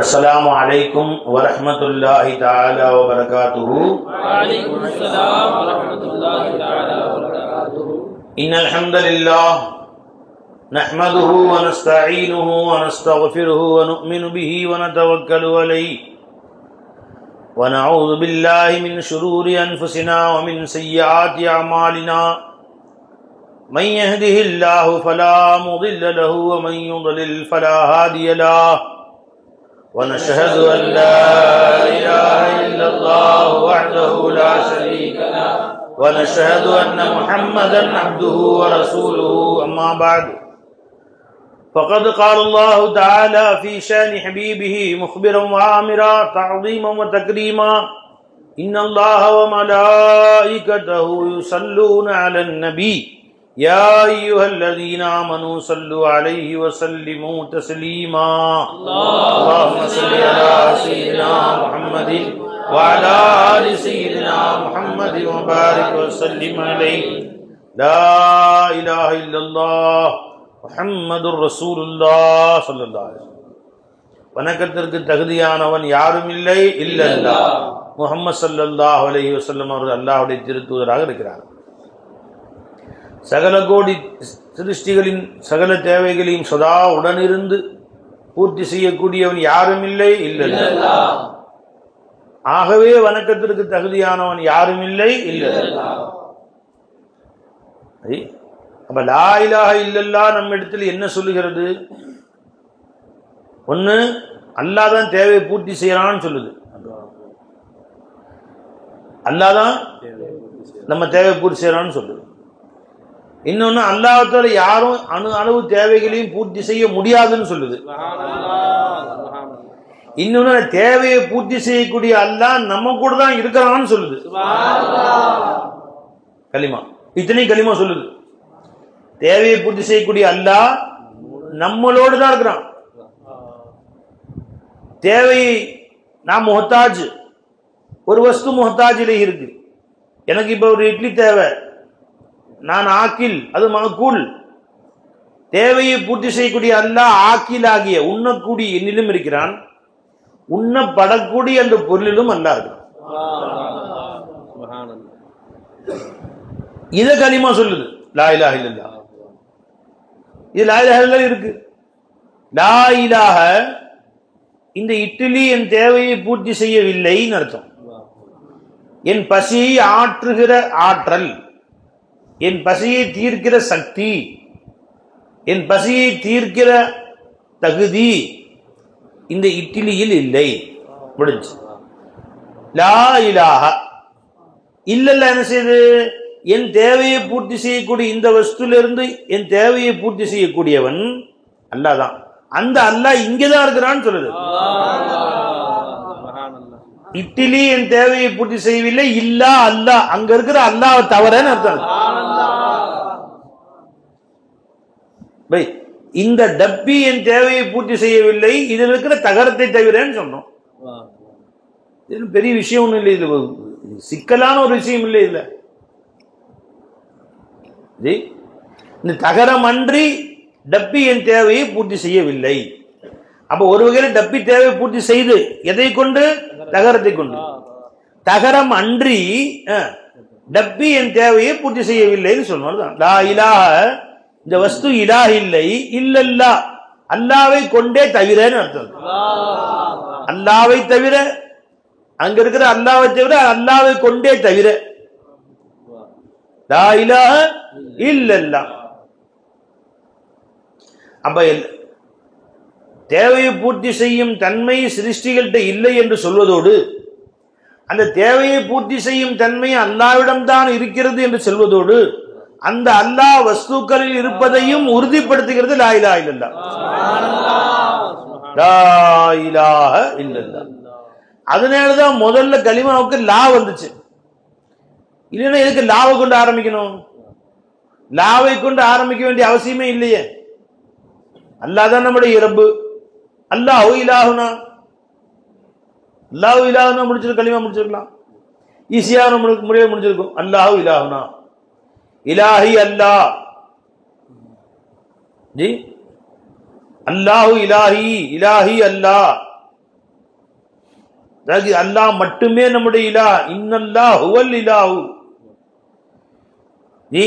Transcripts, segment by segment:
السلام عليكم ورحمة الله تعالى وبركاته. وعليكم السلام ورحمة الله تعالى وبركاته. إن الحمد لله نحمده ونستعينه ونستغفره ونؤمن به ونتوكل عليه ونعوذ بالله من شرور أنفسنا ومن سيئات أعمالنا. من يهده الله فلا مضل له ومن يضلل فلا هادي له. ونشهد أن لا إله إلا الله وحده لا شريك له ونشهد أن محمدا عبده ورسوله. أما بعد فقد قال الله تعالى في شأن حبيبه مخبرا وآمرا تعظيما وتكريما: إن الله وملائكته يصلون على النبي يا أيها الذين آمنوا صلوا عليه وسلموا تسليما. اللهم صل على سيدنا محمد وعلى آل سيدنا محمد وبارك وسلم عليه. لا إله إلا الله محمد رسول الله صلى الله عليه وسلم. வணக்கத்திற்கு தகுதியானவன் யாரும் இல்லை இல்லல்லாஹ். முஹம்மது ஸல்லல்லாஹு அலைஹி வஸல்லம் அவர்கள் அல்லாஹ்வுடைய திருத்தூதராக இருக்கிறார். சகல கோடி சிருஷ்டிகளின் சகல தேவைகளையும் சதா உடனிருந்து பூர்த்தி செய்யக்கூடியவன் யாரும் இல்லை இல்லல்லாஹ். ஆகவே வணக்கத்திற்கு தகுதியானவன் யாரும் இல்லை இல்லல்லாஹ். அப்ப லா இலாஹ இல்லல்லாஹ் நம்ம இடத்துல என்ன சொல்லுகிறது? ஒன்னு, அல்லாஹ் தான் தேவையை பூர்த்தி செய்யறான்னு சொல்லுது. அல்லாஹ் தான் நம்ம தேவையை பூர்த்தி செய்யறான்னு சொல்லுது. இன்னொன்னு, அல்லாஹ்வால யாரும் அணு அளவு தேவைகளையும் பூர்த்தி செய்ய முடியாதுன்னு சொல்லுது. இன்னொன்னு, தேவையை பூர்த்தி செய்யக்கூடிய அல்லாஹ் நம்ம கூட தான் இருக்கிறான்னு சொல்லுது. கலிமா, இத்தனை கலிமா சொல்லுது. தேவையை பூர்த்தி செய்யக்கூடிய அல்லாஹ் நம்மளோடு தான் இருக்கிறான். தேவையை நான் முஹத்தாஜ், ஒரு வஸ்து முஹத்தாஜிலே இருக்கு. எனக்கு இப்ப ஒரு இட்லி தேவை, நான் ஆக்கில், அது மகக்கூல். தேவையை பூர்த்தி செய்யக்கூடிய அல்லாஹ் ஆக்கில் ஆகிய உண்ணக்கூடிய எண்ணிலும் இருக்கிறான், உண்ணப்படக்கூடிய அந்த பொருளிலும் அல்லாஹ் இருக்கிறான். இத கலிமா சொல்லுது, லா இலாஹ இல்லல்லாஹ். இது லா இலாஹ இல்லல்லாஹ் இருக்கு. லா இலாஹ, இந்த இட்லி என் தேவையை பூர்த்தி செய்யவில்லைன்னு அர்த்தம். என் பசியை ஆற்றுகிற ஆற்றல், என் பசியை தீர்க்கிற சக்தி, என் பசியை தீர்க்கிற தகுதி இந்த இட்லியில் இல்லை. முடிஞ்சு. லா இலாஹ இல்லல்லாஹ் என்ன செய்யுது? என் தேவையை பூர்த்தி செய்யக்கூடிய இந்த வஸ்துல என் தேவையை பூர்த்தி செய்யக்கூடியவன் அல்லாஹ் தான். அந்த அல்லாஹ் இங்கதான் இருக்கிறான்னு சொல்லுது. இட்லி என் தேவையை பூர்த்தி செய்யவில்லை, இல்லா அல்லாஹ், அங்க இருக்கிற அல்லாஹ் தவறன்னு அர்த்தம். இந்த டப்பி என் தேவையை பூர்த்தி செய்யவில்லை, இதில் இருக்கிற தகரத்தை தவிரன்னு சொன்னோம். இது பெரிய விஷயம் ஒன்றும் இல்லை, இது சிக்கலான ஒரு விஷயம் இல்லை. இல்ல, இந்த தகரம் அன்றி டப்பி என் தேவையை பூர்த்தி செய்யவில்லை. அப்ப ஒரு வகையில டப்பி தேவையை பூர்த்தி செய்து எதை கொண்டு? தகரத்தை கொண்டு. தகரம் அன்றி டப்பி என் தேவையை பூர்த்தி செய்யவில்லைன்னு சொன்னோம். லா இலாஹ, இந்த வஸ்து இலாஹ் இல்லை, இல்லல்லாஹ், அல்லாவை கொண்டே தவிரன்னு அர்த்தம். அல்லாவை தவிர, அங்க இருக்கிற அல்லாவை தவிர, அல்லாவை கொண்டே தவிர. லா இலாஹ இல்லல்லாஹ். அப்ப தேவையை பூர்த்தி செய்யும் தன்மை சிருஷ்டிகள்கிட்ட இல்லை என்று சொல்வதோடு, அந்த தேவையை பூர்த்தி செய்யும் தன்மை அல்லாவிடம் தான் இருக்கிறது என்று சொல்வதோடு, அந்த அல்லாஹ் வஸ்துக்களில் இருப்பதையும் உறுதிப்படுத்துகிறது. லா இலாஹ இல்லல்லாஹ். லா இலாஹ இல்லல்லாஹ். அதனாலதான் முதல்ல கலிமாவுக்கு லா வந்துச்சு. இல்லைன்னா எதுக்கு லாவை கொண்டு ஆரம்பிக்கணும்? லாவை கொண்டு ஆரம்பிக்க வேண்டிய அவசியமே இல்லையே. அல்லாஹ் தான் நம்முடைய இரப்பு. அல்லாஹு இலாஹுனா, அல்லாஹு இலாஹுனா முடிச்சிருக்க, கலிமா முடிச்சிருக்கலாம். ஈஸியாக நம்மளுக்கு முடிய முடிஞ்சிருக்கும். அல்லாஹு இலாஹுனா, இலாஹி அல்லாஹ் ஜி, அல்லாஹு இலாஹி, இலாஹி அல்லாஹ், அதாவது அல்லாஹ் மட்டுமே நம்முடைய இலா. இன்னல்லாஹ் ஹுவல் இலாஹு. நீ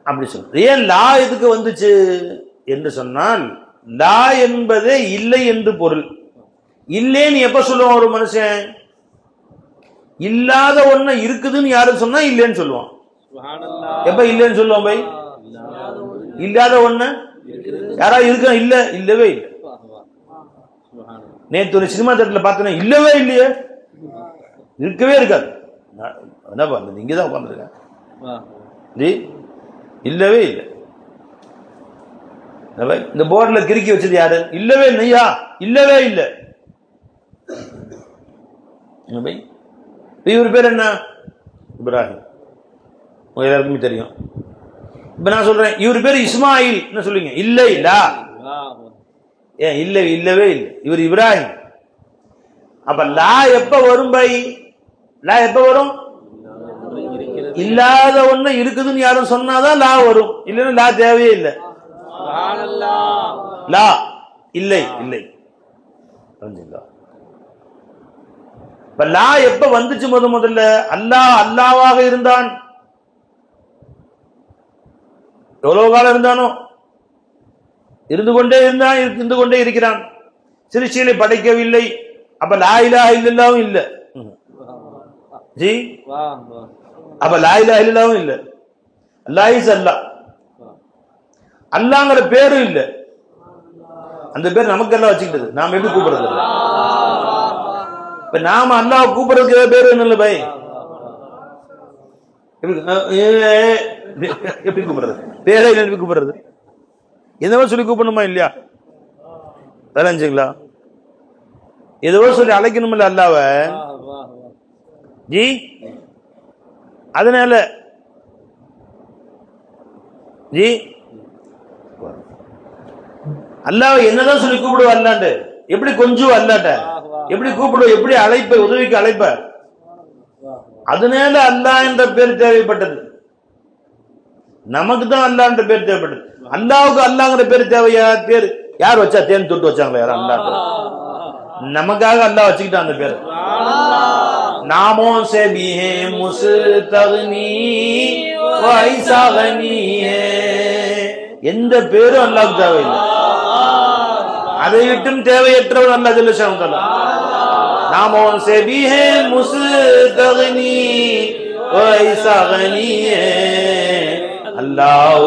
அப்படி சொல்ற. ஏன் லா எதுக்கு வந்துச்சு என்று சொன்னால், லா என்பதே இல்லை என்று பொருள். இல்லேன்னு எப்ப சொல்லுவான் ஒரு மனுஷன்? இல்லாத ஒண்ணு இருக்குதுன்னு யாரும் சொன்னா இல்லைன்னு சொல்லுவான். எப்ப இல்லைன்னு சொல்லுவான் பை? இல்லாத ஒண்ணு யாராவது இருக்க? இல்ல, இல்லவே இல்லை. நேற்று ஒரு சினிமா தேட்டர்ல பார்த்தேன், இல்லவே இல்லையே, இருக்கவே இருக்காது. என்ன பண்றது, இங்கதான் உட்காந்துருக்கேன், இல்லவே இல்லை. இந்த போர்டுல கிறுக்கி வச்சது யாரு? இல்லவே இல்லையா? இல்லவே இல்லை. இவர் பேர் என்ன? இப்ராஹிம். உங்க எல்லாருக்குமே தெரியும். இப்ப நான் சொல்றேன், இவர் பேர் இஸ்மாயில் என்ன சொல்லுவீங்க? இல்லை இல்ல. ஏன் இல்லை? இல்லவே இல்லை. இவர் இப்ராஹிம். அப்ப லா எப்ப வரும் பை? லா எப்ப வரும்? இல்லாத ஒண்ணு இருக்குதுன்னு யாரும் சொன்னாதான் லா வரும். இல்லைன்னா லா தேவையே இல்லை. லா இல்லை இல்லை. இப்ப லா எப்ப வந்துச்சு? முதல்ல அல்லாஹ் அல்லாவாக இருந்தான். எவ்வளவு காலம் இருந்தானோ இருந்து கொண்டே இருந்தான், இருந்து கொண்டே இருக்கிறான். சிருஷ்டிகளை படைக்கவில்லை. அப்ப லா இலாஹ இல்லல்லாஹு இல்ல. ஜி அப்ப லா இலாஹ இல்லல்லாஹு இல்ல. அல்லாஹ் இஸ் அல்லாஹ். அல்லாஹ்ங்கற பேரும் இல்ல. அந்த பேர் நமக்கு எல்லாம் வச்சுக்கிட்டது. நாம எப்படி கூப்பிடுறது? இப்ப நாம அல்லாஹ் கூப்பிடுறதுக்கு பேரு என்ன இல்ல பை? எப்படி கூப்பிடுறது? பேரை எப்படி கூப்பிடுறது? எதோ சொல்லி கூப்பிடணுமா இல்லையா? தெரிஞ்சுங்களா? ஏதோ சொல்லி அழைக்கணும் இல்ல அல்லாஹ்வ ஜி. அதனால ஜி அல்லாஹ்வை என்னதான் சொல்லி கூப்பிடுவ? அல்லாண்டு எப்படி கொஞ்சம் அல்லாட்ட எப்படி கூப்பிடுவ? எப்படி அழைப்ப? உதவிக்கு அழைப்ப. அதனால அல்லாஹ் என்ற பேர் தேவைப்பட்டது. நமக்கு தான் அல்லாஹ் என்ற பேர் தேவைப்பட்டது. அல்லாஹ்வுக்கு அல்லாஹ்ங்கற பேர் தேவையா? பேர் யார் வச்சா? தேன் தொட்டு வச்சாங்களா யாரும்? அல்லாஹ் நமக்காக அல்லாஹ் வச்சுக்கிட்டான் அந்த பேர். नामों से भी है मुस्तगनी वैसा गनी है. எந்த பேரும் அல்லாஹ்க்கு தேவையில்லை. அதை விட்டும் தேவையற்றவன் அல்லாஹ் ஜல்ல ஷானுஹு. नामों से भी है मुस्तगनी वैसा गनी है. अल्लाह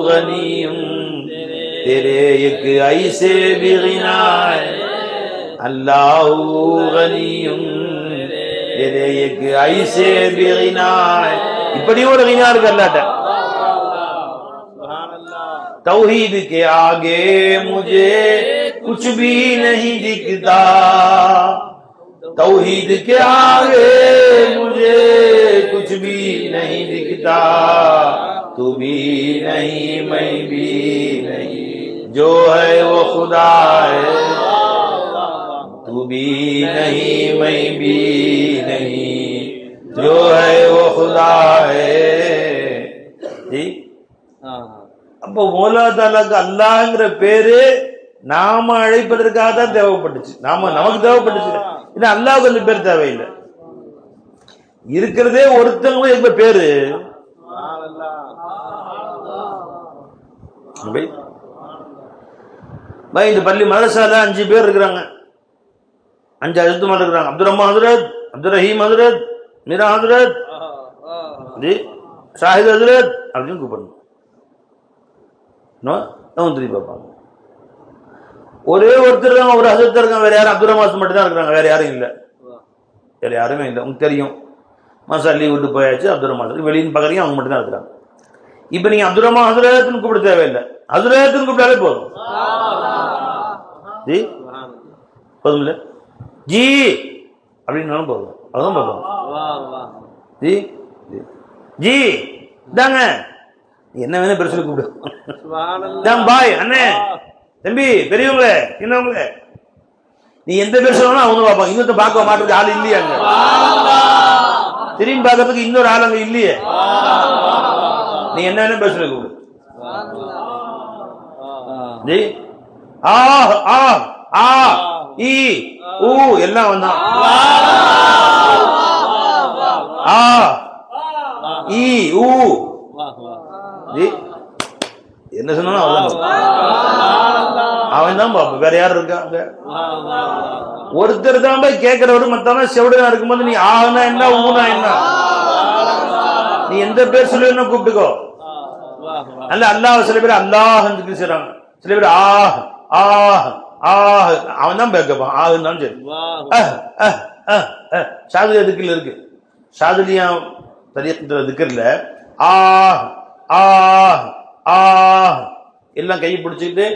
गनीम तेरे एक ऐसे भी गिना है. अल्लाह गनीम तेरे एक ऐसे भी गिना है. இப்படி ஒரு गिना இருக்கு அல்லாஹ்ட்ட. तौहीद के आगे मुझे कुछ भी नहीं दिखता. तौहीद के आगे मुझे कुछ भी नहीं दिखता. तू भी नहीं मैं भी नहीं, जो है वो खुदा है. तू भी नहीं मैं भी नहीं, जो है वो खुदा है. அப்போ மௌலா தாலாக்கு அல்லாஹ்ங்கற பேரு நாம அழைப்பதற்காக தான் தேவைப்பட்டுச்சு. நமக்கு தேவைப்பட்டுச்சு. இது அல்லாஹ்வுக்கு அந்த பேர் தேவையில்லை. இருக்கிறதே ஒருத்தவங்க எப்ப பேரு இந்த பள்ளி மதரசால 5 பேர் இருக்கிறாங்க. 5 அஜத்துமார் இருக்கிறாங்க. அப்துல் ரஹ்மான் ஹஜ்ரத், அப்துல் ரஹீம் ஹஜ்ரத், மீரா ஹஜ்ரத், ஷாஹித் ஹஜ்ரத் அப்படின்னு கூப்பிடணும். பார்ப்பாங்க. ஒரே ஒருத்தர் இருக்காங்க, ஒரு ஹஜ்ரத் இருக்காங்க. வேற யாரும்? அப்துல் ரஹ்மான் மட்டும் தான் இருக்கிறாங்க. வேற யாரும் இல்லை. வேற யாருமே இல்லை. உங்களுக்கு தெரியும், மாசா லீவ் விட்டு போயாச்சு. அப்துல் ரஹ்மான் வெளியின் பக்கறையும் அவங்க மட்டும் தான் இருக்கிறாங்க. இப்ப நீங்க அப்துல் ரஹ்மான் ஹஜ்ரத்னு கூப்பிட தேவையில்லை. ஹஜ்ரத்னு கூப்பிட்டாலே போதும். ஜி போதும் இல்ல? ஜி அப்படின்னாலும் போதும். அதுதான் போதும். ஜி ஜி தாங்க, என்ன வேணா பெருசு கூப்பிடு. பாய், அண்ணே, தம்பி, பெரியவங்க, சின்னவங்க, நீ எந்த பேர் சொல்லணும் அவங்க பார்ப்பாங்க. இன்னொருத்த பார்க்க மாட்டேங்குது ஆள் இல்லையாங்க. திரும்பி பார்க்கறதுக்கு இன்னொரு ஆள் அங்க இல்லையே. நீ என்ன வேணா பேர் சொல்லி கூப்பிடு. ஜி ஆ ஆ ஆ ஈ ஊ எல்லாம் வந்தான். ஆ ஈ ஊ என்ன சொன்னாலும் அவன் தான் பாப்ப, வேற யாரும் இருக்காங்க? ஒருத்தர் தான் போய் கேட்கிறவரு, மத்தவனா செவிடனா இருக்கும்போது நீ ஆனா என்ன ஊனா என்ன, நீ எந்த பேர் சொல்லி என்ன கூப்பிட்டுக்கோ. அல்ல அல்லாஹ் சில பேர் அல்லாஹ் செய்றாங்க, சில பேர் ஆஹ் ஆஹ் ஆஹ், அவன் தான் பேக்கப்பான் ஆகுனாலும் சரி. ஷாதுலியா திக்கில் இருக்கு, ஷாதுலியா தரியத்துல திக்கர்ல ஆஹ் ஆஹ் ஆஹ் எல்லாம் கையை பிடிச்சிக்கிட்டு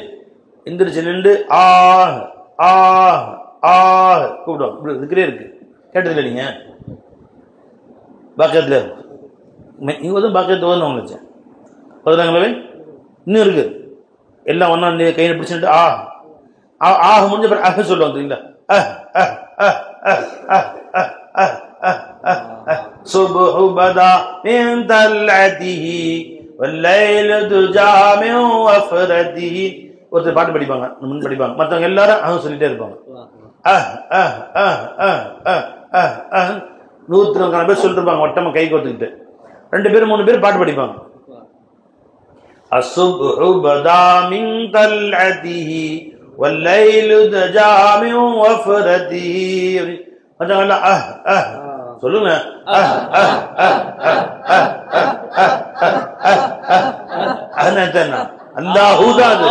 எந்திரிச்சு நின்று ஆஹ் ஆஹ் ஆஹ் கூப்பிடுவாங்க. இப்படி திக்கரே இருக்கு, கேட்டதில்ல நீங்க? பாக்கியத்துல இங்க வந்து பாக்கியத்தை வந்து அவங்க வச்சேன் பதினாங்களே இன்னும் இருக்கு. எல்லாம் ஒன்னா கையை பிடிச்சிட்டு ஆஹ் ஆக முடிஞ்ச பிறகு அஹ் சொல்லுவாங்க தெரியுங்களா? சுப்ஹு பதா மின் தல்அதிஹி வல்லைலு துஜா மின் வஃரதிஹி. ஒருத்தர் பாட்டு படிப்பாங்க, முன் படிப்பாங்க, மற்றவங்க எல்லாரும் அஹ் சொல்லிட்டே இருப்பாங்க. 100 பேர் சொல்லிட்டு இருப்பாங்க வட்டமா கை கோத்துக்கிட்டு. 2 பேர் 3 பேர் பாட்டு படிப்பாங்க. அஸ்ஸுப்ஹு பதா மின் தல்அதிஹி வல்லைலு துஜா மின் வஃரதிஹி. மற்றவங்க எல்லாம் சொல்லுங்க. அல்லாஹூதான்.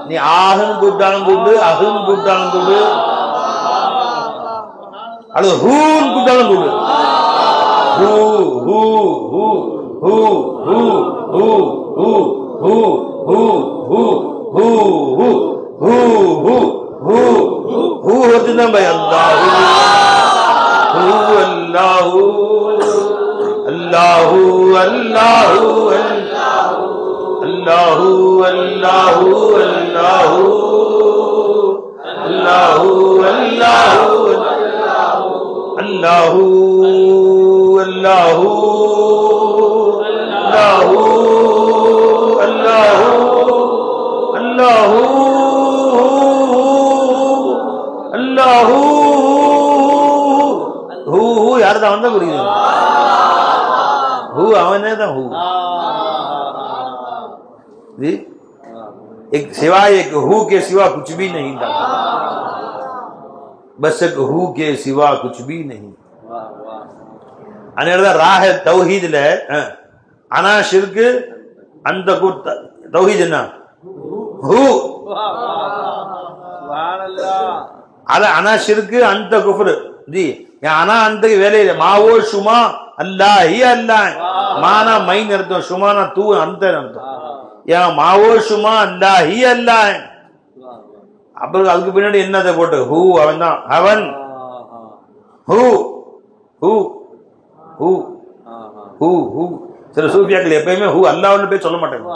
நீ ஆஹுன்னு கூப்பிட்டாலும் கூப்பிடு, அஹுன்னு கூப்பிட்டாலும் கூப்பிடு, அல்லது ஹூன்னு கூப்பிட்டாலும் கூப்பிடு. Who who who who who who who who who who who who who who who who ஒருத்தன் பை அல்லாஹூ அல்லாஹூ அல்லாஹூ அல்லாஹூ அல்லாஹூ அல்லாஹூ அல்லாஹூ அல்லாஹூ அல்லாஹூ அல்லாஹூ அல்லாஹூ அல்லாஹூ அல்லாஹூ அல்லாஹூ. ஹூ ஹூ யார்தான் வந்தா புரியுது? ஹூ அவனே தான். ஹூ एक सिवाय एक हु के सिवा कुछ भी नहीं था, बस एक हु के सिवा कुछ भी नहीं. அதனாலதான் ராஹ தௌஹீதுல அனா ஷிர்கு அந்த தௌஹீத் என்ன ஹூ, அத அனா ஷிர்கு அந்த குஃப்ர் ஜி. அனா அந்த வேலையில மாவோ சுமா அல்லாஹி அல்லாஹ் மானா மைன் அர்த்தம், சுமானா தூ அந்த அர்த்தம். மாவோ சுமா அல்லாஹி அல்லாஹ். அப்புறம் அதுக்கு பின்னாடி என்னதை போட்டு ஹூ அவன் தான் அவன். Who who who who who. சில சூஃபியாக்கள் எப்பயுமே ஹூ அல்லாஹ்னு போய் சொல்ல மாட்டாங்க,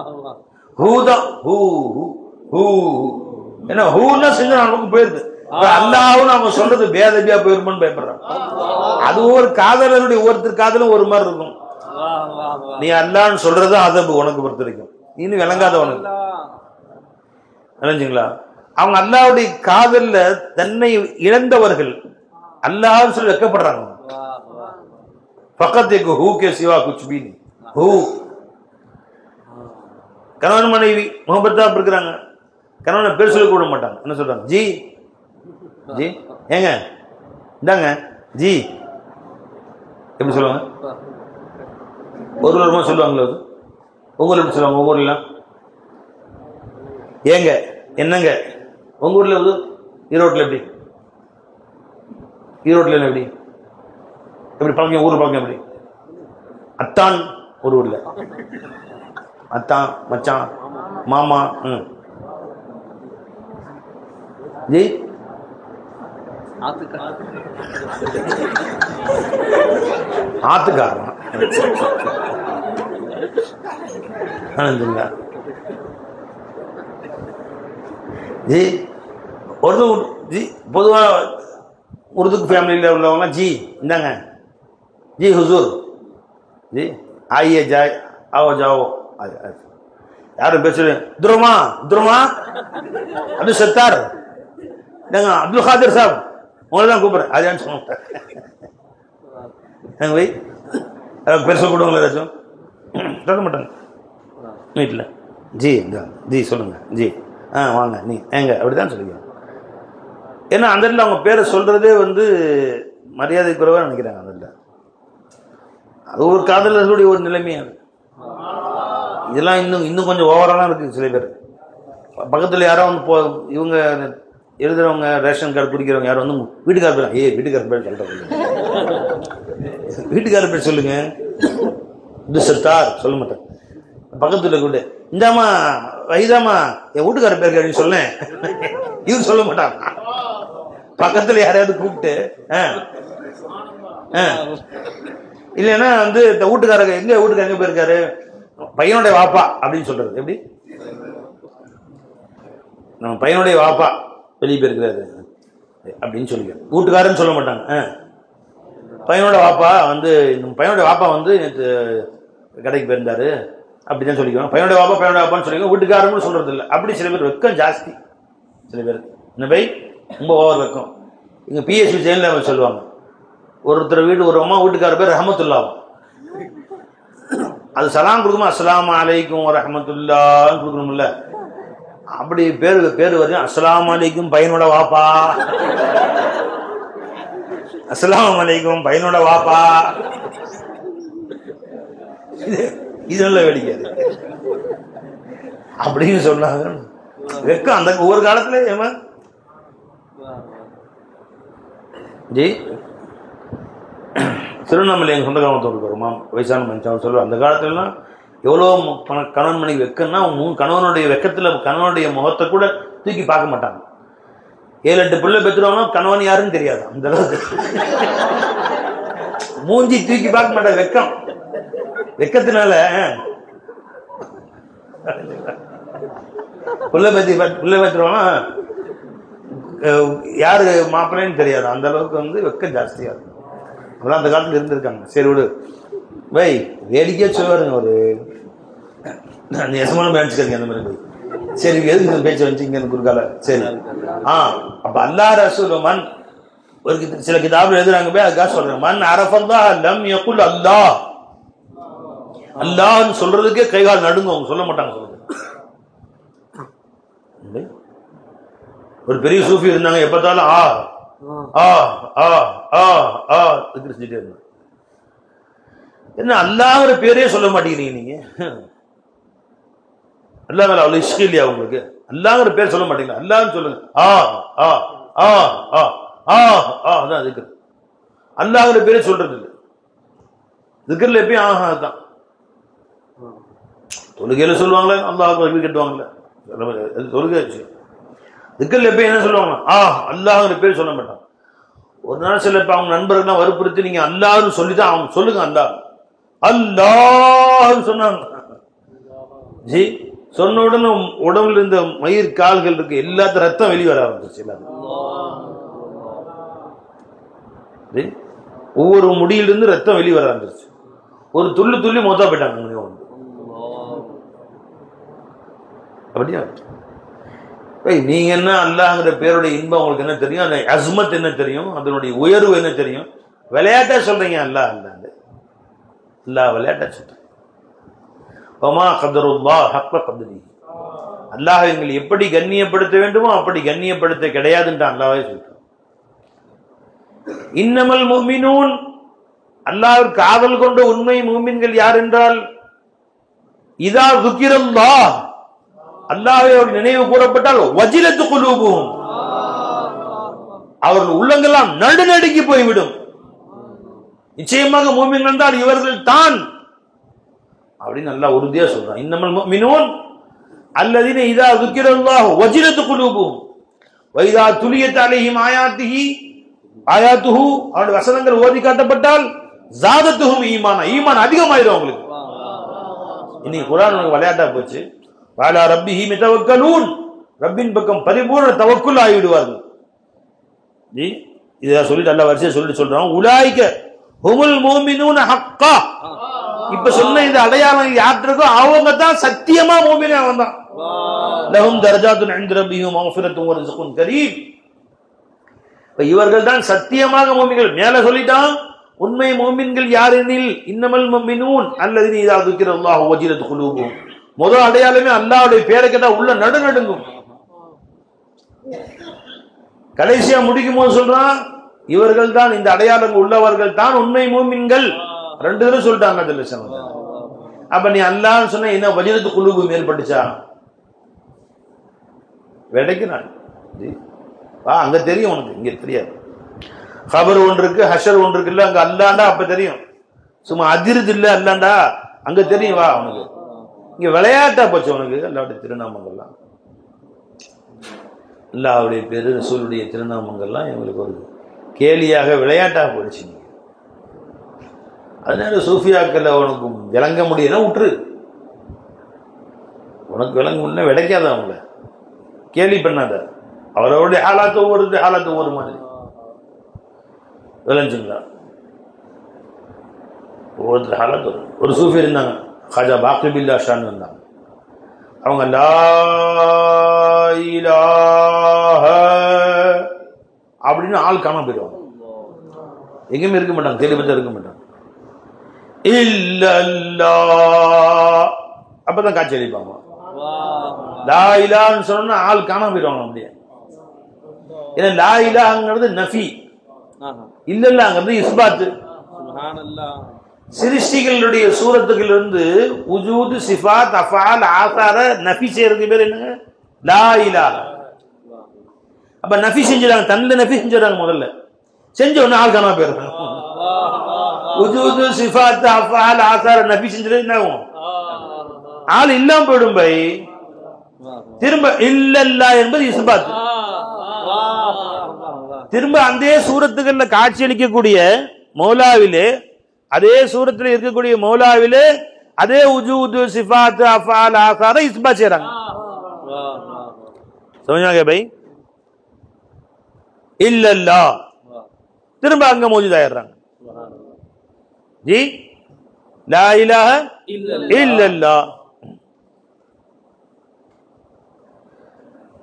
ஹூ தான். ஹூ ஹூ என்ன ஹூன்னா செஞ்ச நமக்கு போயிருது. அல்லாஹ்னு அவங்க சொல்றது பேதபியா போயிருமான்னு பயப்படுறாங்க. அது ஒரு காதலருடைய ஒருத்தர் காதலும் ஒரு மாதிரி இருக்கும். நீ அல்லாஹ்னு சொல்றது அதபு உனக்கு பொறுத்த வரைக்கும், இன்னும் விளங்காதவனுக்கு நினைச்சுங்களா? அவங்க அல்லாஹ்வுடைய காதல்ல தன்னை இழந்தவர்கள் அல்லாஹ்னு சொல்லி வெக்கப்படுறாங்க. ஃபக்கத் ஏக் ஹூ கே சிவா குச் பி नहीं. ஹூ கணவன் மனைவி முகப்பத்தா இருக்கிறாங்க, கணவனை பேர் சொல்லி கூட மாட்டாங்க. என்ன சொல்றாங்க? ஜி ஜி ஏங்க இந்தாங்க ஜி. எப்படி சொல்லுவாங்க? ஒரு வருமா சொல்லுவாங்களோ? அது உங்க ஊர்ல எப்படி சொல்லுவாங்க? உங்க ஊர்ல ஏங்க என்னங்க? உங்க ஊர்ல ஈரோட்ல எப்படி? ஈரோட்ல எப்படி எப்படி பழக்கம்? ஊர் பழக்கம் எப்படி? அத்தான் ஒரு ஊர்ல அத்தான், மச்சான், மாமா. ஜி ஆத்துக்காரன் ஜி. உருது ஜி பொதுவாக உருது ஃபேமிலியில் உள்ளவங்க ஜி இந்தாங்க जी हुजूर जी आइए जाए आओ जाओ यार बेच रहे द्रुमा द्रुमा अभी 70 அப்துல் காதர் சாப் உங்களை தான் கூப்பிட்றேன் அதான்னு சொல்ல மாட்டேன். எங்க போய் பெருசாக கூடுவாங்களா ஏதாச்சும் சொல்ல மாட்டாங்க வீட்டில். ஜி ஜி சொல்லுங்க ஜி வாங்க நீ எங்க அப்படிதான் சொல்லுவீங்க. ஏன்னா அந்த இடத்துல அவங்க பேரை சொல்றதே மரியாதை குறைவாக நினைக்கிறாங்க. அந்த இடத்துல அது ஒரு காதலர்களுடைய ஒரு நிலைமையாது. இதெல்லாம் இன்னும் கொஞ்சம் ஓவராலாம் இருக்குது. சில பேர் பக்கத்தில் யாரோ இவங்க எழுதுறவங்க ரேஷன் கார்டு குடிக்கிறவங்க யாரும் வீட்டுக்கார பேர் வீட்டுக்கார பேர் சொல்கிறாங்க. வீட்டுக்கார பேர் சொல்லுங்க சத்தார் சொல்ல மாட்டேன். பக்கத்தில் கூட இந்தாமா வைதாமா என் வீட்டுக்கார பேர் அப்படின்னு சொல்லேன் இவர் சொல்ல மாட்டாங்க. பக்கத்தில் யாரையாவது கூப்பிட்டு இல்லைன்னா வீட்டுக்காரங்க எங்க வீட்டுக்கார எங்க போயிருக்காரு பையனுடைய வாப்பா அப்படின்னு சொல்றது எப்படி? நம்ம பையனுடைய வாப்பா வெளியே போயிருக்கிறாரு அப்படின்னு சொல்லிக்கிறேன். வீட்டுக்காரன்னு சொல்ல மாட்டாங்க. பையனோட வாப்பா பையனுடைய வாப்பா நேற்று கடைக்கு போயிருந்தாரு அப்படிதான் சொல்லிக்கிறோம். பையனுடைய வாப்பான்னு சொல்லிக்கிறோம். வீட்டுக்காரன்னு சொல்றது இல்லை. அப்படி சில பேர் வெக்கம் ஜாஸ்தி. சில பேர் என்ன பை ரொம்ப ஓவர் வெக்கம். இங்க பிஎஸ்சி ஜெயிலில் சொல்லுவாங்க ஒருத்தர் வீடு ஒரு அம்மா வீட்டுக்கார பேர் ரஹமத்துல்லாவும் அது சலாம் கொடுக்குமா அஸ்ஸலாமு அலைக்கும் ரஹமத்துல்லான்னு கொடுக்கணும்ல. அப்படி பேரு வரையும் அஸ்ஸலாமு அலைக்கும் பையனோட வாப்பா அஸ்ஸலாமு அலைக்கும் பையனோட வாப்பா இது நல்ல வேடிக்கை அப்படின்னு சொன்னாங்க. வெக்கம் அந்த ஒவ்வொரு காலத்துல ஏமா ஜி திருவண்ணாமலை எங்கள் சொந்தக்காரத்தோடு வருமா வயசான மனுஷன் சொல்லுவார். அந்த காலத்துலலாம் எவ்வளோ கணவன் மனைவி வெக்கன்னா கணவனுடைய வெக்கத்தில் கணவனுடைய முகத்தை கூட தூக்கி பார்க்க மாட்டாங்க. 7-8 பிள்ளை பெற்றுருவாங்கன்னா கணவன் யாருன்னு தெரியாது. அந்த அளவுக்கு மூஞ்சி தூக்கி பார்க்க மாட்டாங்க. வெக்கத்தினால பிள்ளை பெற்றுருவாங்கன்னா யாரு மாப்பிள்ளைன்னு தெரியாது. அந்த அளவுக்கு வெக்கம் ஜாஸ்தியா இருக்கும். அதெல்லாம் அந்த காலத்துல இருந்திருக்காங்க. சரி விடு பை வேடிக்கையா சொல்லுவாருங்க. ஒரு எசமான பேச்சுக்காங்க அந்த மாதிரி போய் சரி எதுக்கு இந்த பேச்சு வந்துச்சு குறுக்கால. சரி அப்ப அல்லாஹ் ரசூல் மன் ஒரு சில கிதாபுல எழுதுறாங்க போய் அதுக்காக சொல்றேன். மன் அரஃபல்லாஹ் லம் யகுல் அல்லாஹ் அல்லாஹ்னு சொல்றதுக்கே கைகால் நடுங்க. அவங்க சொல்ல மாட்டாங்க. சொல்றது ஒரு பெரிய சூஃபி இருந்தாங்க. எப்பத்தாலும் என்ன அல்லாஹ்ங்கிற பேரே சொல்ல மாட்டேங்கிறீங்க நீங்க. அல்லாஹ் மேல அவ்வளவு இஷ்டம் இல்லையா உங்களுக்கு? அல்லாஹ்ங்கிற பேர் சொல்ல மாட்டீங்களா? அல்லாஹ்னு சொல்லுங்க. அதான் திக்ர். அல்லாஹ்ங்கிற பேரே சொல்றது இல்லை. திக்ர்ல எப்பயும் தான். தொழுகையில சொல்லுவாங்களே அல்லாஹ் கட்டுவாங்களே தொழுகை. திக்ர்ல எப்பயும் என்ன சொல்லுவாங்க? அல்லாஹ்ங்கிற பேர் சொல்ல மாட்டாங்க. ஒரு நாள் சில அவங்க நண்பர்கள்லாம் வற்புறுத்தி நீங்க அல்லாஹ்னு சொல்லிதான் அவங்க சொல்லுங்க. அல்லாஹ் சொன்னாங்க. ஜி சொன்ன உடனே உடம்புல இருந்த மயிர் கால்கள் இருக்கு எல்லாத்த ரத்தம் வெளியே வர ஆரம்பிச்சு. ஒவ்வொரு முடியிலிருந்து ரத்தம் வெளியே வர ஆரம்பிச்சு. ஒரு துள்ளி மொத்தா போயிட்டாங்க. அப்படியா நீங்க என்ன அல்லாஹ்ங்கிற பேருடைய இன்பம் உங்களுக்கு என்ன தெரியும்? அந்த அஸ்மத் என்ன தெரியும்? அதனுடைய உயர்வு என்ன தெரியும்? விளையாட்டா சொல்றீங்க. அல்லாஹ் விளையாட்டா சொல்றீங்க. அல்லாஹ் எங்களை எப்படி கண்ணியப்படுத்த வேண்டுமோ அப்படி கண்ணியப்படுத்த கிடையாதுன்னு அல்லாஹ்வே சொல்றான். இன்னமல் முஃமினூன் அல்லாஹ்விற்கு காதல் கொண்ட உண்மை முஃமின்கள் யார் என்றால் இதா ذுக்கிரல்லாஹ் அல்லாஹ்வை நினைவு கூறப்பட்டால் வஜிலத்து குலூபுஹும் அவர்கள் உள்ளங்கள்லாம் நடுநடுங்கி போய்விடும். நிச்சயமாக முஃமின்கள் என்றால் இவர்கள் தான் அப்படின்னு நல்லா உறுதியா சொல்றான். இன்னமல் முஃமினூன் அல்லதீன இதா ذுக்கிரல்லாஹு வஜிலத்து குலூபுஹும் வைதா துலியத் அலைஹிம் ஆயாத்துஹு அவருடைய வசனங்கள் ஓதி காட்டப்பட்டால் ஜாதத்துஹும் ஈமானா ஈமான் அதிகமாயிடும் அவங்களுக்கு. இன்னைக்கு குர்ஆன் விளையாட்டா போச்சு. வாலா ரப்பிஹி யதவக்கலூன் ரப்பின் பக்கம் பரிபூர்ண தவக்குல் ஆகிவிடுவார்கள். ஜி இத சொல்லிட்டு அல்லாஹ் வரிசையா சொல்லிட்டு சொல்றான். உலாயிக ஹுமுல் முஃமினூன ஹக்கா. இப்ப சொன்ன இந்த அடையாளம் யாருக்கோ அவங்க தான் சத்தியமா முஃமினே. அவன் தான் லஹும் தரஜாத்துன் இன்த ரப்பிஹிம் மக்ஃபிரத்துன் வ ரிஸ்குன் கரீம். இவர்கள் தான் சத்தியமாக மூமின்கள். மேல சொல்லிட்டான் உண்மை மூமின்கள் யார் எனில் இன்னமல் முஃமினூன் அல்லதீன இதா ذுக்கிரல்லாஹு வஜிலத் குலூபுஹும். முதல் அடையாளமே அல்லாஹ்வுடைய பேரை கேட்டா உள்ள நடுநடுங்கும். கடைசியா முடிக்கும் போது சொல்றான் இவர்கள் தான் இந்த அடையாளங்கள் உள்ளவர்கள் தான் உண்மை மூமின்கள். ரெண்டு தடவை சொல்லிட்டாங்க. அப்ப நீ அல்லாஹ்னு சொன்ன என்ன வஜிலத் குலூபுஹும் ஏற்பட்டுச்சா? விடைக்கிறான். அங்க தெரியும் உனக்கு, இங்க தெரியாது. கபர் ஒன்று இருக்கு, ஹஷர் ஒன்று இருக்கு. இல்ல அங்க அல்லாண்டா அப்ப தெரியும். சும்மா அதிர்து இல்ல அல்லாண்டா அங்க தெரியும். வா உனக்கு இங்க விளையாட்டா போச்சு உனக்கு அல்லாவுடைய திருநாமங்கள்லாம், அல்லாவுடைய பேரு ரசூலுடைய திருநாமங்கள்லாம் எங்களுக்கு ஒரு கேலியாக விளையாட்டாக போயிடுச்சு. அதனால சூஃபியாக்கள் உனக்கு விளங்க முடியும்னா விட்டுரு. உனக்கு விளங்க முடியல விடைக்காத, அவங்கள கேலி பண்ணாத. அவரவருடைய ஹாலாத்து ஒவ்வொரு மாதிரி விளைஞ்சுங்களா. ஒவ்வொருத்தர் ஹாலாத்து ஒரு சூஃபி இருந்தாங்க, ஹாஜா பாக்ரி பில்லா ஷான்னு இருந்தாங்க. அவங்க லா இலாஹ அப்படின்னு ஆள் காணாம போயிடுவாங்க. எங்கேயுமே இருக்க மாட்டாங்க, தெளிவா இருக்க மாட்டாங்க. இல்லல்லாஹ் அப்பதான் காட்சி அளிப்பாங்க. லா இலாஹன்னு சொன்னா ஆள் காணாம போயிடுவாங்க அப்படியே. ஏன்னா லா இலாஹங்கிறது நஃபி, இல்லல்லாங்கிறது இஸ்பாத்து. சிருஷ்டிகளுடைய சூரத்துகளிலிருந்து உஜூது சிஃபாத் அஃஆல் ஆசார நஃபி செய்யறதுக்கு பேர் என்னங்க? லா இலாஹ. அப்ப நஃபி செஞ்சுறாங்க, தன்னில நஃபி செஞ்சுறாங்க. முதல்ல செஞ்ச உடனே ஆள் காணாம போயிடுறாங்க. உஜூது சிஃபாத் அஃஆல் ஆசார நஃபி செஞ்சது என்ன ஆகும்? ஆள் இல்லாம போயிடும். பை திரும்ப இல்லல்லா என்பது இஸ்பாத். திரும்ப அந்த சூரத்துகள்ல காட்சி அளிக்கக்கூடிய மௌலாவிலே, அதே சூரத்தில் இருக்கக்கூடிய மௌலாவிலே அதே உஜூது சிஃபாத் அஃஆல் ஆசார இஸ்பாத் செய்றாங்க. समझ பை இல்லல்லா திரும்ப அங்க மௌஜூத் ஆயிடுறாங்க. ஜி லா இலாஹ இல்லல்லா.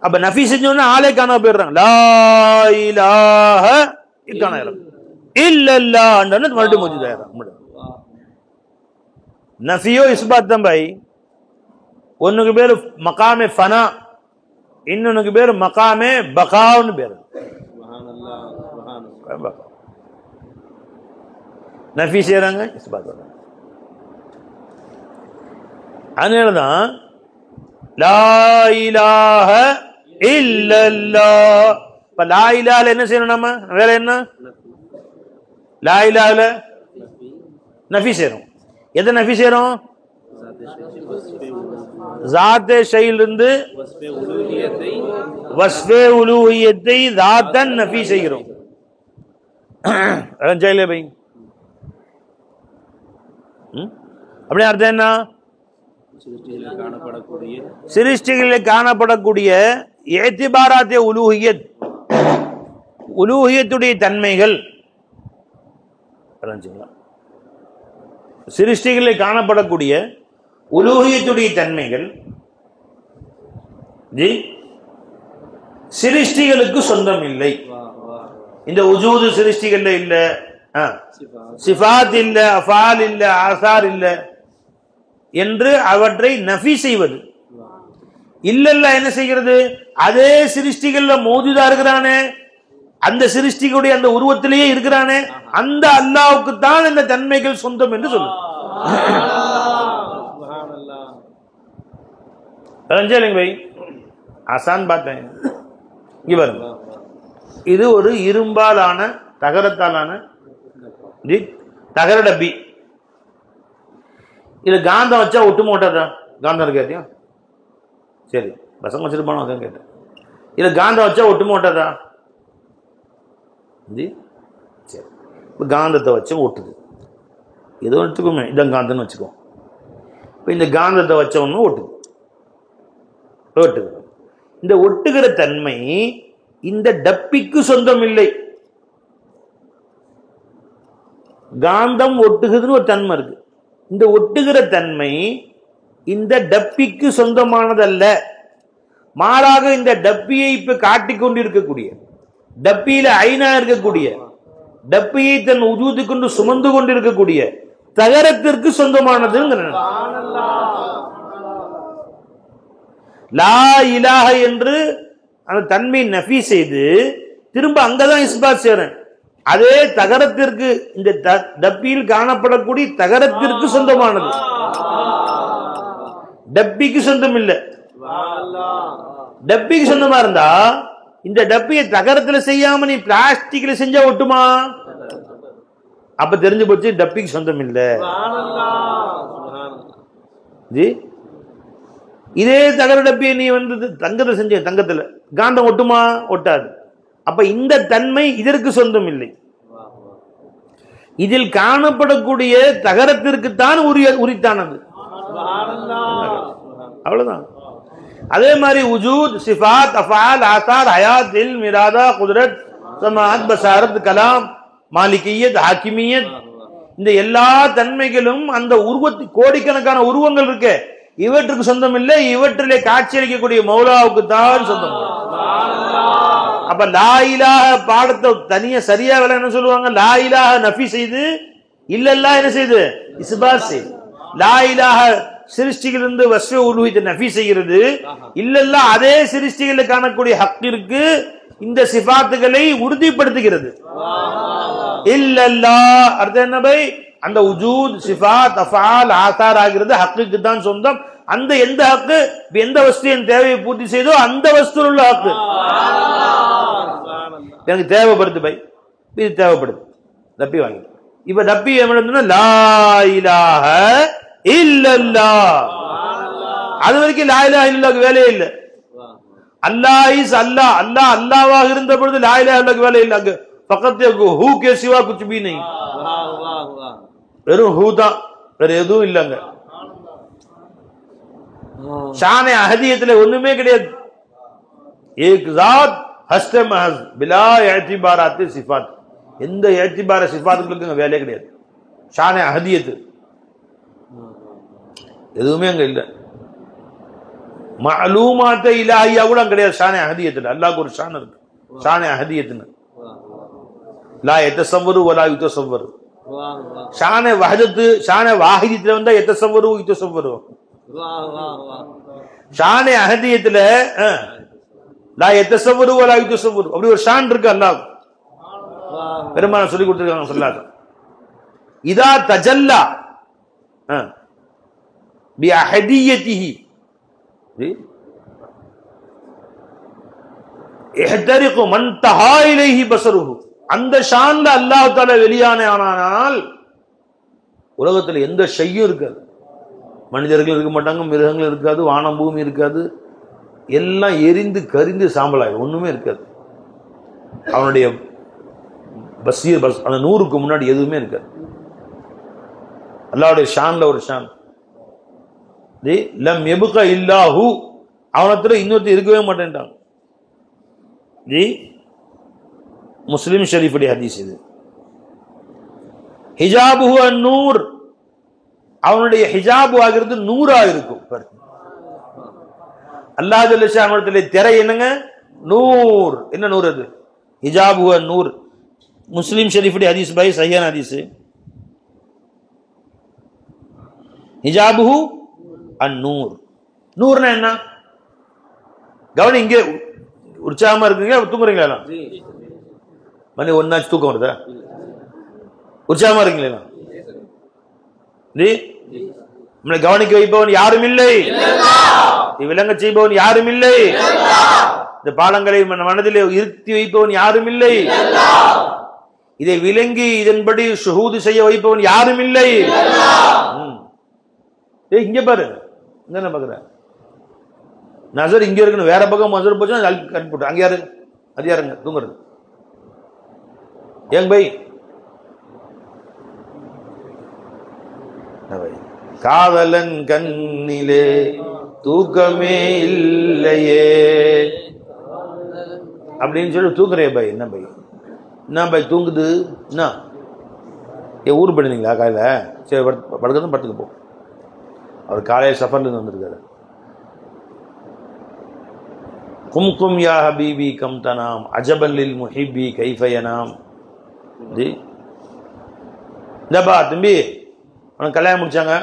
அப்ப நஃபி செஞ்சோன்னா ஆளே காணாம போயிடுறாங்க. லா இலாஹ காணாயிரம், இல்லல்லா மறுபடியும் மௌஜூத் ஆயிடுறாங்க. நஃபியோ இஸ்பாத் தான் பாய். ஒன்னுக்கு பேரு மகாமே ஃபனா, இன்னொன்னுக்கு பேரு மகாமே பகான்னு பேரு. நஃபி செய்யறாங்க, இஸ்பாத். அதனாலதான் லா இலாஹ இல்லல்லாஹ். இப்ப லா இலாஹல என்ன செய்யணும்? நம்ம வேலை என்ன? லா இலாஹல நஃபி செய்யறோம். எதை நஃபி செய்யறோம்? ஸாத்தே ஷையிலிருந்து வஸ்ஃபே உலூஹியத்தை ஸாத்தன் நஃபி செய்கிறோம். ஜெயிலே பை அப்படி அர்த்தம் என்ன? சிருஷ்டிகளில் காணப்படக்கூடிய ஏத்திபாராத்தே உலூஹியத், உலூஹியத்துடைய தன்மைகள், சிருஷ்டிகளில் காணப்படக்கூடிய உலூஹியத்துடைய தன்மைகள் சிருஷ்டிகளுக்கு சொந்தம் இல்லை. இந்த உஜூது சிருஷ்டிகள்ல இல்ல, சிஃபாத் இல்ல, அஃஆல் இல்ல, ஆசார் இல்ல என்று அவற்றை நஃபி செய்வது. இல்லல்ல என்ன செய்கிறது? அதே சிருஷ்டிகள்ல மௌஜூதா இருக்கிறானே, அந்த சிருஷ்டிகளுடைய அந்த உருவத்திலேயே இருக்கிறானே, அந்த அல்லாஹ்வுக்கு தான் இந்த தன்மைகள் சொந்தம் என்று சொல்லுது. ஆசான் பார்த்தேன். இங்க பாருங்க, இது ஒரு இரும்பாலான தகரத்தாலான தகர டப்பி. இதுல காந்தம் வச்சா ஒட்டுமா ஒட்டாதா? காந்தம் கேட்டியா? சரி, பசங்க வச்சிருப்பானோ அதான் கேட்டேன். இதுல காந்தம் வச்சா ஒட்டுமா ஒட்டாதா? சரி, இப்போ காந்தத்தை வச்சு ஒட்டுது. ஏதோ எடுத்துக்கோமே, இதான் காந்தம்னு வச்சுக்கோ. இப்போ இந்த காந்தத்தை வச்ச ஒன்று ஒட்டுது. இந்த ஒட்டுகிற தன்மை இந்த டப்பிக்கு சொந்தம் இல்லை. காந்தம் ஒட்டுகிறதுன்னு ஒரு தன்மை இருக்கு. இந்த ஒட்டுகிற தன்மை இந்த டப்பிக்கு சொந்தமானதல்ல. மாறாக இந்த டப்பியை இப்ப காட்டிக் கொண்டிருக்கக்கூடிய டப்பியில ஐனா இருக்கக்கூடிய, டப்பியை தன் உஜூதுக்கொண்டு சுமந்து கொண்டிருக்கக்கூடிய தகரத்திற்கு சொந்தமானதுங்கிற லா இலாஹ என்று அந்த தன்மை நஃபி செய்து திரும்ப அங்கதான் இஸ்பாத் செய்றேன். அதே தகரத்திற்கு, இந்த டப்பியில் காணப்படக்கூடிய தகரத்திற்கு சொந்தமானது, டப்பிக்கு சொந்தம் இல்லை. டப்பிக்கு சொந்தமா இருந்தா இந்த டப்பியை தகரத்துல செய்யாம நீ பிளாஸ்டிக்ல செஞ்சா ஒட்டுமா? அப்ப தெரிஞ்சு போச்சு டப்பிக்கு சொந்தம் இல்லை. இதே தகர டப்பியை நீ தங்கத்துல செஞ்ச, தங்கத்துல காந்தம் ஒட்டுமா? ஒட்டாது. அப்ப இந்த தன்மை இதற்கு சொந்தம் இல்லை. இதில் காணப்படக்கூடிய தகரத்திற்கு தான் உரித்தானது. அவ்வளவுதான். அதே மாதிரி உஜூத், சிஃபாத், அஃஆல், ஆசார், ஹயாத், இல்ம், இராதா, குத்ரத், சமாஅத், பஸாரத், கலாம், மாலிகியத், ஹாக்கிமியத், இந்த எல்லா தன்மைகளும் அந்த கோடிக்கணக்கான உருவங்கள் இருக்கு, இவற்றுக்கு சொந்தம் இல்லை. இவற்றிலே காட்சியளிக்கக்கூடிய மௌலாவுக்கு தான் சொந்தம். அப்ப லா இலாஹ பாடத்தை தனியா சரியா வேலை என்ன சொல்லுவாங்க? லா இலாஹ நஃபி செய்து இல்லல்லா என்ன செய்து இஸ்பாத் செய்து. லா இலாஹ சிருஷ்டிகளிலிருந்து வஸ்ஃப உலூஹியத்தை நஃபி செய்கிறது, இல்லல்லா அதே சிருஷ்டிகளில் காணக்கூடிய ஹக்கிற்கு இந்த சிஃபாத்துகளை உறுதிப்படுத்துகிறது. இல்லல்லா அர்த்தம் என்ன பை? அந்த உஜூத், சிஃபாத், அஃஆல், ஆசார் ஆகிறது ஹக்குக்கு தான் சொந்தம். அந்த எந்த ஹக்கு எந்த வஸ்துவின் தேவையை பூர்த்தி செய்தோ அந்த வஸ்துவில் உள்ள ஹக்கு எனக்கு தேவைப்படுது பை, இது தேவைப்படுது, டப்பி வாங்கி. இப்ப டப்பி என்ன? லா இலாஹ இல்லல்லாஹ். அது வரைக்கும் லா இலாஹ இல்லல்லாஹ்க்கு வேலையே இல்லை. அல்லாஹ் இஸ் அல்லாஹ், அல்லாஹ் அல்லாஹ்வாக இருந்த பொழுது லா இலாஹ இல்லல்லாஹ்க்கு வேலை இல்லை. அங்க ஃபகத் ஹூ கே சிவா குச் பி नहीं, வெறும் ஹூ தான், வேற எதுவும் இல்லைங்க. ஷானே அஹதியத்துல ஒண்ணுமே கிடையாது. ஏக் ஜாத் ஹஸ்த மஹஸ் பிலா இஅ்திபாராத் சிஃபாத். எந்த இஅ்திபார சிஃபாத்துகளுக்கு வேலையே கிடையாது. ஷானே அஹதியத்து எதுவுமே அங்க இல்ல. மஅலூமாத் இலாஹியா கூட கிடையாது ஷானே அஹதியத்துல. அல்லாஹ்க்கு ஒரு ஷான் இருக்கு, ஷானே அஹதியத்துன்னு. லா யதஸவ்வரு வலா யுதஸவ்வரு. ஷானே வஹதத்து, ஷானே வாஹிதத்துல வந்தா யதஸவ்வரு யுதஸவ்வரு. ஷானே அஹதியத்துல லா யதஸவ்வரு வலா யுதஸவ்வரு அப்படி ஒரு ஷான் இருக்கு. அல்லாஹ் பெருமாள் சொல்லி கொடுத்திருக்காங்க ஸல்லல்லாஹு அலைஹி வஸல்லம். இதா தஜல்லா பி அஹதியத்திஹி இஹ்தரிகு மன் தஹா இலைஹி பஸருஹு. அந்த ஷான்ல அல்லாஹ் தஆலா வெளியானால் உலகத்துல எந்த ஷையும் இருக்காது. மனிதர்கள் இருக்க மாட்டாங்க, மிருகங்கள் இருக்காது, வானம் பூமி இருக்காது, எல்லாம் எரிந்து கரிந்து சாம்பலாயிடும், ஒண்ணுமே இருக்காது. அவனுடைய பஸ்ஸீர் அந்த நூறுக்கு முன்னாடி எதுவுமே இருக்காது. அல்லாஹ்வுடைய ஷான்ல ஒரு ஷான். லம் யபக இல்லாஹு, அவனத்துல இன்னொருத்தர் இருக்கவே மாட்டேன்ட்டாங்க. முஸ்லிம் ஷரீஃபுடைய ஹதீஸ் இது. ஹிஜாபுஹு அன்-நூர், அவனுடைய ஹிஜாபு ஆகிறது நூறா இருக்கும். அல்லாஹ் ஜல்ல ஷானுடைய திரை என்னங்க? நூர். என்ன நூர் அது? ஹிஜாபுஹு அன்-நூர். முஸ்லிம் ஷரீஃபுடைய ஹதீஸ் பை சஹீஹான ஹதீஸ். ஹிஜாபுஹு அன்-நூர். நூர்னா என்ன? கவனி, இங்கே உற்சாகமா இருக்குங்க, தூங்குறீங்களா? மணி ஒன்னாச்சு தூக்கம் வருதா? உற்சாகமா இருக்கீங்களா? நம்மளை கவனிக்க வைப்பவன் யாரும் இல்லை, விளங்க செய்பவன் யாரும் இல்லை, இந்த பாடங்களை மனதிலே இருத்தி வைப்பவன் யாரும் இல்லை, இதை விளங்கி இதன்படி ஷுஹூது செய்ய வைப்பவன் யாரும் இல்லை. இங்க பாரு, என்ன பாக்குற நசர் இங்க இருக்கணும், வேற பக்கம் நசர் போச்சு போட்டு அங்க யாரு, அது யாருங்க தூங்குறது? ஏங்க பை, காதலன் கண்ணிலே தூக்கமே இல்லையே அப்படின்னு சொல்லி தூக்குறே பை. என்ன பை, என்ன பை தூங்குது? என்ன ஏன் ஊர் பண்ணிங்களா காலையில? சரி படுக்கிறதும் படுத்துக்க போ. அவர் காலையில் சஃபர்ல இருந்து வந்திருக்காரு. கும் கும் யா ஹபீபி கம் தனாம் அஜபல்லில் முஹிப்பி கைஃபயனாம். ஜி இந்தப்பா தம்பி, உனக்கு கல்யாணம் முடிச்சாங்க,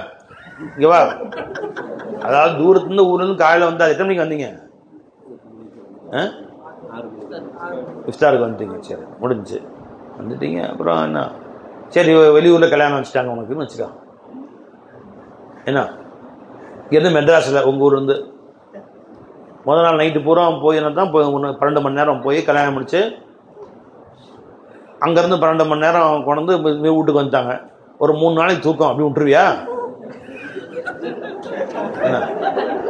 இங்க வா. அதாவது தூரத்துலேருந்து ஊர்லேருந்து காலையில் வந்தா எத்தனை மணிக்கு வந்தீங்க? இஃப்தாருக்கு வந்துட்டீங்க, சரி முடிஞ்சு வந்துட்டீங்க. அப்புறம் என்ன, சரி வெளியூரில் கல்யாணம் வச்சுட்டாங்க உனக்குன்னு வச்சுக்கா. என்ன இங்கேருந்து மெட்ராஸில் உங்கள் ஊர்லேருந்து முதல் நாள் நைட்டு பூரா போய் என்ன தான் போய் 12 மணி நேரம் போய் கல்யாணம் முடிச்சு அங்கேருந்து 12 மணி நேரம் கொண்டு வந்து வீட்டுக்கு வந்துட்டாங்க. ஒரு 3 நாளைக்கு தூக்கம் அப்படி விட்டுருவியா?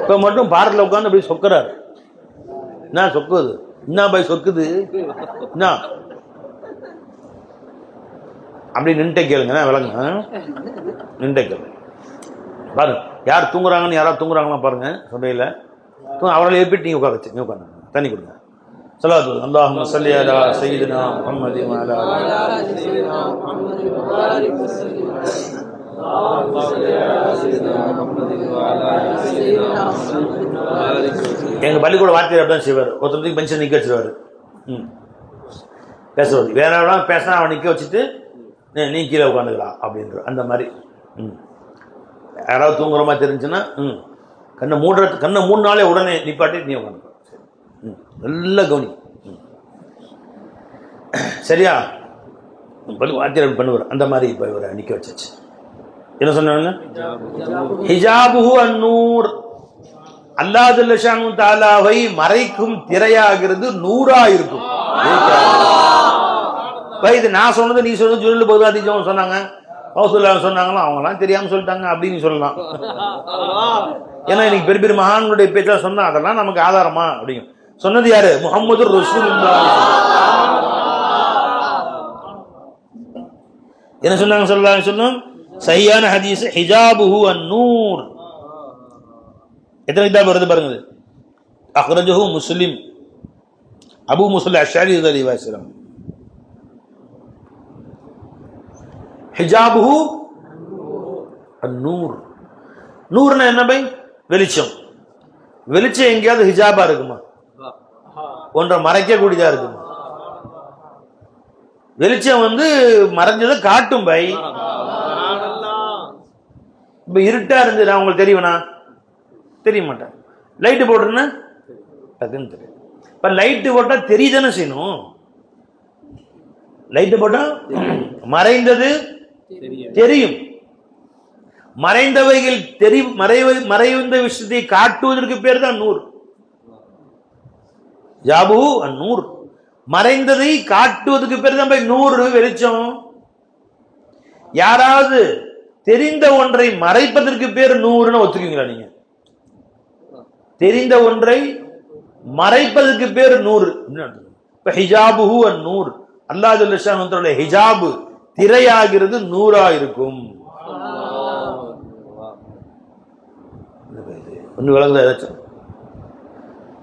இப்போ மட்டும் பார்க்கில் உட்காந்து அப்படி சொக்குறாரு. என்ன சொக்குது, என்ன பாய் சொக்குது, என்ன அப்படி நின்ட்டே கேளுங்க, விளங்க நின்ட்டே கேளுங்க. பாருங்க யார் தூங்குறாங்கன்னு, யாராவது தூங்குறாங்களா பாருங்க சபையில். அவர்களை எழுப்பிட்டு நீங்கள் உட்கார வச்சு, நீ உட்காந்து தண்ணி கொடுங்க. ஸல்லல்லாஹு அல்லாஹும்ம ஸல்லி அலா சய்யிதினா முஹம்மதி வ அலா எங்கள் பள்ளிக்கூட வார்த்தையை அப்படிதான் செய்வார். ஒருத்தருக்கு பென்ஷன் நிற்க வச்சிருவார். பேசுவது வேற எவ்வளோ பேசினா அவன் நிற்க வச்சுட்டு நீ கீழே உட்காந்துக்கலாம் அப்படின்ற அந்த மாதிரி. யாராவது தூங்குற மாதிரி தெரிஞ்சுன்னா கண்ணை 3 நாளே உடனே நிப்பாட்டி நீ உட்காந்து நல்ல கவனி. சரியா? வாத்தியார் பண்ணுவார் அந்த மாதிரி. இப்போ இவரை நிற்க வச்சாச்சு. என்ன சொன்னாங்க? ஹிஜாபுஹு அந்நூர், அல்லாஹ் ஜல்ல ஷானு தஆலாவை மறைக்கும் திரையாகிறது நூறா இருக்கும். இது நான் சொன்னது நீ சொன்னது ஜுல் பகதாதிஜம் சொன்னாங்க, ஹவுசுல்லாஹ் சொன்னாங்களோ அவங்களாம் தெரியாமல் சொல்லிட்டாங்க அப்படின்னு சொல்லலாம். ஏன்னா இன்னைக்கு பெரிய பெரிய மகான்களுடைய பேச்செல்லாம் சொன்னா அதெல்லாம் நமக்கு ஆதாரமா அப்படிங்க. சொன்னது யாரு? முஹம்மது ரசூலுல்லாஹ். என்ன சொன்னாங்க? ஸல்லல்லாஹு அலைஹி வஸல்லம் சஹீஹான ஹதீஸ் ஹிஜாபுஹு அன்-நூர். எத்தனை கிதாப் வருது பாருங்க. அக்ரஜஹு முஸ்லிம், அபூ மூஸா அஷ்அரி ரலியல்லாஹு அன்ஹு. ஹிஜாபுஹு அன்-நூர். நூர்னா என்ன பை? வெளிச்சம். வெளிச்சம் எங்கேயாவது ஹிஜாபா இருக்குமா? ஒன்றை மறைக்க கூடியதா இருக்குமா? வெளிச்சம் மறைஞ்சதை காட்டும் பை. இப்ப இருட்டா இருந்து நான் உங்களுக்கு தெரியுமா? தெரிய மாட்டேன். லைட்டு போட்டுருன்னா டக்குன்னு தெரியும். இப்ப லைட்டு போட்டா தெரியுதானே செய்யணும். லைட்டு போட்டா மறைந்தது தெரியும். மறைந்தவைகள் மறைந்த விஷயத்தை காட்டுவதற்கு பேர் தான் நூறு. ஜாபு நூறு, மறைந்ததை காட்டுவதற்கு பேர் தான் நூறு வெளிச்சம். யாராவது தெரிந்த ஒன்றை மறைப்பதற்கு பேர் நூறுன்னு ஒத்துக்குவீங்களா நீங்க? தெரிந்த ஒன்றை மறைப்பதற்கு பேர் நூறு. இப்ப ஹிஜாபுஹு அன்-நூர், அல்லாஹ் ஜல்ல ஷானுஹு ஹிஜாபு திரையாகிறது நூறா இருக்கும். ஒன்று விளங்குதா? ஏதாச்சும்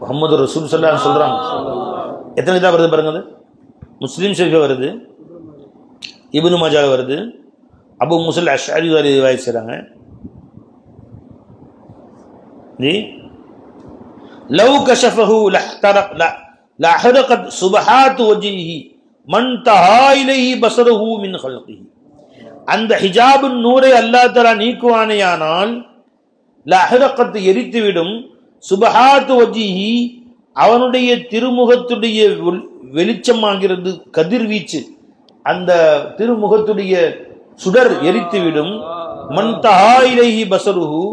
முஹம்மது ரசூல் ஸல்லல்லாஹு அலைஹி சொல்றாங்க. எத்தனை கிதாப் வருது பாருங்க. முஸ்லிம் ஷரீஃப்ல வருது, இப்னு மாஜால வருது, அபூ மூஸா அஷ்அரி ரிவாயத் செய்றாங்க. ஜி லவ் கஷஃபஹு லஹரகத் சுபஹாத் வஜ்ஹிஹி மன் தஹா இலைஹி பஸருஹு மின் ஹல்கிஹி. அந்த ஹிஜாபுன் நூரை அல்லாஹ் தஆலா நீக்குவானேயானால் லஹரகத் எரித்துவிடும், சுபஹாத் வஜ்ஹிஹி அவனுடைய திருமுகத்துடைய வெளிச்சமாகிறது கதிர்வீச்சு, அந்த திருமுகத்துடைய சுடர் எரித்துவிடும். மன் தஹா இலைஹி பஸருஹு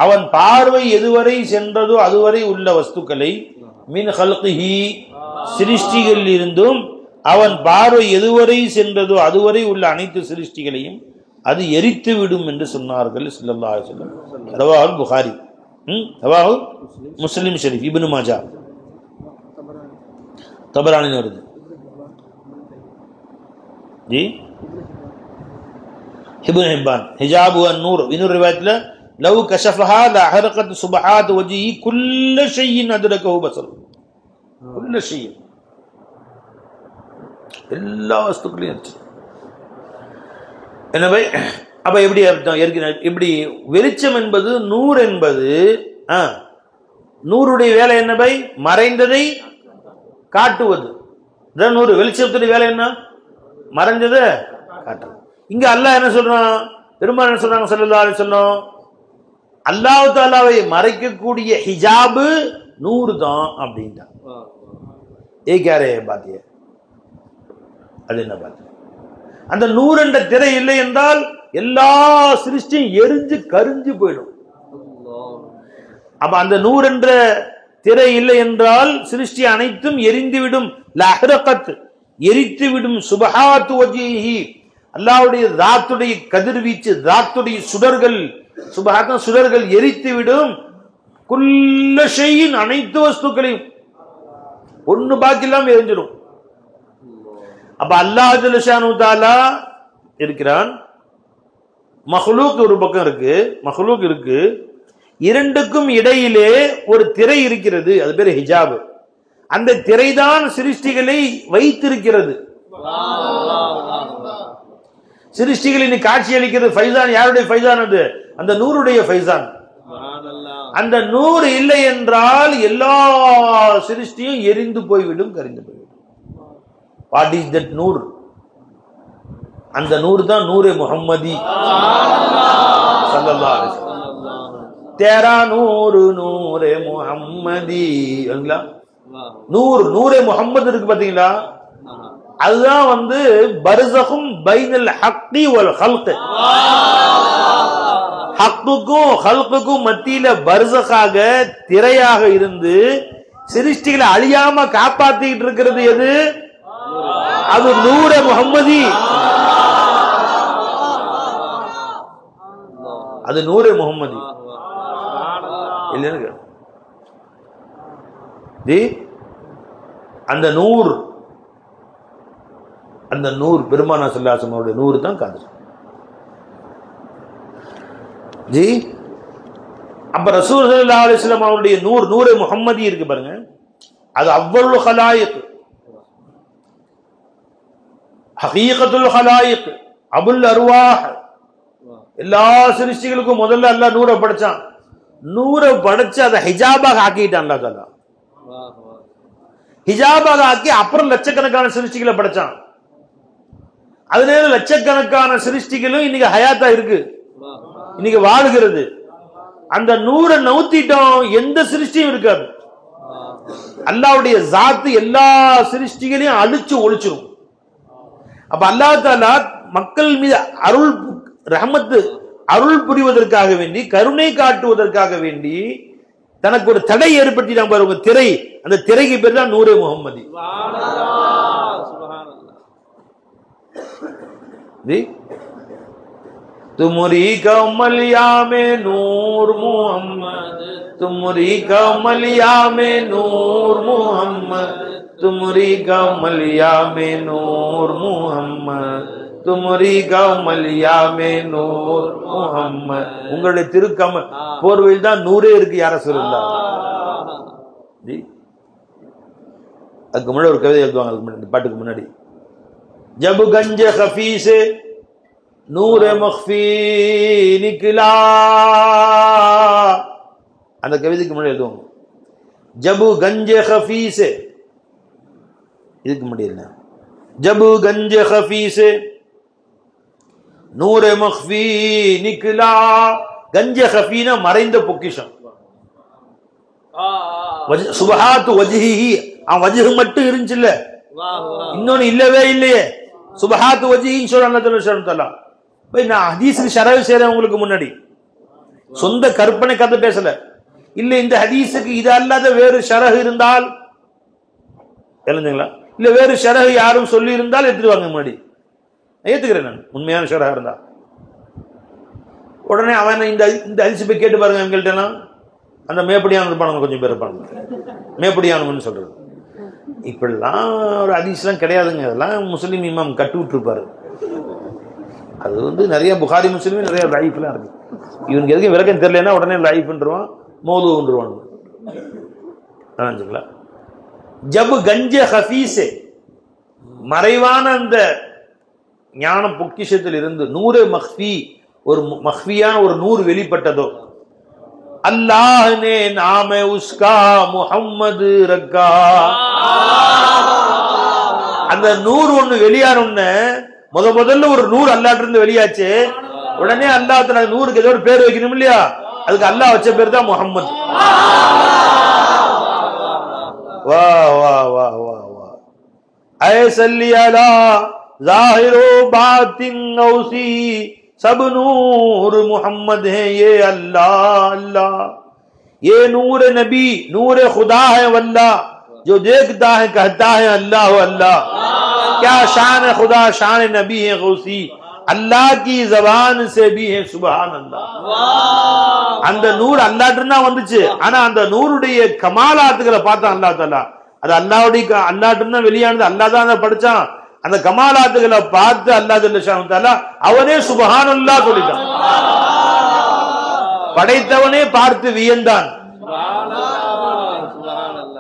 அவன் பார்வை எதுவரை சென்றதோ அதுவரை உள்ள வஸ்துக்களை, மின் ஹல்கிஹி சிருஷ்டிகளில் இருந்தும் அவன் பார்வை எதுவரை சென்றதோ அதுவரை உள்ள அனைத்து சிருஷ்டிகளையும் அது எரித்து விடும் என்று சொன்னார்கள் ஸல்லல்லாஹு அலைஹி வஸல்லம். ரவாஹு புகாரி, ரவாஹு முஸ்லிம் ஷரீஃப், இப்னு மாஜா, தபரானி வருது. ஜி இப்னு ஹிப்பான் ஹிஜாபு அன்-நூர். இன்னொரு ரிவாயத்துல லவ் கஷஃபஹா லஹரகத் சுபஹாத் வஜ்ஹி குல்ல ஷைஇன் அத்ரகஹு பஸரு. குல்ல ஷைஇன், எல்லா வஸ்துக்களையும் இருக்கு. எனவே அப்ப எப்படி அர்த்தம்? எப்படி வெளிச்சம் என்பது நூறு என்பது நூறுடைய வேலை என்ன பை? மறைந்ததை காட்டுவது. நூறு வெளிச்சத்துடைய வேலை என்ன? மறைஞ்சதை காட்டுறது. இங்க அல்லாஹ் என்ன சொல்றான்? பெருமாள் என்ன சொல்றாங்க ஸல்லல்லாஹு அலைஹி வஸல்லம்? அல்லாஹ் தஆலாவை மறைக்கக்கூடிய ஹிஜாபு நூறு தான் அப்படின்ட்டான். ஏகாரே பாத்திய அது என்ன பாத்திய? அந்த நூறு என்ற திரை இல்லை என்றால் எல்லா சிருஷ்டியும் எரிஞ்சு கரிஞ்சு போயிடும். அப்ப அந்த நூறு என்ற திரை இல்லை என்றால் சிருஷ்டி அனைத்தும் எரிந்துவிடும். லஹ்ரகத் எரித்துவிடும். சுபஹாத்து வஜ்ஹி அல்லாஹ்வுடைய ذاتுடைய கதிர்வீச்சு, ذاتுடைய சுடர்கள், சுபஹாத்து சுடர்கள் எரித்துவிடும். குல்ல ஷைஇன் அனைத்து வஸ்துக்களையும் ஒன்னு பாக்கி இல்லாம எரிஞ்சிடும். அப்ப அல்லாஹ் ஜல்ல ஷானு தஆலா இருக்கிறான். மஹ்லூக் ஒரு பக்கம் இருக்கு, மஹ்லூக் இருக்கு. இரண்டுக்கும் இடையிலே ஒரு திரை இருக்கிறது, அது பேரு ஹிஜாப். அந்த திரைதான் சிருஷ்டிகளை வைத்திருக்கிறது. சிருஷ்டிகளின் காட்சி அளிக்கிறது. ஃபைசான் யாருடைய ஃபைசான்? அது அந்த நூறுடைய ஃபைசான். அந்த நூறு இல்லை என்றால் எல்லா சிருஷ்டியும் எரிந்து போய்விடும், கரிந்து போய்விடும். What is that Noor? அந்த நூறு தான் நூரே முஹம்மதி ஸல்லல்லாஹு அலைஹி வஸல்லம். தேரா நூறு நூரே முஹம்மதி. நூறு நூரே முஹம்மது இருக்கு பாத்தீங்களா? அதுதான் பர்ஸகும் பைனல் ஹக்கி வல் ஹல்க். ஹக்குக்கும் ஹல்குக்கும் மத்தியில பர்ஸகாக திரையாக இருந்து சிருஷ்டிகளை அழியாம காப்பாத்திட்டு இருக்கிறது எது? அது நூரே முஹம்மதி. அது நூரே முஹம்மதி இல்லைன்னு. அந்த நூறு, அந்த நூறு பெருமானா ஸல்லல்லாஹு அலைஹி வஸல்லம் நூறு தான் காது. ஜி அப்ப ரசூல் ஸல்லல்லாஹு அலைஹி வஸல்லம் அவருடைய நூர், நூரே முஹம்மதி இருக்கு பாருங்க. அது அவ்வளவு ஹலாயிக், ஹகீகத்துல் ஹலாயிக், அபுல் அர்வாஹ். எல்லா சிருஷ்டிகளுக்கும் முதல்ல அல்லாஹ் நூரை படைச்சான். நூரை படைச்சு அதை ஹிஜாபாக ஆக்கிட்டான் அல்லாஹ் தஆலா. ஹிஜாபாக ஆக்கி அப்புறம் லட்சக்கணக்கான சிருஷ்டிகளை படைச்சான். அதனால லட்சக்கணக்கான சிருஷ்டிகளும் இன்னைக்கு ஹயாத்தா இருக்கு, இன்னைக்கு வாழுகிறது. அந்த நூரை நவுத்திட்டோம், எந்த சிருஷ்டியும் இருக்காது. அல்லாஹ்வுடைய ஸாத் எல்லா சிருஷ்டிகளையும் அழிச்சு ஒழிச்சிடும். அப்ப அல்லாஹ் தஆலா மக்கள் மீது அருள் ரஹமத்து அருள் புரிவதற்காக வேண்டி, கருணை காட்டுவதற்காக வேண்டி தனக்கு ஒரு தடை ஏற்படுத்திட்டாங்க பாருங்க, திரை. அந்த திரைக்கு பேர் தான் நூரே முஹம்மதி. तुमरी कमलिया में नूर मोहम्मद, तुमरी कमलिया में नूर मोहम्मद, तुमरी कमलिया में नूर मोहम्मद, तुमरी कमलिया में नूर मोहम्मद. உங்களுடைய திருக்கம போர்வையில் தான் நூரே இருக்கு யா ரசூலுல்லாஹ். அதுக்கு முன்னாடி ஒரு கவிதை எழுதுவாங்க, அதுக்கு முன்னாடி பாட்டுக்கு முன்னாடி. जब गंज खफी से नूर मख्फी निकला, அந்த கவிதைக்கு முன்னாடி எழுதுவாங்க. जब गंज खफी से, இதுக்கு முன்னாடி என்ன? जब गंज खफी से नूर मख्फी निकला. गंज खफीना மறைந்த பொக்கிஷம். சுபஹாத்து வஜ்ஹிஹி, அவன் வஜ்ஹ் மட்டும் இருந்துச்சுல்ல, இன்னொன்னு இல்லவே இல்லையே. சுபஹாத்து வஜ்ஹின்னு சொல்றான் அல்லாஹ் தஆலா. நான் ஹதீஸ்க்கு ஷரஹ் செய்றேன் உங்களுக்கு முன்னாடி, சொந்த கற்பனை கதை பேசல. இல்ல இந்த ஹதீஸுக்கு இது அல்லாத வேறு ஷரஹ் இருந்தால் எழுதுங்களா, இல்ல வேறு ஷரஹ் யாரும் சொல்லி இருந்தால் எடுத்துட்டு வாங்க முன்னாடி, ஏத்துக்கிறேன் நான். உண்மையான ஷரஹ் இருந்தா உடனே அவன் இந்த ஹதீஸ் போய் கேட்டு பாருங்க எங்கள்கிட்ட. அந்த மேப்படியான இருப்பானுங்க, கொஞ்சம் பேர் இருப்பானுங்க மேப்படியானவன்னு சொல்றது. இப்படிலாம் ஒரு ஹதீஸ்லாம் கிடையாதுங்க. அதெல்லாம் முஸ்லீம் இமாம் கட்டு விட்டுருப்பாரு. அது நிறைய புகாரி முஸ்லீம் நிறைய லைஃப்லாம் இருக்கு. இவனுக்கு எதுக்கும் விளக்கம் தெரியலன்னா உடனே லைஃப்ன்றான், மௌதுன்றான். ஜப் கஞ்ச ஹஃபீஸே, மறைவான அந்த ஞான பொக்கிஷத்தில் இருந்து நூரே மஹ்ஃபி, ஒரு மஹ்ஃபியான ஒரு நூறு வெளிப்பட்டதோ, अल्लाह ने नाम उसका मुहम्मद रखा. அந்த நூறு ஒண்ணு வெளியானோன்னு முதல்ல ஒரு நூறு அல்லாஹ்ட்ட இருந்து வெளியாச்சு. உடனே அல்லாஹ் தஆலா நூறுக்கு ஏதோ ஒரு பேர் வைக்கணும் இல்லையா? அதுக்கு அல்லாஹ் வச்ச பேர் தான் முஹம்மது. வா வா வா வா வா. ऐ सल्ली अला ज़ाहिरो बातिन गौसी सब नूर मोहम्मद है ये अल्लाह अल्लाह. ये नूर नबी नूर खुदा है वल्लाह, जो देखता है कहता है अल्लाह अल्लाह. क्या शान है खुदा, शान नबी है गौसी, अल्लाह की जबान से भी है सुभान अल्लाह. அந்த நூறு அல்லாஹ்ட்டா வந்துச்சு. ஆனா அந்த நூறுடைய கமாலாத்துகளை பார்த்தான் அல்லாஹ் தஆலா. அது அல்லாஹ்வுடைய அல்லாஹ்ட்டா வெளியானது, அல்லாஹ் தான் அதை படிச்சான். அந்த கமாலாத்துகளை பார்த்து அல்லாஹ் ஜல்லஷானு தஆலா அவனே சுப்ஹானல்லாஹ் சொல்லிட்டான். படைத்தவனே பார்த்து வியந்தான்.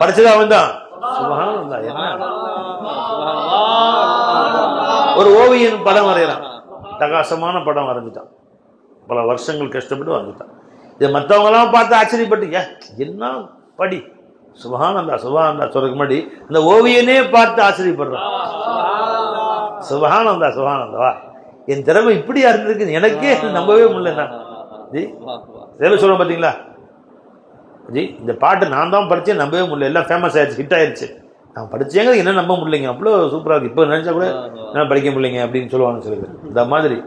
படிச்சது அவன் தான். சுப்ஹானல்லாஹ். என்ன ஒரு ஓவியன் படம் வரைகிறான், பிரகாசமான படம் வரைஞ்சிட்டான், பல வருஷங்கள் கஷ்டப்பட்டு வரைஞ்சிட்டான். இதை மற்றவங்க எல்லாம் பார்த்து ஆச்சரியப்பட்டு என்ன படி சுப்ஹானல்லாஹ் சுப்ஹானல்லாஹ் சொல்றதுக்கு முன்னாடி அந்த ஓவியனே பார்த்து ஆச்சரியப்படுறான். சுப்ஹானல்லாஹ் சுப்ஹானல்லாஹ், என் திறமை இப்படியா இருந்திருக்கு, எனக்கே நம்பவே முடியல. ஜி சொல்றேன் பாத்தீங்களா ஜி, இந்த பாட்டு நான் தான் படிச்சேன், நம்பவே முடியல. எல்லாம் ஃபேமஸ் ஆயிடுச்சு, ஹிட் ஆயிடுச்சு. நான் படிச்சேங்க, என்ன நம்ப முடியலைங்க, அவ்வளோ சூப்பரா இருக்கு, இப்போ நினைச்சா கூட என்ன படிக்க முடியலைங்க அப்படின்னு சொல்லுவாங்க சில பேர். இந்த மாதிரி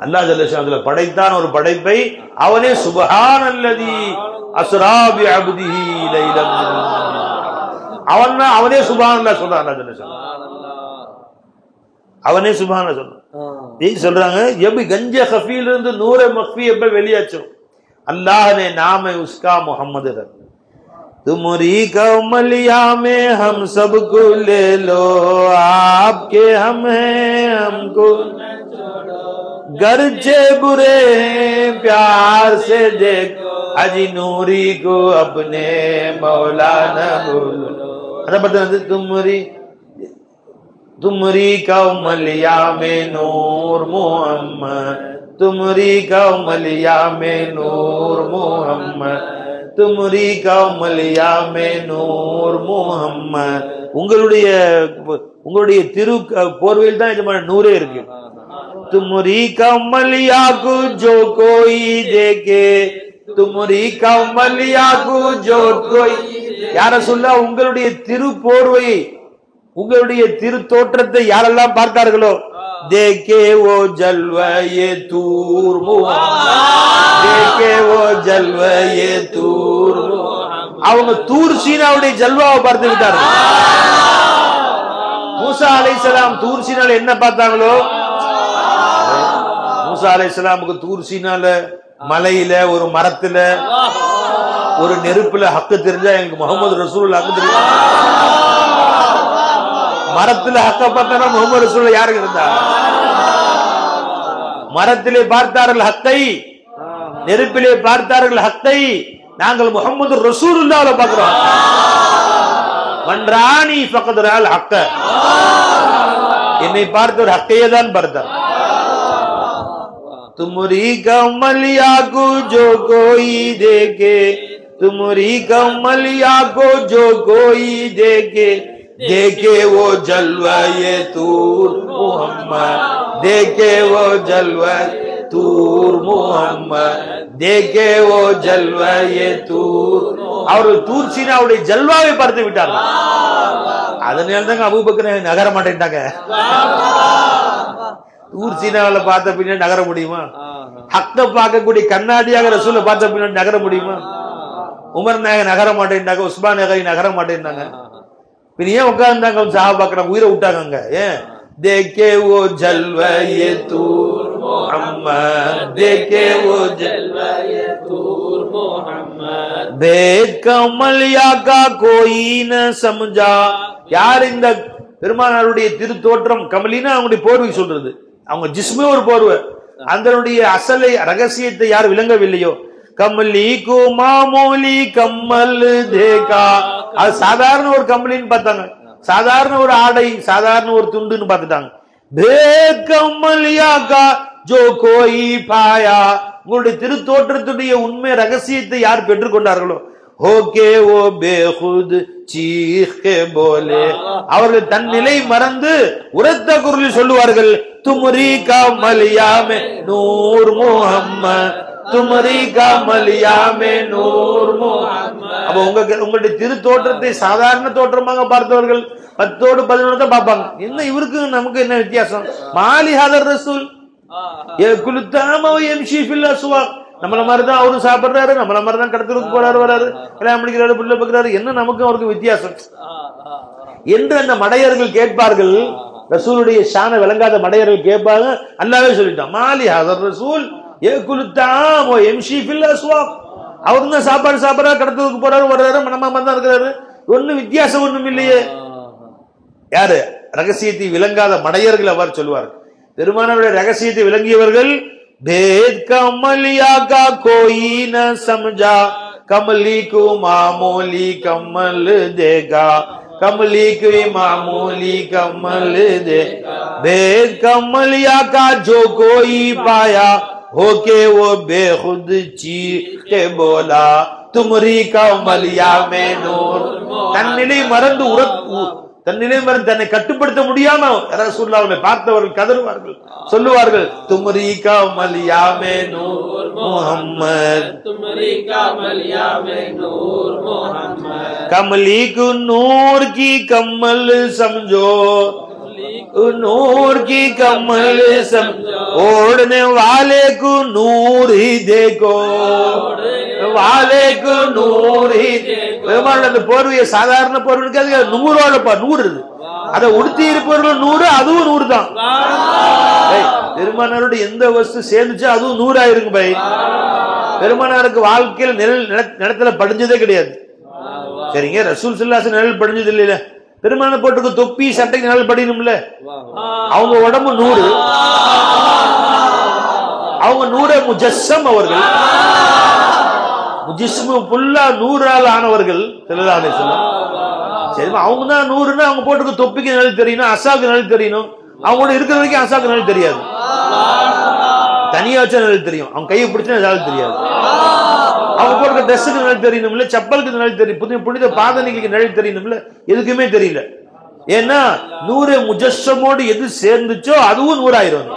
அல்லாஹ் ஜல்லஷானு படைத்தான் ஒரு படைப்பை, அவனே சுப்ஹானல்லதி அஸ்ரா பி அப்திஹி லைலம், அவனே சுப்ஹானல்லாஹ் சொல்றான். அல்லாஹ் ஜல்லஷானு அவனே சுப்ஹானல்லாஹ் சொல்றான். சொல்றாங்க எபி கஞ்ச खफीல இருந்து நூரே மக்ஃபி எப்ப வெளியாச்சோ, अल्लाह ने नाम है उसका मोहम्मद रख. तुम्हारी कमलिया में हम सबको ले लो, आपके हम हैं हमको गरचे बुरे हैं प्यार से देखो, अजी नूरी को अपने मौला न भूलो. अरे बता तुम्हारी कमलिया में नूर मोहम्मद, तुमरी कौमलिया में नूर मोहम्मद, तुमरी कौमलिया में नूर मोहम्मद. உங்களுடைய திரு போர்வையில் தான் இது மாதிரி நூரே இருக்கு. तुमरी कौमलिया को जो कोई देखे, तुमरी कौमलिया को जो कोई, யார சொல்ல உங்களுடைய திரு போர்வையை, உங்களுடைய திரு தோற்றத்தை யாரெல்லாம் பார்த்தார்களோ, देखे वो जलवा ये तूर मुहम्मद, देखे वो जलवा ये तूर मुहम्मद. அவங்க தூர் சீனாவுடைய ஜல்வாவை பார்த்து விட்டார்கள். மூசா அலைஹிஸ்ஸலாம் தூர் சீனால என்ன பார்த்தாங்களோ, மூசா அலைஹிஸ்ஸலாமுக்கு தூர் சீனால மலையில ஒரு மரத்துல ஒரு நெருப்புல ஹக்கு தெரிஞ்சா எனக்கு முஹம்மது ரசூலுல்லாஹ் ஹக்கு தெரியும். மரத்துல ஹக்க பார்த்தா முஹம்மது ரசூலுல்லாஹ் யாருக்கு இருந்தா? மரத்திலே பார்த்தார்கள் ஹக்கை, நெருப்பிலே பார்த்தார்கள் ஹக்கை, நாங்கள் முஹம்மது ரசூலுல்லாஹ்வை பார்க்கிறோம். மன்ரானி ஃபகத் ரஅல் ஹக்க, என்னை பார்த்தவர் ஹக்கையே தான் பார்த்தார். तुमरी कमलिया को जो कोई देखे, तुमरी कमलिया को जो कोई देखे, देखे वो जलवा ये तूर मुहम्मद, देखे वो जलवा तूर मुहम्मद, देखे वो जलवा ये तूर. அவர் தூர் சீனாவுடைய ஜல்வாவை பார்த்து விட்டார்கள். அதனால தாங்க அபூபக்கர் நகர மாட்டேன்ட்டாங்க. தூர் சீனாவில பார்த்த பின்னாடி நகர முடியுமா? ஹக்க பார்க்கக்கூடிய கண்ணாடியாக ரசூலை பார்த்த பின்னாடி நகர முடியுமா? உமர் நாயக நகர மாட்டேன்ட்டாங்க, உஸ்மான் நகரி நகர மாட்டேன்னாங்க. பின் ஏன் உட்கார்ந்தாங்க சஹாபாக்கள் உயிரை விட்டாங்க? ஏன்? देखे वो जलवा ये तूर मुहम्मद, देखे वो जलवा ये तूर मुहम्मद, भेद कमलिया का कोई न समझा. யார் இந்த பெருமானாருடைய திரு தோற்றம், கமலினா அவங்களுடைய போர்வை சொல்றது, அவங்க ஜிஸ்மே ஒரு போர்வை, அதனுடைய அசலை ரகசியத்தை யார் விளங்கவில்லையோ, கமலி கு மாமூலி கம்மல் தேகா, அது சாதாரண ஒரு கமலின்னு பார்த்தாங்க, சாதாரண ஒரு ஆடை, சாதாரண ஒரு துண்டுன்னு பார்த்துட்டாங்க. பேத் கமலியா கா जो कोई पाया, உங்களுடைய திருத்தோற்றத்துடைய உண்மை ரகசியத்தை யார் பெற்றுக்கொண்டார்களோ ஓகே ஓ பேஹுத் சீஹே போலே, அவர்கள் தன் நிலை மறந்து உரத்த குரலில் சொல்லுவார்கள், துமரி கமலியாமே நூர் முஹம்மத், துமரி கமலியாமே நூர் முஹம்மத். அப்ப உங்களுடைய திரு தோற்றத்தை சாதாரண தோற்றமாக பார்த்தவர்கள் 10ஓடு 11 தான் பார்ப்பாங்க. என்ன இவருக்கு நமக்கு என்ன வித்தியாசம்? மாலி ஹதர் ரசூல் நம்மள மாதிரிதான் அவரும் சாப்பிடுறாரு, நம்மள மாதிரிதான் கடத்தலுக்கு போறாரு, வராரு, கல்யாணம் பண்ணிக்கிறாரு, பிள்ளை பார்க்கிறாரு, என்ன நமக்கும் அவருக்கு வித்தியாசம் என்று அந்த மடையர்கள் கேட்பார்கள். ரசூலுடைய ஷான விளங்காத மடையர்கள் கேட்பாங்க. அல்லாஹ்வே சொல்லிட்டான், மாலி ஹதர் ரசூல் யகுலுத்தாம் வ யம்ஷி ஃபில் அஸ்வாக். அவரும் தான் சாப்பாடு சாப்பிடுறாரு, கடத்தலுக்கு போறாரு, வர்றாரு, நம்ம மாதிரி தான் இருக்கிறாரு, ஒன்னும் வித்தியாசம் ஒண்ணும் இல்லையே. யாரு? ரகசியத்தை விளங்காத மடையர்கள் அவர் சொல்லுவார். பெருமானாருடைய ரகசியத்தை விளங்கியவர்கள், भेद कमलिया का कोई न समझा, कमली को मामूली कमल देगा, कमली को मामूली कमल दे, भेद कमलिया का जो कोई पाया होके वो बेखुद चीख के बोला, तुमरी कमलिया में नूर. தன்னிலை மறந்து தன்னிலை மறந்து தன்னை கட்டுப்படுத்த முடியாம ரசூலுல்லாஹ்வை பார்த்தவர்கள் கதறுவார்கள், சொல்லுவார்கள், துமரி கமலியா மே நூர் முஹம்மத், துமரி கமலியா மே நூர் முஹம்மத். कमली को नूर की कमल समझो, नूर की कमल समझो, ओढ़ने वाले को नूर ही देखो, वाले को नूर ही देखो. அந்த போர்வையை சாதாரண போர்வை நூறோட நூறு, அதை உடுத்தி இருப்பவர்கள் 100, அதுவும் 100 தான். பெருமானாரோட எந்த வஸ்து சேர்ந்துச்சோ அதுவும் 100 ஆயிருங்க பை. பெருமானாருக்கு வாழ்க்கையில் நிலத்துல படிஞ்சதே கிடையாது. சரிங்க, ரசூல் ஸல்லல்லாஹு அலைஹி வஸல்லம் நிழல் படிஞ்சது இல்ல. பெருமானார் போட்டுக்கு தொப்பி சட்டைக்கு நிழல் படிக்கணும்ல. அவங்க உடம்பு 100, அவங்க 100 முஜஸ்ஸம், அவர்கள் முஜிஸ்மு ஃபுல்லா 100ஆல் ஆனவர்கள் ஸல்லல்லாஹு அலைஹி வஸல்லம். சரி, அவங்க தான் 100ன்னா அவங்க போட்டுக்கு தொப்பிக்கு நிழல் தெரியணும், அசாக்கு நிழல் தெரியணும். அவங்க கூட இருக்கிற வரைக்கும் அசாக்கு நிழல் தெரியாது, தனியா வச்ச நிழல் தெரியும். அவங்க கையை பிடிச்சா நிழல் தெரியாது. அவங்க போடுற ட்ரெஸ்ஸுக்கு நிழல் தெரியணும்ல, செப்பலுக்கு நிழல் தெரியும், புனித பாதனைக்கு நிழல் தெரியணும்ல, எதுக்குமே தெரியல. ஏன்னா 100 முஜஸ்ஸமோடு எது சேர்ந்துச்சோ அதுவும் 100 ஆயிரும்.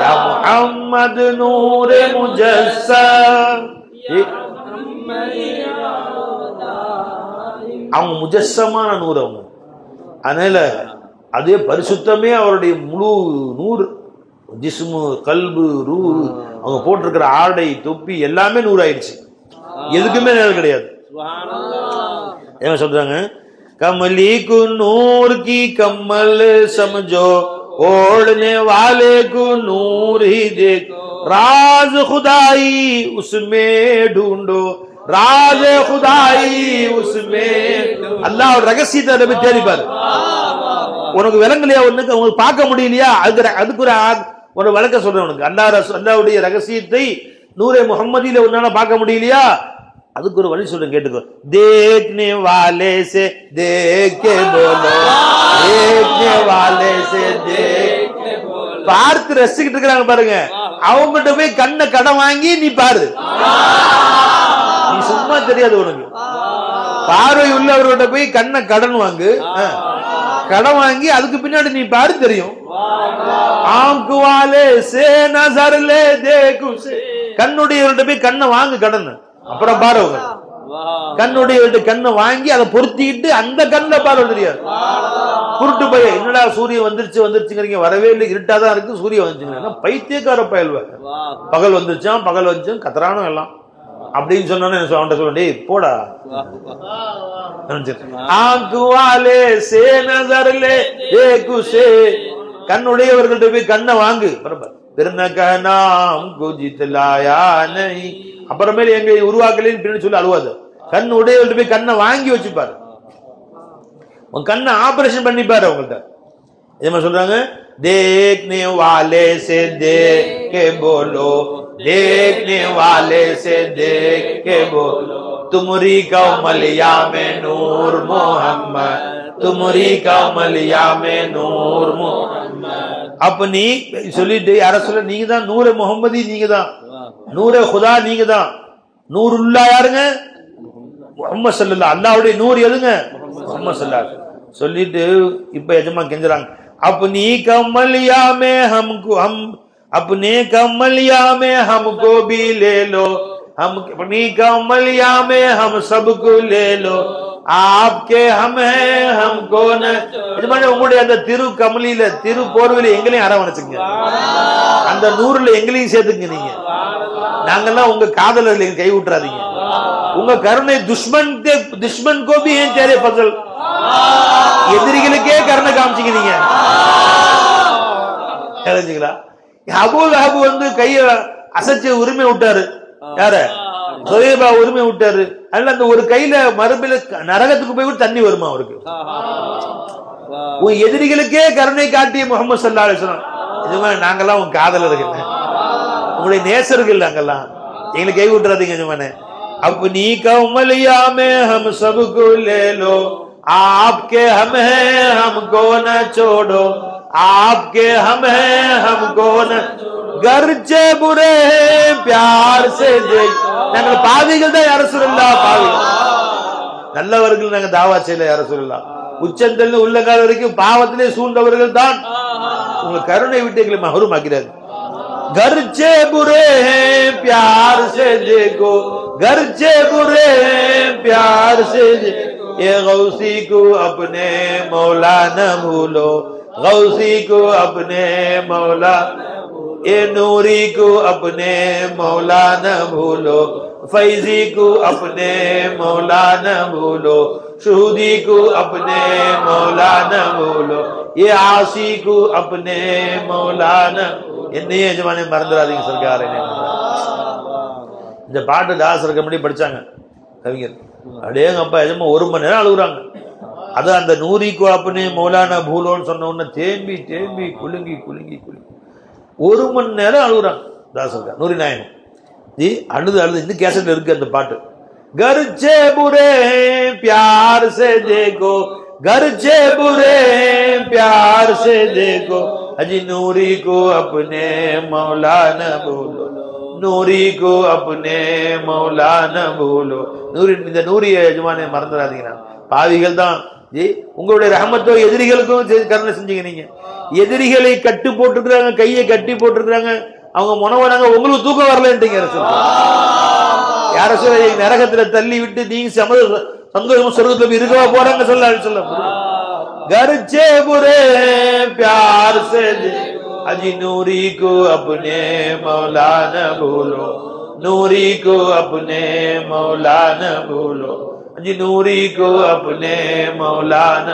யா முஹம்மது நூரே முஜஸ்ஸம், அவங்க முஜஸ்ஸமான 100 அவங்க. அதனால அதே பரிசுத்தமே அவருடைய முழு 100 ஜிஸ்மு, கல்பு, ரூ, அவங்க போட்டிருக்கிற ஆடை, தொப்பி எல்லாமே 100 ஆயிடுச்சு. எதுக்குமே நிழல் கிடையாது. என்ன சொல்றாங்க? कमली को नूर की कमल समझो, ओढ़ने वाले को नूर ही देखो, राज खुदाई उसमें ढूंढो, राज खुदाई उसमें. அல்லாஹ் ரகசியத்தை நபி தேடி பாரு. உனக்கு விளங்கலையா? ஒண்ணுக்கு உங்களுக்கு பார்க்க முடியலையா? அதுக்கு ஒரு விளக்க சொல்றேன் உனக்கு. அல்லாஹ்வுடைய ரகசியத்தை நூரே முஹம்மதியில உன்னால பார்க்க முடியலையா? அதுக்கு ஒரு வழி சொல்றேன், கேட்டுக்கோ. देखने वाले से देख के बोलो, देखने वाले से देख के बोलो. பார்த்து ரசிக்கிட்டு இருக்காங்க பாருங்க, அவங்ககிட்ட போய் கண்ணை கடன் வாங்கி நீ பாரு. நீ சும்மா தெரியாது உனக்கு. பார்வை உள்ளவர்கிட்ட போய் கண்ணை கடன் வாங்கு, கடன் வாங்கி அதுக்கு பின்னாடி நீ பாரு, தெரியும். ஆங்கு வாலே சே நஸர் லே தேகு சே, கண்ணுடையவர்கிட்ட போய் கண்ணை வாங்கு கடன், அப்புறம் பாரு. கண்ணுடைய கண்ணை வாங்கி அதை பொருத்திக்கிட்டு அந்த கண்ணில் பாரு தெரியாது. குருட்டு பைய, என்னடா சூரியன் வந்துருச்சுங்கிறீங்க, வரவே இல்லை, இருட்டாதான் இருக்கு, சூரியன் வந்துச்சுங்க, பைத்தியக்கார பயல்வாங்க. பகல் வந்துருச்சான், பகல் வந்துச்சும் கத்துறானோ எல்லாம் அப்படின்னு சொன்னோன்னு அவன்கிட்ட சொல்ல, போடா. கண்ணுடையவர்கள்ட்ட போய் கண்ணை வாங்கு, அப்புறமேல எங்க உருவாக்கலன்னு சொல்லி அழுவாது. கண் உடையவர்கிட்ட போய் கண்ணை வாங்கி வச்சுப்பாரு, உன் கண்ணை ஆபரேஷன் பண்ணிப்பாரு அவங்கள்ட்ட. இதே மாதிரி சொல்றாங்க, देखने वाले से देख के बोलो, देखने वाले से देख के बोलो, तुमरी कमलिया में नूर मोहम्मद, तुमरी कमलिया में नूर मोहम्मद. अपनी சொல்லிட்டு யார சொல்ல, நீங்க தான் நூறு முஹம்மதி, நீங்க தான் நூரே குதா நீங்க தான். நூறுல்லா யாருங்க? முஹம்மது ஸல்லல்லாஹு. அல்லாஹ்வுடைய நூர் எதுங்க? முஹம்மது ஸல்லல்லாஹு. சொல்லிட்டு இப்ப எஜமா கெஞ்சறாங்க, अपनी कमलिया में हमको हम अपने कमलिया में हमको भी ले लो, हम अपनी कमलिया में हम सबको ले लो, आपके हम हैं हमको न. எஜமானே உங்களுடைய அந்த திரு கமலியில திரு போர்வையில எங்களையும் அரவணைச்சுங்க, அந்த நூறுல எங்களையும் சேர்த்துங்க. நீங்க நாங்கெல்லாம் உங்க காதலர்களை கை விட்டுறாதீங்க. உங்க கருணை துஷ்மன் கோ भी है तेरे फजल. எதிரிகளுக்கே கருணை காமிச்சிங்க நீங்க. தெரிஞ்சுங்களா? அபூல் அஹப் வந்து கைய அசைச்ச உரிமை விட்டாரு. யார? சுஹைபா உரிமை விட்டாரு. அதனால அந்த ஒரு கையில மறுபில நரகத்துக்கு போய் கூட தண்ணி வருமா அவருக்கு? உன் எதிரிகளுக்கே கருணை காட்டிய முஹம்மது ஸல்லல்லாஹு அலைஹி வஸல்லம். இதுமா நாங்கெல்லாம் உங்க காதலர்கள், உங்களுடைய நேசர்கள், நாங்கெல்லாம் எங்களுக்கு கை விட்டுறாதீங்க எஜமானே. अपनी कमलिया में हम सबको ले लो, आपके हम हैं हमको न छोड़ो, आपके हम हैं हमको न. गर्चे बुरे हैं प्यार से देख. நாங்கள் பாவிகள் தான் யா ரசூலுல்லாஹ், பாவிகள். நல்லவர்கள் நாங்க தாவா செய்யல யா ரசூலுல்லாஹ். உச்சந்தல் உள்ளங்கால் வரைக்கும் பாவத்திலே சூழ்ந்தவர்கள் தான். உங்க கருணை விட்டு எங்களை மஹரூம் ஆக்கிறாரு. गर्चे बुरे हैं प्यार से देखो, गर्चे बुरे हैं प्यार से देखो, ये गौसी को अपने मौला न भूलो, गौसी को अपने मौला, ये नूरी को अपने मौला न भूलो, फैजी को अपने मौला न भूलो, शहूदी को अपने मौला न भूलो, ये आसी को अपने मौला न. என்னையே எஜமானே மறந்துடாதீங்க சர்க்கார். இந்த பாட்டு தாசர் கம்பெனி படிச்சாங்க கவிஞர். அப்படியே அப்பா எஜமா 1 மணி நேரம் அழுகுறாங்க. அது அந்த நூரிக்கு அப்பனே மௌலானா பூலோன்னு சொன்ன உடனே தேம்பி தேம்பி குலுங்கி குலுங்கி குலுங்கி 1 மணி நேரம் அழுகுறாங்க தாசர் நூரி நாயகம். அழுது அழுது இந்த கேசட்ல இருக்கு அந்த பாட்டு. गर्चे बुरे प्यार से देखो, गर्चे बुरे प्यार से देखो, अजी नूरी को अपने मौला न भूलो, नूरी को अपने मौला न भूलो. நூரி, இந்த நூரிய எஜமானே மறந்துடாதீங்க. பாவிகள் தான் ஜி. உங்களுடைய ரஹமத்தோ எதிரிகளுக்கும் கருணை செஞ்சீங்க. நீங்க எதிரிகளை கட்டு போட்டுருக்காங்க, கையை கட்டி போட்டுருக்காங்க, அவங்க முனவனாங்க, உங்களுக்கு தூக்கம் வரலன்றீங்க. யார சொல்ல நரகத்துல தள்ளி விட்டு நீங்க சந்தோஷமா சொர்க்கத்துல இருக்கவா போறாங்க சொல்ல. गर्चे बुरे प्यार से अजी नूरी को अपने मौला न भूलो, नूरी को अपने मौला न भूलो, अजी नूरी को अपने मौला न.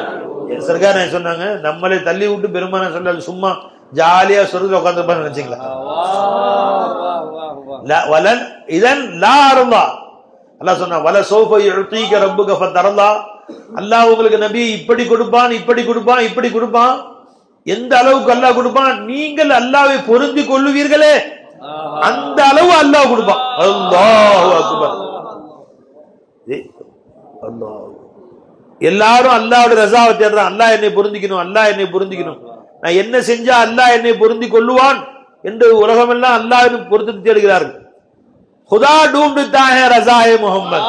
सरकार சொன்னாங்க, நம்மளே தள்ளி விட்டு பெருமான சொல்ல சும்மா ஜாலியா சொர்க்கத்துல உட்கார்ந்து நினைச்சீங்களா? வலன் இதன் லா அருளா. அல்லாஹ் சொன்னா வல சௌஃப யுதீக ரப்புக ஃபதரல்லா. அல்லாஹ் உங்களுக்கு நபி இப்படி கொடுப்பான், இப்படி கொடுப்பான், இப்படி கொடுப்பான். எந்த அளவுக்கு அல்லாஹ் கொடுப்பான், நீங்கள் அல்லாஹ்வை பொருந்தி கொள்ளுவீர்களே அந்த அளவு அல்லாஹ் கொடுப்பான். அல்லாஹு அக்பர். அல்லாஹ் எல்லாரும் அல்லாஹ்வுடைய ரஸாவை தேடுறான். அல்லாஹ் என்னை பொருந்திக்கணும், அல்லாஹ் என்னை பொருந்திக்கணும், நான் என்ன செஞ்சா அல்லாஹ் என்னை பொருந்தி கொள்ளுவான் என்று உலகமெல்லாம் அல்லாஹ்வின் பொருத்தத்தை தேடுகிறார்கள். खुदा ढूंढता है रज़ाए मोहम्मद.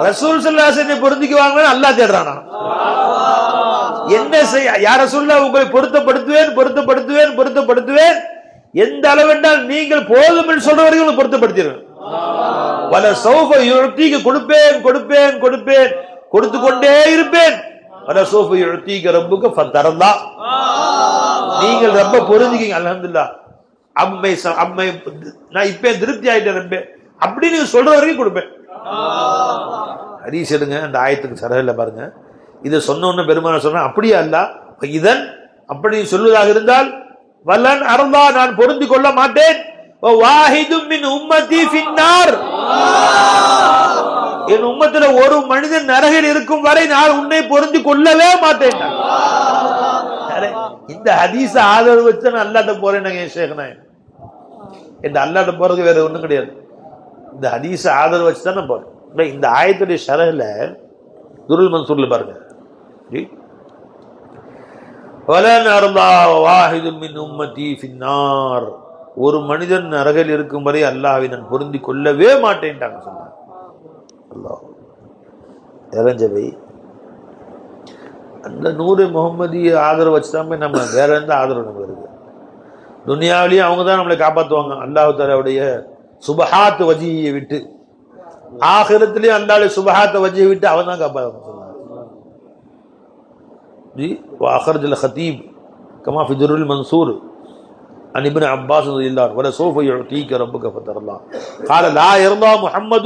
ரசூல் ஸல்லல்லாஹு அலைஹி வஸல்லம் பொருந்திக்குவாங்க அல்லாஹ் தேடுறானா? என்ன செய்ய யா ரசூலுல்லாஹ் உங்களை பொருத்தப்படுத்துவேன் எந்த அளவென்றால் நீங்கள் போதும் என்று சொல்றவர்கள் பொருத்தப்படுத்திடுவேன். வல சௌஃப யுதீக கொடுப்பேன் கொடுத்து கொண்டே இருப்பேன். வல சௌஃப யுதீக ரப்புக ஃபதரல்லா. நீங்கள் ரப்ப பொருந்திக்கீங்க. அல்ஹம்துலில்லாஹ், அம்மை நான் இப்ப திருப்தி ஆயிட்டேன் ரப்பே அப்படி நீங்க சொல்ற வரைக்கும் கொடுப்பேன். ஹதீஸ் எடுங்க, அந்த ஆயத்துக்கு சரஹில பாருங்க. இதை சொன்ன உடனே பெருமான சொன்ன அப்படியா அல்லாஹ் இதன் அப்படி சொல்வதாக இருந்தால் வலன் அருளா நான் பொருந்தி கொள்ள மாட்டேன். வாஹிதும் மின் உம்மதி ஃபின்னார். என் உம்மத்துல ஒரு மனிதன் நரகில் இருக்கும் வரை நான் உன்னை பொருந்தி கொள்ளவே மாட்டேன். இந்த ஹதீஸ ஆதரவு வச்சு நான் அல்லாஹ்ட்ட போறேன். இந்த அல்லாஹ்ட்ட போறதுக்கு வேற ஒண்ணும் கிடையாது. இந்த ஹதீஸ ஆதரவு வச்சு தான் நான் போறேன். இந்த ஆயத்துடைய ஷரஹ்ல துருல் மன்சூர்ல பாருங்க, வலன் அர்லா வாஹிதும் மின் உம்மதி ஃபின்னார். ஒரு மனிதன் நரகில் இருக்கும் வரை அல்லாஹ்வை நான் பொருந்தி கொள்ளவே மாட்டேன்ட்டாங்க சொன்னாங்க. அல்லாஹ் இறஞ்சவை அந்த நூறு முகமதிய ஆதரவு வச்சுதான் நம்ம வேற எந்த ஆதரவு நம்ம இருக்கு. துனியாவிலேயே அவங்க தான் நம்மளை காப்பாற்றுவாங்க. அல்லாஹ் தஆலாவுடைய சுபஹாத் வஜியை விட்டு, ஆகிரத்திலேயே அல்லாஹ்வுடைய சுபஹாத் வஜியை விட்டு அவன் தான் காப்பாற்றுவாங்க. जी वाखरज खतीब कमा फी दुर्रुल मंसूर अन इब्न अब्बास रज़ियल्लाहु अन्हु वलसौफ युतीक रब्बुक फतरल्लाह قال لا يرضى محمد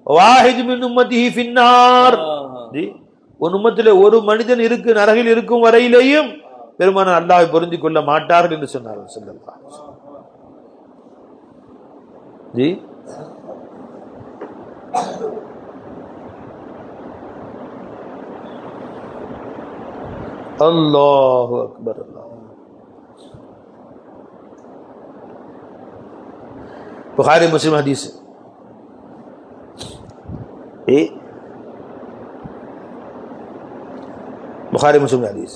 واحد من امته في النار. जी ஒரு உம்மத்திலே ஒரு மனிதன் இருக்கு நரகில் இருக்கும் வரையிலேயும் பெருமானார் அல்லாஹ்வை பொருந்திக் கொள்ள மாட்டார்கள் என்று சொன்னார்கள் ஸல்லல்லாஹு அலைஹி வஸல்லம். जी अल्लाहु अकबर अल्लाह। बुखारी मुस्लिम हदीस है, बुखारी मुस्लिम हदीस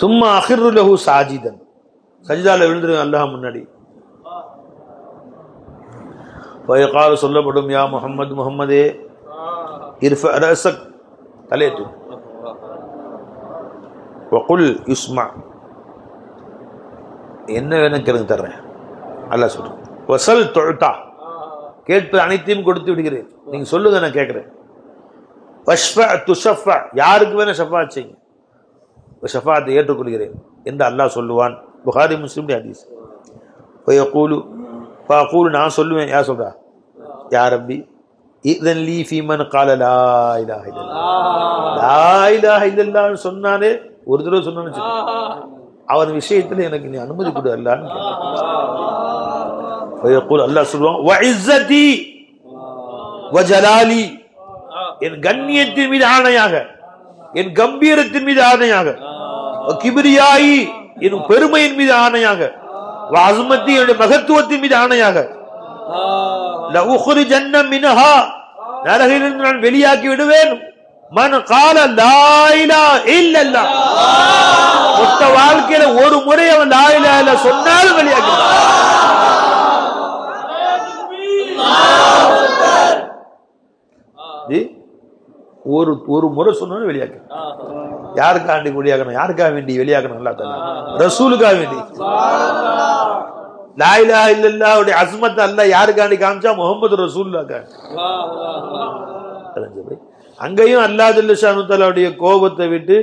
சும்மா அகிர்ரு லஹு சாஜிதன், சஜிதால விழுந்துருங்க அல்லாஹ் முன்னாடி. வயகால் சொல்லப்படும் யா முஹம்மது, முஹம்மதே இர்ஃபா ரஸக், தலையேற்று, வகுல் யுஸ்மா, என்ன வேணும் கேளுங்க தர்றேன் அல்லாஹ் சொல்றேன். வசல் துஅதா, கேட்பது அனைத்தையும் கொடுத்து விடுகிறேன், நீங்க சொல்லுங்க நான் கேட்கிறேன். வஷ்ஃபா துஷஃபா, யாருக்கு வேணா ஷஃபாத் செய்யுங்க, ஷஃபாத்தை ஏற்றுக்கொள்கிறேன் என்று அல்லாஹ் சொல்லுவான். புகாரி முஸ்லிம் ஹதீஸ். வயகூலு ஃபஅகூலு, நான் சொல்லுவேன், யார் சொல்றா, யா ரப்பி இذن لي في من قال لا اله الا الله, லா இலாஹ இல்லல்லாஹ் சொன்னானே, ஒரு தடவை சொன்னானே அவர் விஷயத்துல எனக்கு நீ அனுமதி கொடு அல்லாஹ்னு கேட்கிறான். வயகூல், அல்லாஹ் சொல்வான், வ இஸ்ஸதி வ ஜலாலி, என் கண்ணியத்தின் மீது ஆணையாக, என் கம்பீரத்தின் மீது ஆணையாக, கிபிரியாயி, என் பெருமையின் மீது ஆணையாக, வாசுமத்தி, என்னுடைய மகத்துவத்தின் மீது ஆணையாக, லஉக்ரிஜன்ன மின்ஹா, நரகிலிருந்து நான் வெளியாக்கி விடுவேன், மன் கால லா இலாஹ இல்லல்லாஹ், மொத்த வாழ்க்கையில ஒரு முறை அவன் லா இலாஹ இல்லல்லாஹ் சொன்னாலும் வெளியாக்கி ஒரு முறை சொன்னாலும் வெளியாக்கி. யாருக்காண்டி வெளியாக்கணும், யாருக்காக வேண்டி வெளியாக்கணும், அல்லாஹ் தஆலா ரசூலுக்காக வேண்டி. லா இலாஹ இல்லல்லாஹ் உடைய அஸ்மத் அல்லாஹ் யாருக்காண்டி காமிச்சா, முஹம்மது ரசூலுல்லாஹ்க்காக. அங்கேயும் அல்லாஹ் ஜல்ல ஷானு தஆலாவுடைய கோபத்தை விட்டு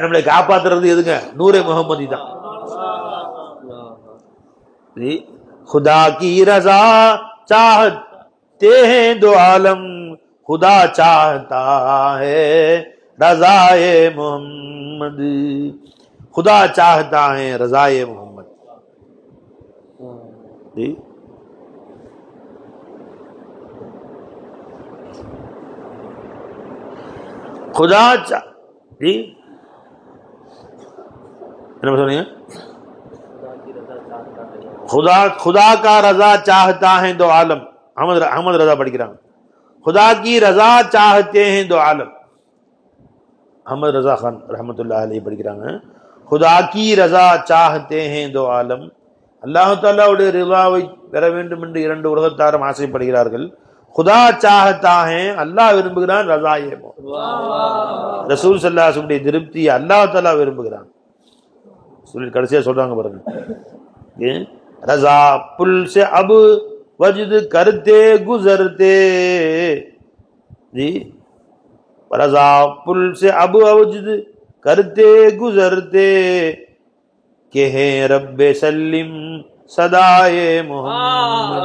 நம்மளை காப்பாத்துறது எதுங்க, நூரே முஹம்மதி தான். खुदा की रजा चाहते हैं दो आलम, खुदा चाहता है रज़ाए मोहम्मद, खुदा चाहता है रज़ाए मोहम्मद. जी खुदा जी என்ன சொன்னீங்க, खुदा खुदा का रजा चाहता है दो आलम. अहमद रजा படிக்கிறாங்க. खुदा की रजा चाहते हैं दो आलम. अहमद रजा खान रहमतुल्लाह अलैहि படிக்கிறாங்க. खुदा की रजा चाहते हैं दो आलम, அல்லாஹ் தஆலாவுடைய ரிதாவை பெற வேண்டும் என்று இரண்டு உலகத்தாரும் ஆசைப்படுகிறார்கள். खुदा चाहता है, அல்லாஹ் விரும்புகிறான், ரஸாயே ரசூல் ஸல்லல்லாஹு அலைஹி வஸல்லம் திருப்தி அல்லாஹ் தஆலா விரும்புகிறான். சொல்லி கடைசியா சொல்றாங்க பாருங்க, रजा पुल से अब वजद करते गुजरते, जी रजा पुल से अब वजद करते गुजरते, के हैं रब्बे सल्लिम सदाए मोहम्मद,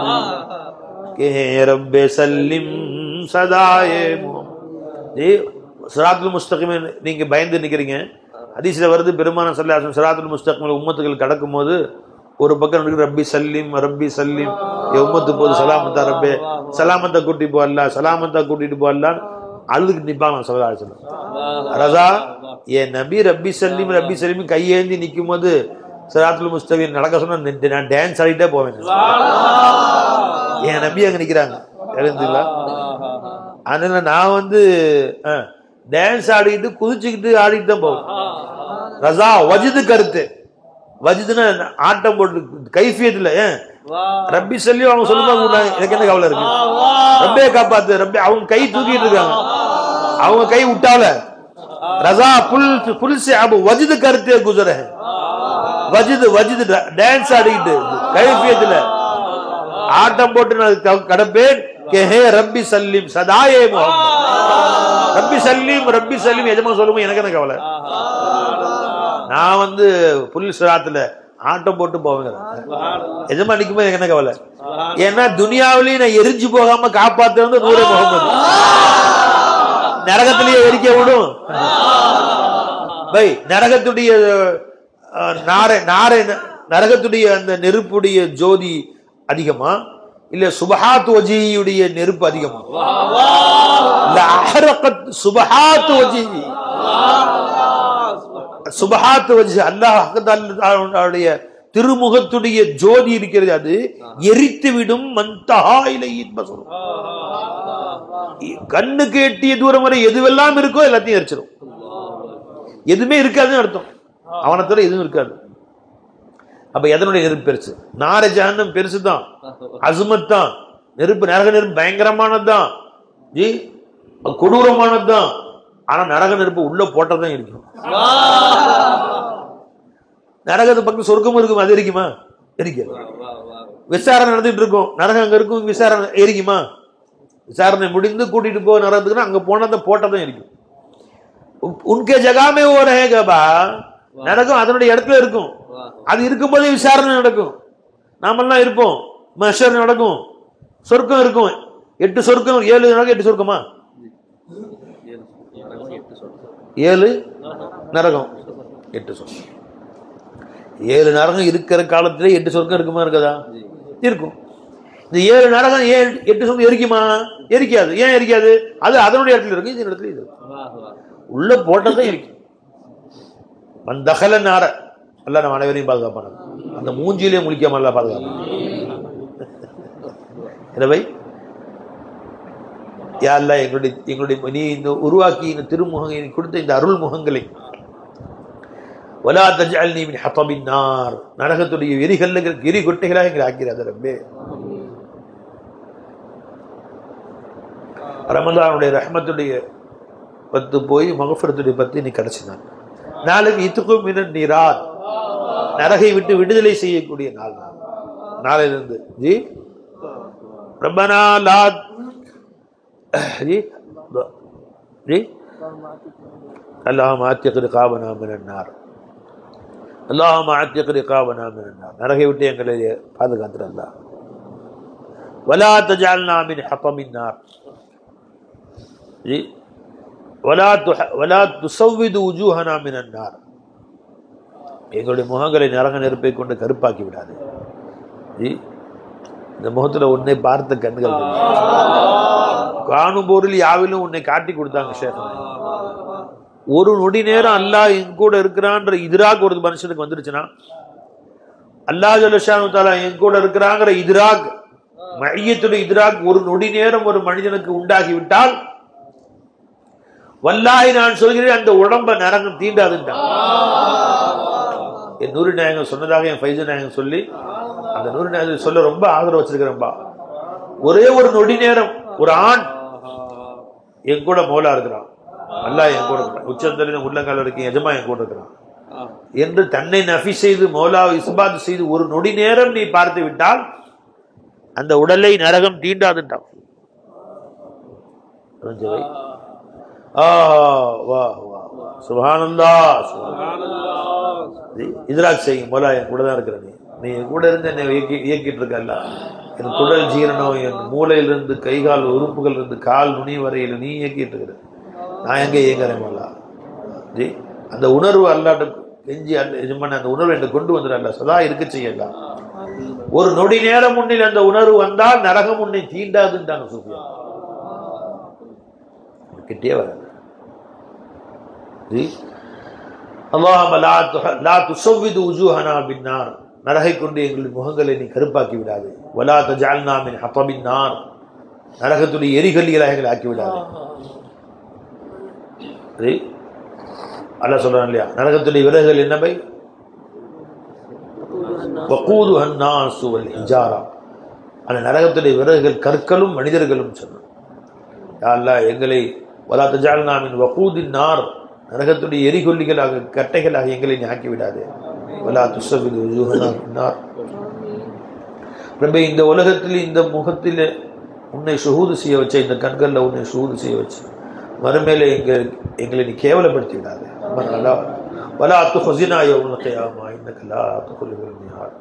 के हैं रब्बे सल्लिम सदाए मोहम्मद. जी सिरातुल मुस्तकीम நீங்க பயந்து நிக்கிறீங்க, ஹதீஸ்ல வருது, பெருமானார் ஸல்லல்லாஹு அலைஹி வஸல்லம் சிராத்துல் முஸ்தகீம் உம்மத்துகள் கடக்கும் போது ஒரு பக்கம் ரப்பி சல்லிம் ரப்பி சல்லிம், உம்மத்து போது சலாமத்தா ரப்பே, சலாமத்தா கூட்டி போ அல்லாஹ், சலாமத்தா கூட்டிட்டு போ அல்லாஹ் அழுதுக்கு நிப்பாங்க ஸல்லல்லாஹு அலைஹி வஸல்லம். ரஸா ஏ நபி ரப்பி சல்லிம் கையேந்தி நிற்கும் போது சிராத்துல் முஸ்தகீம் நடக்க சொன்னா நான் டான்ஸ் ஆடிட்டே போவேன். என் நபி அங்க நிக்கிறாங்க எழுந்துங்களா, அதனால நான் டான்ஸ் ஆடிக்கிட்டு குதிச்சுக்கிட்டு ஆடிட்டு தான் போவேன். ரஸா வஜிது கருத்து. வஜிதுன்னா ஆட்டம் போட்டு கைஃபியத்துல ரப்பி சொல்லி அவங்க சொல்லுவாங்க, எனக்கு என்ன கவலை இருக்கு, ரப்பே காப்பாத்து ரப்பே. அவங்க கை தூக்கிட்டு இருக்காங்க, அவங்க கை விட்டால ரஸா புல் से अब वजद करते गुजरे हैं. वजद டான்ஸ் ஆடிட்டு கைஃபியத்துல ஆட்டம் போட்டு நான் கடப்பேன். கே ஹே ரப்பி சல்லிம் சதாயே முஹம்மத், ரப்பி சல்லிம் எஜமா சொல்லும்போது எனக்கு என்ன கவலை, நான் புல் சிராத்துல ஆட்டம் போட்டு போவேங்க, எஜமா நிக்கும்போது எனக்கு என்ன கவலை. ஏன்னா துனியாவிலேயே நான் எரிஞ்சு போகாம காப்பாத்து நூரே முகமது, நரகத்திலேயே எரிக்க விடும் பை. நரகத்துடைய நரகத்துடைய அந்த நெருப்புடைய ஜோதி அதிகமா இல்ல சுபஹாத் வஜியுடைய நெருப்பு அதிகமா? சுபஹாத் வஜி, சுபஹாத் வஜி அல்லாஹ்வுடைய திருமுகத்துடைய ஜோதி இருக்கிறது, அது எரித்து விடும். மந்தஹா இலைஹி பஸர், கண்ணுக்கு எட்டிய தூரம் வரை எதுவெல்லாம் இருக்கோ எல்லாத்தையும் எரிச்சிடும். எதுவுமே இருக்காதுன்னு அர்த்தம், அவனை தவிர எதுவும் இருக்காது. அப்ப எதனுடைய நெருப்பு பெருசு? நார ஜஹன்னம் பெருசுதான், அசுமத் தான். நெருப்பு நரக நெருப்பு பயங்கரமானதுதான், கொடூரமானதுதான். ஆனா நரக நெருப்பு உள்ள போட்டதான் இருக்கும். நரகத்து பக்கம் சொர்க்கமும் இருக்கும், அது எரிக்குமா? எரிக்காது. விசாரணை நடந்துட்டு இருக்கும், நரகம் அங்க இருக்கும், விசாரணை எரிக்குமா? விசாரணை முடிந்து கூட்டிட்டு போ நரகத்துக்குன்னா அங்க போனதை போட்டதான் இருக்கும். உன்கே ஜகாமே ஓ ரஹேகா, நரகம் அதனுடைய இடத்துல இருக்கும். அது இருக்கும்போதே விசாரணை நடக்கும், நாமெல்லாம் இருப்போம், மஹ்ஷர் நடக்கும், சொர்க்கம் இருக்கும். 8 சொர்க்கம், 7 நரகம், 8 சொர்க்கமா? 7 நரகம் 8 சொர்க்கம். 7 நரகம் இருக்கிற காலத்திலே 8 சொர்க்கம் இருக்குமா? இருக்கதா? இருக்கும். இந்த 7 நரகம் 8 சொர்க்கம் எரிக்குமா? எரிக்காது. ஏன் எரிக்காது? அது அதனுடைய இடத்துல இருக்கு, இந்த இடத்துல இது உள்ள போட்டதான் இருக்கு. மந்தகல நார அல்ல நம்ம அனைவரையும் பாதுகாப்பான, அந்த மூஞ்சியிலே முழிக்காம அல்ல பாதுகாப்பான. எனவே யா அல்லாஹ், எங்களுடைய நீ இந்த உருவாக்கி இந்த திருமுகங்களை கொடுத்த இந்த அருள் முகங்களை வலா தஜ்அல்னி மின் ஹதபின் நார், நரகத்துடைய எரி கொட்டைகளாக எங்களை ஆக்கிறாத ரப்பே. ரமலானுடைய ரஹ்மத்துடைய 10 போய் மகஃபிரத்துடைய 10 நீ கிடைச்சினான். நாளைக்கு இத்துக்கும் மினன் நீராத், நரகை விட்டு விடுதலை செய்யக்கூடிய நாள். நாளையிலிருந்து ஜி ரப்பனா லா ஜி ஜி அல்லாஹும்ம அத்திக் ரிகாபனா மினன் நார், அல்லாஹும்ம அத்திக் ரிகாபனா மினன் நார், நரகை விட்டு எங்களை பாதுகாத்துற அல்லாஹ். வலா தஜஅல்னா மின் ஹதமின் நார் ஜி வலா துஸவ்விது வுஜூஹனா மினன் நார், எங்களுடைய முகங்களை நரக நெருப்பை கொண்டு கருப்பாக்கி விடாது. இந்த முகத்துல உன்னை பார்த்த கண்கள் காணும் பொருள் யாவிலும் உன்னை காட்டி கொடுத்தாங்க ஷேக். ஒரு நொடி நேரம் அல்லாஹ் என் கூட இருக்கிறான்ற இதிராக் ஒரு மனுஷனுக்கு வந்துருச்சுன்னா, அல்லாஹ் ஜல்ல ஷானு தஆலா என் கூட இருக்கிறாங்கிற இதிராக், மய்யத்துடைய இதிராக் ஒரு நொடி நேரம் ஒரு மனிதனுக்கு உண்டாகி விட்டால், வல்லாஹி நான் சொல்கிறேன், அந்த உடம்ப நரகம் தீண்டாதுன்றான். என் நூறு நாயகம் சொன்னதாக என் ஃபைசல் நாயகம் சொல்லி, அந்த நூறு நாயகம் சொல்ல ரொம்ப ஆதரவு வச்சிருக்கிறேன்பா. ஒரே ஒரு நொடி நேரம் ஒரு ஆண் என் கூட மௌலா இருக்கிறான், அல்லாஹ் என் கூட இருக்கிறான், உச்சந்தலின உள்ளங்கால் வரைக்கும் எஜமா என் கூட இருக்கிறான் என்று தன்னை நஃபி செய்து மௌலாவை இஸ்பாத் செய்து ஒரு நொடி நேரம் நீ பார்த்து விட்டால் அந்த உடலை நரகம் தீண்டாதுன்றான். இதிராக் செய்யும் மௌலா என் கூட தான் இருக்கிற, நீ என் கூட இருந்து என்னை இயக்கிட்டு இருக்கல்ல, என் குடல் ஜீரணம், என் மூளையிலிருந்து கைகால் உறுப்புகள் இருந்து கால் நுனி வரையில் நீ இயக்கிட்டு இருக்கிற, நான் எங்க இயங்குறேன் மௌலா ஜி. அந்த உணர்வு அல்லாட்ட கெஞ்சி அந்த உணர்வு என்னை கொண்டு வந்துடல, சதா இருக்க செய்யலாம். ஒரு நொடி நேரம் முன்னில் அந்த உணர்வு வந்தால் நரகம் உன்னை தீண்டாதுன்றாங்க சூஃபியா. கிட்டே வராது. அல்லாஹும்ம லா துஸவ்விது வுஜூஹனா பின்னார், நரகை கொண்டு எங்களுடைய முகங்களை நீ கருப்பாக்கி விடாது. வலா தஜஅல்னா மின் ஹதபின் நார், நரகத்துடைய எரிகல்லிகளாக எங்களை ஆக்கி விடாது. அல்லாஹ் சொல்றான் இல்லையா, நரகத்துடைய விறகுகள் என்ன பை? வகூதுஹா அன்னாஸு வல் ஹிஜாரா. அந்த நரகத்துடைய விறகுகள் கற்களும் மனிதர்களும் சொன்னான். யா அல்லாஹ், எங்களை வலா தஜஅல்னா மின் வகூதின் நார், நரகத்துடைய எரிகொல்லிகளாக கட்டைகளாக எங்களை நீ ஆக்கி விடாதே. வலா துஸவ்விது வுஜூஹனா பின்னார். ரப்பே, இந்த உலகத்தில் இந்த முகத்தில் உன்னை ஷுஹூது செய்ய வச்ச, இந்த கண்களில் உன்னை ஷுஹூது செய்ய வச்சு மறுமையில எங்களை நீ கேவலப்படுத்தி விடாது. வலா துஹ்ஸினா யௌமல் கியாமா இன்னக லா துக்லிஃபுல் மிஆத்.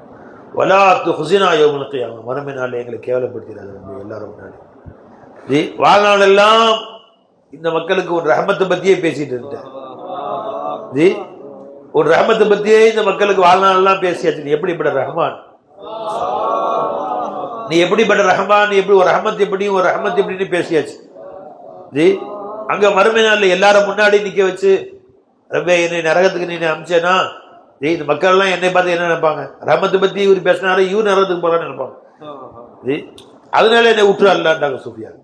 வலா துஹ்ஸினா யௌமல் கியாமா, மறுமை நாளில் எங்களை கேவலப்படுத்திடாது. எல்லாரும் முன்னாடி வாழ்நாளெல்லாம் இந்த மக்களுக்கு ஒரு ரஹமத்தை பத்தியே பேசிட்டு இருந்தேன். ஒரு ரஹமத்தை பத்தியே இந்த மக்களுக்கு வாழ்நாளெல்லாம் பேசியாச்சு. நீ எப்படிப்பட்ட ரஹ்மான், நீ எப்படிப்பட்ட ரஹ்மான், நீ எப்படி ஒரு ரஹமத் எப்படி ஒரு ரஹமத் எப்படின்னு பேசியாச்சு. அங்க மறுமை நாளில் எல்லாரும் முன்னாடி நிக்க வச்சு, ரப்பே என்னை நரகத்துக்கு நீ அமிச்சேனா, இந்த மக்கள் எல்லாம் என்னை பார்த்து என்ன நினைப்பாங்க? ரஹமத்தை பத்தி இவர் பேசினாரு, இவர் நரகத்துக்கு போறான்னு நினைப்பாங்க. அதனால என்னை விட்டுரு அல்லாண்டாங்க சூஃபியான்.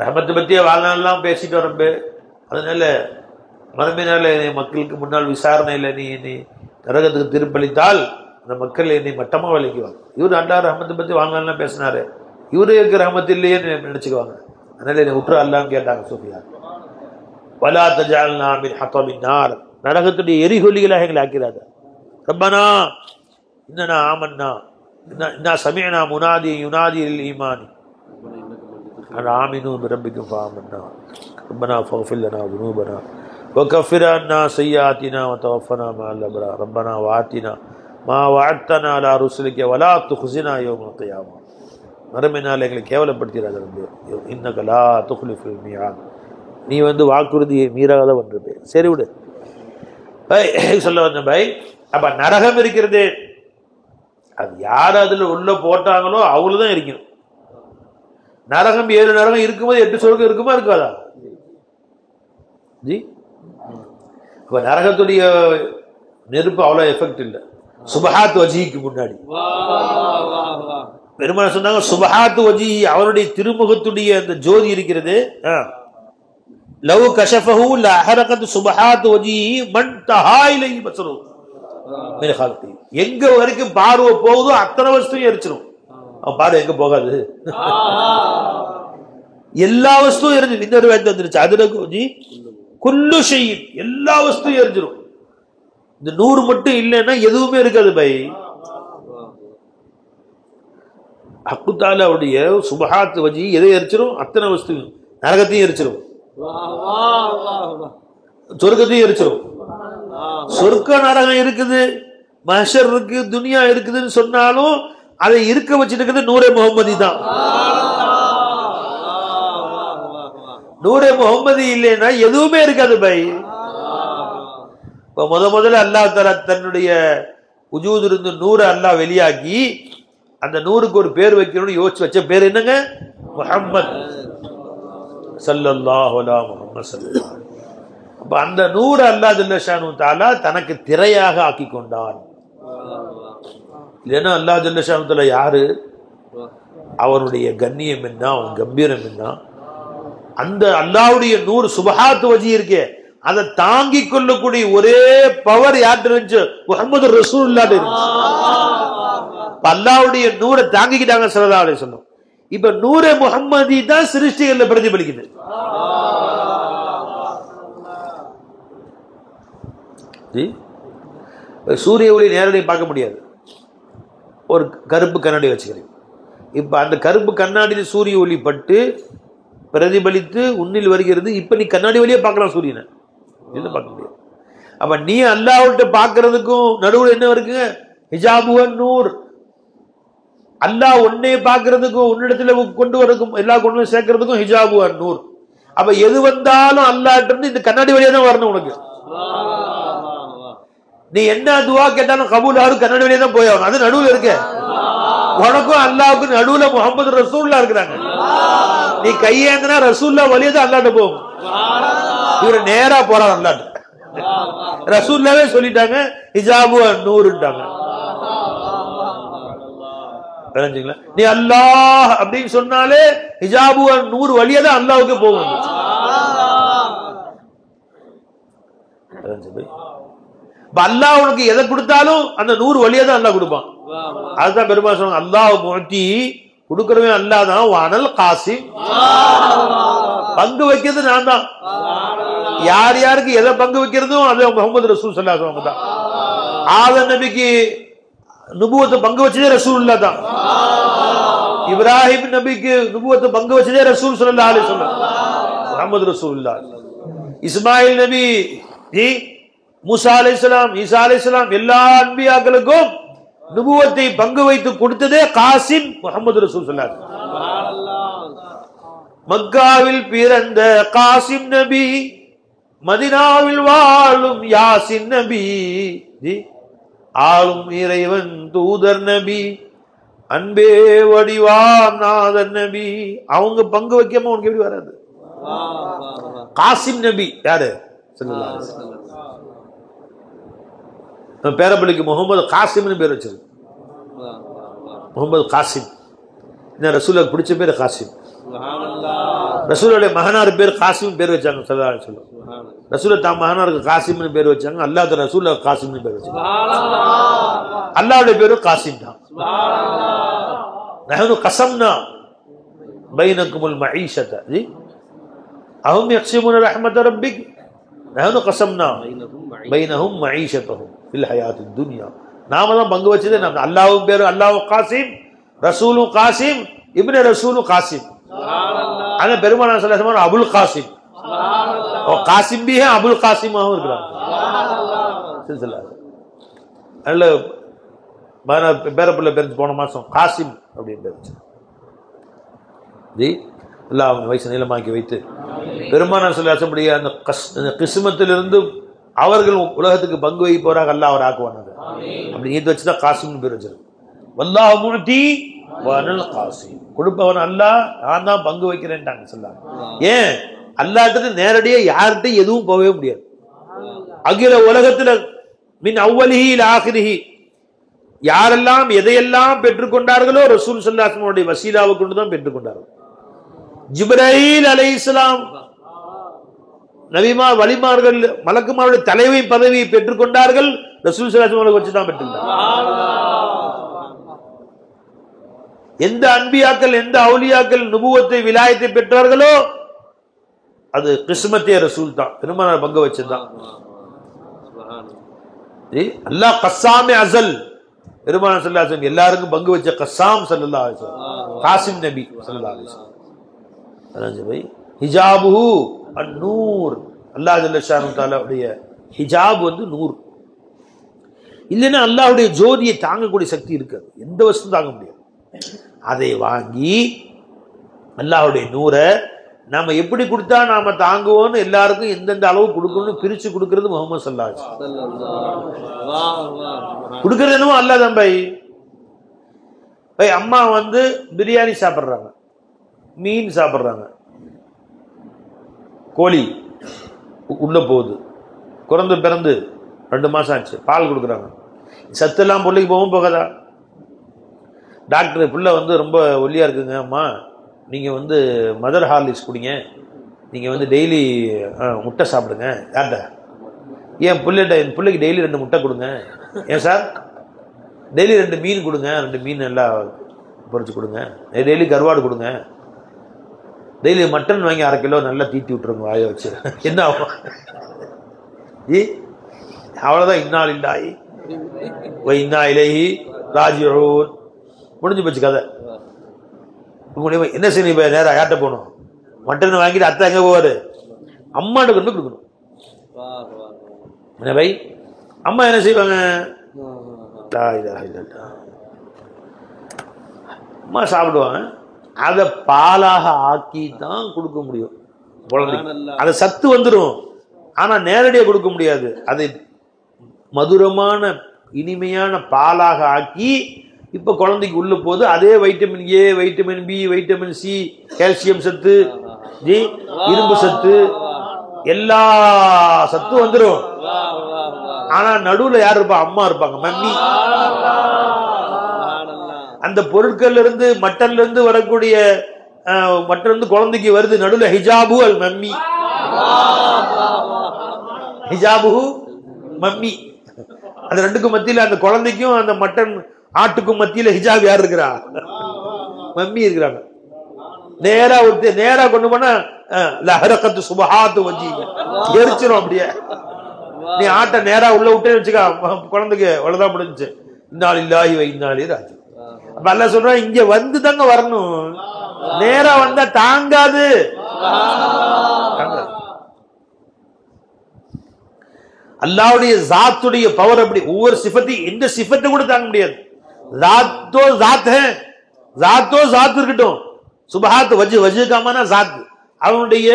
ரஹமத்தை பத்தியே வாழ்நாளெல்லாம் பேசிட்டு வரம்பு, அதனால மறுமை நாள் மக்களுக்கு முன்னால் விசாரணையில் நீ என்னை நரகத்துக்கு திருப்பளித்தால் அந்த மக்கள் என்னை மட்டமா விளக்குவாங்க. இவர் அல்லா ரஹமத்தை பத்தி வாழ்நாள்லாம் பேசினாரு, இவரு இருக்க ரஹமத்து இல்லையே நினைச்சுக்குவாங்க. அதனால என்னை விட்டுரு அல்லான்னு கேட்டாங்க சூஃபியான். வலா தஜஅல்னா மின் ஹதபின் நார், நரகத்துடைய எரிகொல்லிகளாக எங்களை ஆக்கிறாத. ரப்பனா இன்னனா ஆமன்னா இன்னா சமிஅனா முனாதி யுனாதி லில் ஈமான் அன் ஆமினு பிரப்பிக்கும் ஃபஆமன்னா ரப்பனா ஃபக்ஃபிர் லனா ذنوبنا وكفر عنا سيئاتنا وتوفنا مع الأبرار ربنا وآتنا ما وعدتنا على رسلك ولا تخزنا يوم القيامة. மறுமை நாள் எங்களை கேவலப்படுத்திடாத ரப்பே, இன்னக லா துக்லிஃபுல் மிஆத், நீ வாக்குறுதியை மீறாதவன் ரப்பே. சரி விடு சொல்ல வந்த பை. அப்ப நரகம் இருக்கிறது, அது யார் அதுல உள்ள போட்டாங்களோ அவங்களுதான் இருக்கணும். நரகம் 7 நரகம் இருக்கும்போது 8 சொர்க்கம் இருக்குமா இருக்காதா? ஜி, அப்ப நரகத்துடைய நெருப்பு அவ்வளவு எஃபெக்ட் இல்லை. சுபஹாத் வஜிக்கு முன்னாடி பெருமாள் சொன்னாங்க, சுபஹாத் வஜி, அவருடைய திருமுகத்துடைய அந்த ஜோதி இருக்கிறது, லவ் கஷஃபஹு லஅஹரகத் சுபஹாத் வஜி மன் தஹா இலைஹி பஸரு மின் ஹல்கி. எங்க வரைக்கும் பார்வை போகுதோ அத்தனை வஸ்துவும் எரிச்சிரும். அவன் பார்வை எங்க போகாது, எல்லா வஸ்துவும் எரிஞ்சிடும். இன்னொரு வேலை வந்துருச்சு, அதுல குல்லு ஷைஇன், எல்லா வஸ்துவும் எரிஞ்சிடும். இந்த 100 மட்டும் இல்லைன்னா எதுவுமே இருக்காது பை. ஹக்கு தஆலாவுடைய சுபஹாத் வஜி எதை எரிச்சிரும்? அத்தனை வஸ்துவும். நரகத்தையும் எரிச்சிரும், சொர்க்கத்தையும் எரிச்சிரும். சொர்க்க நரகம் இருக்குது, மஹ்ஷர் இருக்கு, துனியா இருக்குதுன்னு சொன்னாலும் அதை இருக்க வச்சுட்டு இருக்கிறது நூரே முஹம்மதி தான். நூரே முஹம்மதி இல்லைன்னா எதுவுமே இருக்காது பை. இப்ப முதல்ல அல்லாஹ் தஆலா தன்னுடைய உஜூத் இருந்து நூறு அல்லாஹ் வெளியாக்கி அந்த நூறுக்கு ஒரு பேர் வைக்கணும்னு யோசிச்சு வச்ச பேர் என்னங்க? முஹம்மத் ஸல்லல்லாஹு அலைஹி முஹம்மத் ஸல்லல்லாஹு. அப்ப அந்த நூறு அல்லாஹ் ஜல்ல ஷானு தஆலா தனக்கு திரையாக ஆக்கி கொண்டான். இல்லைன்னா அல்லாஹ் ஜல்ல ஷானு தஆலா யாரு? அவனுடைய கண்ணியம் என்ன, அவன் கம்பீரம் என்ன, அந்த அல்லாஹ்வுடைய நூறு சுபஹாத் வஜி இருக்கே அதை தாங்கிக் கொள்ளக்கூடிய ஒரே பவர் யார்கிட்ட இருந்துச்சு? முஹம்மது ரசூலுல்லாஹ் இருந்துச்சு. அல்லாஹ்வுடைய நூரை தாங்கிக்கிட்டாங்க ஸல்லல்லாஹு அலைஹி வஸல்லம். இப்ப நூரே முஹம்மதி தான் சிருஷ்டிகள்ல பிரதிபலிக்குது. சூரிய ஒளி நேரடியாக பார்க்க முடியாது, ஒரு கருப்பு கண்ணாடி வச்சுக்கிறேன். இப்ப அந்த கருப்பு கண்ணாடியில் சூரிய ஒளி பட்டு பிரதிபலித்து உன்னில் வருகிறது. இப்ப நீ கண்ணாடி வழியே பார்க்கலாம் சூரியனை, பார்க்க முடியாது. அப்ப நீ அல்லாஹ்விட்ட பார்க்கறதுக்கும் நடுவில் என்ன இருக்குங்க? ஹிஜாபுவன் நூர். அல்லாஹ் உன்னை பார்க்கறதுக்கும் உன்னிடத்துல கொண்டு வரதுக்கும் எல்லா கொண்டு சேர்க்கறதுக்கும் ஹிஜாபுவன் நூர். அப்ப எது வந்தாலும் அல்லாஹ்ட்ட இருந்து இந்த கண்ணாடி வழியா தான் வரணும் உனக்கு. நீ என்ன துவா கேட்டாலும் கபூல் ஆகும், கண்ணாடி வழியா தான் போய் ஆகணும். அது நடுவில் இருக்க. உனக்கும் அல்லாஹ்வுக்கும் நடுவுல முஹம்மது ரசூலுல்லாஹ் இருக்கிறாங்க. நீ கையேந்தினா ரசூலுல்லாஹ் வழியா தான் அல்லாஹ்ட்ட போகும். இவரு நேரா போறான் அல்லாஹ்ட்ட. ரசூலுல்லாஹ்வே சொல்லிட்டாங்க ஹிஜாபு நூறுட்டாங்க. நீ அல்லாஹ் அப்படின்னு சொன்னாலே ஹிஜாபு நூறு வழியா தான் அல்லாஹ்வுக்கு போகும். அல்லாஹ் உனக்கு எதை கொடுத்தாலும் அந்த 100 வழியா தான் அல்லாஹ் கொடுப்பான். அதுதான் பெருமாள் சொல்லுவாங்க, அல்லாஹ் முஅத்தி, கொடுக்கிறவன் அல்லாஹ் தான், வானல் காசிம், பங்கு வைக்கிறது நான் தான். யார் யாருக்கு எதை பங்கு வைக்கிறதும் அது முஹம்மது ரசூல் ஸல்லல்லாஹு அலைஹி வஸல்லம் தான். ஆதம் நபிக்கு நுபுவத்தை பங்கு வச்சதே ரசூலுல்லாஹ் தான். இப்ராஹிம் நபிக்கு நுபுவத்தை பங்கு வச்சதே ரசூல் ஸல்லல்லாஹு அலைஹி வஸல்லம், முஹம்மது ரசூலுல்லாஹ். இஸ்மாயில் நபி, மூசா அலைஹிஸ்ஸலாம், ஈசா அலைஹிஸ்ஸலாம், எல்லா அன்பியாக்களுக்கும் நுபுவத்தை பங்கு வைத்து கொடுத்ததே காசிம், முஹம்மது ரசூல் ஸல்லல்லாஹு அலைஹி வஸல்லம். மக்காவில் பிறந்த காசிம் நபி, மதினாவில் வாழும் யாசின் நபி, ஆளும் இறைவன் தூதர் நபி, அன்பே வடிவாம் நாதர் நபி. அவங்க பங்கு வைக்காம உனக்கு எப்படி வராது? காசிம் நபி யாரு? ஸல்லல்லாஹு அலைஹி வஸல்லம். பேரப்பிள்ளைக்கு முகமது காசிம்னு பேர் வச்சது. முகமது காசிம், ரசூலுக்கு பிடிச்ச பேர் காசிம். ரசூலுடைய மகனார் பேர் காசிம் பேர் வச்சாங்க ஸல்லல்லாஹு அலைஹி வஸல்லம். ரசூல் தான் மகனாருக்கு காசிம்னு பேர் வச்சாங்க. அல்லாஹ் ரசூல் காசிம்னு பேர் வச்சாங்க. அல்லாஹ்வுடைய பேரு காசிம் தான். நஹ்னு கஸம்னா பைனக்குமுல் மஈஷத அஹும் யக்ஸிமுன ரஹ்மத ரப்பிக் நஹ்னு கஸம்னா பைனஹும் மஈஷதஹும் ஃபில் ஹயாத்தித் துன்யா. நாம தான் பங்கு வச்சதே. நம்ம அல்லாஹ்வும் பேரு அல்லாஹ் காசிம், ரசூலும் காசிம், இப்னு ரசூலும் காசிம். ஆனா பெருமானார் ஸல்லல்லாஹு அலைஹி வஸல்லம் அபுல் காசிம், காசிம் भी है, அபுல் காசிமாவும் இருக்கிறாங்க. நல்ல பேரப்பிள்ளை பேருந்து போன மாசம் காசிம் அப்படின்னு பேர் வச்சு எல்லாம் அவங்க வயசு நீளமாக்கி வைத்து பெருமானார் ஸல்லல்லாஹு அலைஹி வஸல்லம் அந்த கிஸ்மத்திலிருந்து அவர்கள் உலகத்துக்கு பங்கு வைக்க போறாங்க, அல்லாஹ் அவர் ஆக்குவானாங்க. அப்படி நீத்து வச்சுதான் காசிம்னு பேர் வச்சிருக்கு. வல்லாஹு முஅத்தி வஅனல் காசிம், கொடுப்பவன் அல்லாஹ், நான் தான் பங்கு வைக்கிறேன்ட்டாங்க ஸல்லல்லாஹு அலைஹி வஸல்லம். ஏன்? அல்லாஹ்கிட்ட நேரடியா யார்கிட்ட எதுவும் போகவே முடியாது. அகில உலகத்துல மின் அவ்வலிஹி இலா ஆகிரிஹி யாரெல்லாம் எதையெல்லாம் பெற்றுக்கொண்டார்களோ ரசூல் ஸல்லல்லாஹு அலைஹி வஸல்லம் வசீலாவை கொண்டு தான் பெற்றுக்கொண்டார்கள். ஜிப்ரீல் அலைஹிஸ்ஸலாம் நபிமார் வலிமார்கள் மலக்குமாருடைய தலைமை பதவியை பெற்றுக்கொண்டார்கள், ரசூல் ஸல்லல்லாஹு அலைஹி வஸல்லம் வச்சு தான் பெற்றுக்கொண்டார்கள். எந்த அன்பியாக்கள் எந்த அவுலியாக்கள் நுபுவத்தை விலாயத்தை பெற்றார்களோ அது கிஸ்மத்தே ரசூல் தான், பெருமானார் பங்கு வச்சதுதான். அல்லாஹ் கஸ்ஸாமே அஸல், பெருமானார் ஸல்லல்லாஹு அலைஹி வஸல்லம் எல்லாருக்கும் பங்கு வச்ச கஸ்ஸாம் ஸல்லல்லாஹு அலைஹி வஸல்லம், காசிம் நபி ஸல்லல்லாஹு அலைஹி வஸல்லம். ஹிஜாபுஹு அன்-நூர், அல்லாஹ் ஜல்ல ஷானஹு தஆலாவுடைய ஹிஜாப் வந்து நூர். இல்லைன்னா அல்லாஹ்வுடைய ஜோதியை தாங்கக்கூடிய சக்தி இருக்காது, எந்த வஸ்து தாங்க முடியாது. அதை வாங்கி அல்லாஹ்வுடைய நூரை நாம எப்படி கொடுத்தா நாம தாங்குவோம்னு எல்லாருக்கும் எந்தெந்த அளவு கொடுக்கணும்னு பிரிச்சு கொடுக்கிறது முஹம்மது ஸல்லல்லாஹு அலைஹி வஸல்லம். கொடுக்கறது என்னமோ அல்லாஹ் தான். பை அம்மா வந்து பிரியாணி சாப்பிட்றாங்க, மீன் சாப்பிட்றாங்க, கோழி உள்ள போகுது, குறந்து பிறந்து 2 மாசம் ஆச்சு, பால் கொடுக்குறாங்க. சத்தெல்லாம் பிள்ளைக்கு போகவும் போகாதா? டாக்டர் பிள்ளை வந்து ரொம்ப ஒல்லியா இருக்குங்க அம்மா, நீங்கள் வந்து மதர் ஹார்லிக்ஸ் குடிங்க, நீங்கள் வந்து டெய்லி முட்டை சாப்பிடுங்க. யார்கிட்ட? என் பிள்ளைக்கு டெய்லி 2 முட்டை கொடுங்க. ஏன் சார்? டெய்லி 2 மீன் கொடுங்க, 2 மீன் எல்லாம் பொரிச்சு கொடுங்க, டெய்லி கருவாடு கொடுங்க, டெய்லி மட்டன் வாங்கி 1/2 கிலோ நல்லா தீட்டி விட்டுருங்க வாய வச்சு. என்ன ஆகும்? அவ்வளோதான். இன்னா லில்லாஹி வ இன்னா இலைஹி ராஜிஊன், முடிஞ்சு போச்சு கதை. என்ன செய்யணும்? இப்போ நேரம் யார்கிட்ட போகணும்? மட்டன் வாங்கிட்டு அத்தை எங்கே போவார்? அம்மாட்ட கொண்டு கொடுக்கணும். என்ன பை அம்மா என்ன செய்வாங்க? அம்மா சாப்பிடுவாங்க, அதை பாலாக ஆக்கி தான் கொடுக்க முடியும் குழந்தைக்கு. அது சத்து வந்துடும், ஆனால் நேரடியாக கொடுக்க முடியாது. அதை மதுரமான இனிமையான பாலாக ஆக்கி இப்போ குழந்தைக்கு உள்ள போது அதே vitamin A, vitamin B, vitamin C, calcium சத்து, இரும்பு சத்து, எல்லா சத்தும் வந்துடும். ஆனா நடுவுல யார் இருப்பா? அம்மா இருப்பாங்க, மம்மி. அந்த பொருட்கள்ல இருந்து மட்டன்ல இருந்து வரக்கூடிய மட்டன் இருந்து குழந்தைக்கு வருது, நடுவுல ஹிஜாபு அல் மம்மி, ஹிஜாபு மம்மி. அந்த ரெண்டுக்கும் மத்தியில அந்த குழந்தைக்கும் அந்த மட்டன் ஆட்டுக்கும் மத்தியில ஹிஜாப் யார் இருக்கிறா? மம்மி இருக்கிறாங்க. நேரா கொண்டு போனா லஹரகத்து சுபஹாத்து வஜீஹ எரிச்சிரும். அப்படியே நீ ஆட்டை நேரா உள்ள விட்டே வச்சுக்கா, குழந்தைக்கு அவ்வளவுதான் முடிஞ்சு. இன்னாலில்லாஹி வ இன்னா இலைஹி ராஜிஊன். அப்ப அல்லாஹ் சொல்றான், இங்க வந்து தாங்க வரணும், நேரா வந்தா தாங்காது. அல்லாஹ்வுடைய ஜாத்துடைய பவர் அப்படி. ஒவ்வொரு சிஃபத்தை, எந்த சிஃபத்தை கூட தாங்க முடியாது. ஜாத்தோ ஜாத் ஹை, ஜாத்தோ ஜாத் இருக்கட்டும். சுபஹாத் வஜ் வஜ் காமனா ஜாத், அவனுடைய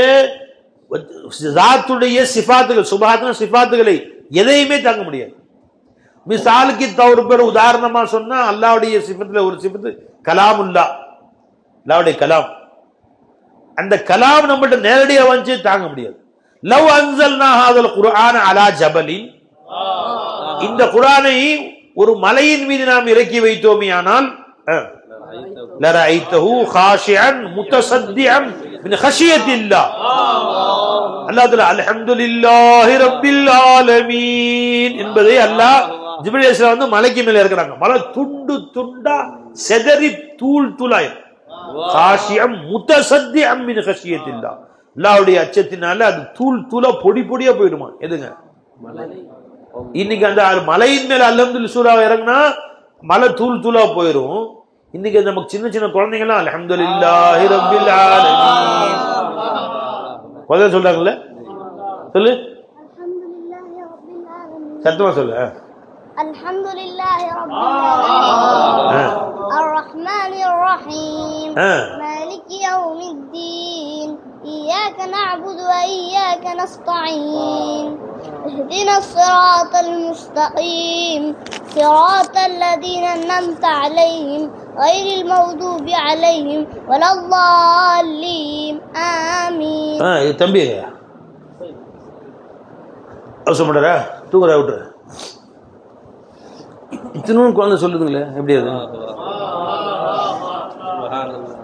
ஜாத்துடைய சிஃபாத்துகள், சுபஹாத்ன சிஃபாத்துகளை எதையுமே தாங்க முடியாது. மிசாலுக்கு தௌர் பேர் உதாரணமா சொன்னா, அல்லாஹ்வுடைய சிஃபத்துல ஒரு சிஃபத்து கலாமுல்லா, அல்லாஹ்வுடைய கலாம். அந்த கலாம் நம்மகிட்ட நேரடியா வந்து தாங்க முடியாது. லவ் அன்ஸல்னா ஹாதல் குர்ஆன அலா ஜபலின், இந்த குர்ஆனை ஒரு மலையின் மீது நாம் இறக்கி வைத்தோமேயானால் லரஐதஹு காஷிஅன் முத்தஸத்திஅன் மின் கஷியத்தில்லாஹ். அல்லாஹ் தஆலா அல்ஹம்துலில்லாஹி ரப்பில் ஆலமீன் என்பதை அல்லாஹ் ஜிப்ரீல் அலைஹிஸ்ஸலாம் வந்து மலைக்கு மேல இறக்குறாங்க. மலை துண்டு துண்டா செதறி தூள் தூளாயிரும். காஷிஅன் முத்தஸத்திஅன் மின் கஷியத்தில்லாஹ், அல்லாஹ்வுடைய அச்சத்தினால அது தூள் தூளா பொடி பொடியா போயிடுமா. எதுங்க இன்னைக்கு அந்த மலையின் மேல அல்ஹம்துலில்லாஹ் சூரா இறங்குனா மலை தூள் தூளா போயிடும். இன்னைக்கு நமக்கு சின்ன சின்ன குழந்தைங்கலாம் அல்ஹம்துலில்லாஹி ரப்பில் ஆலமீன் முதல்ல சொல்றாங்கல்ல, சொல்லு சத்தமா சொல்லு. அல்ஹம்துலில்லாஹி ரப்பில் ஆலமீன் அர்ரஹ்மானிர் ரஹீம் மாலிகி யௌமித்தீன் இய்யாக நஅபுது வ இய்யாக நஸ்தஈன் இஹ்தினஸ் ஸிராத்தல் முஸ்தகீம் ஸிராத்தல் லதீன அன்அம்த அலைஹிம் غير المغضوب عليهم ولا الضالين آمين. இது தம்பி அவசரம் பண்றா, தூங்குற விட்டுரு. இத்தனும் குழந்தை சொல்லுதுங்களே, எப்படி அது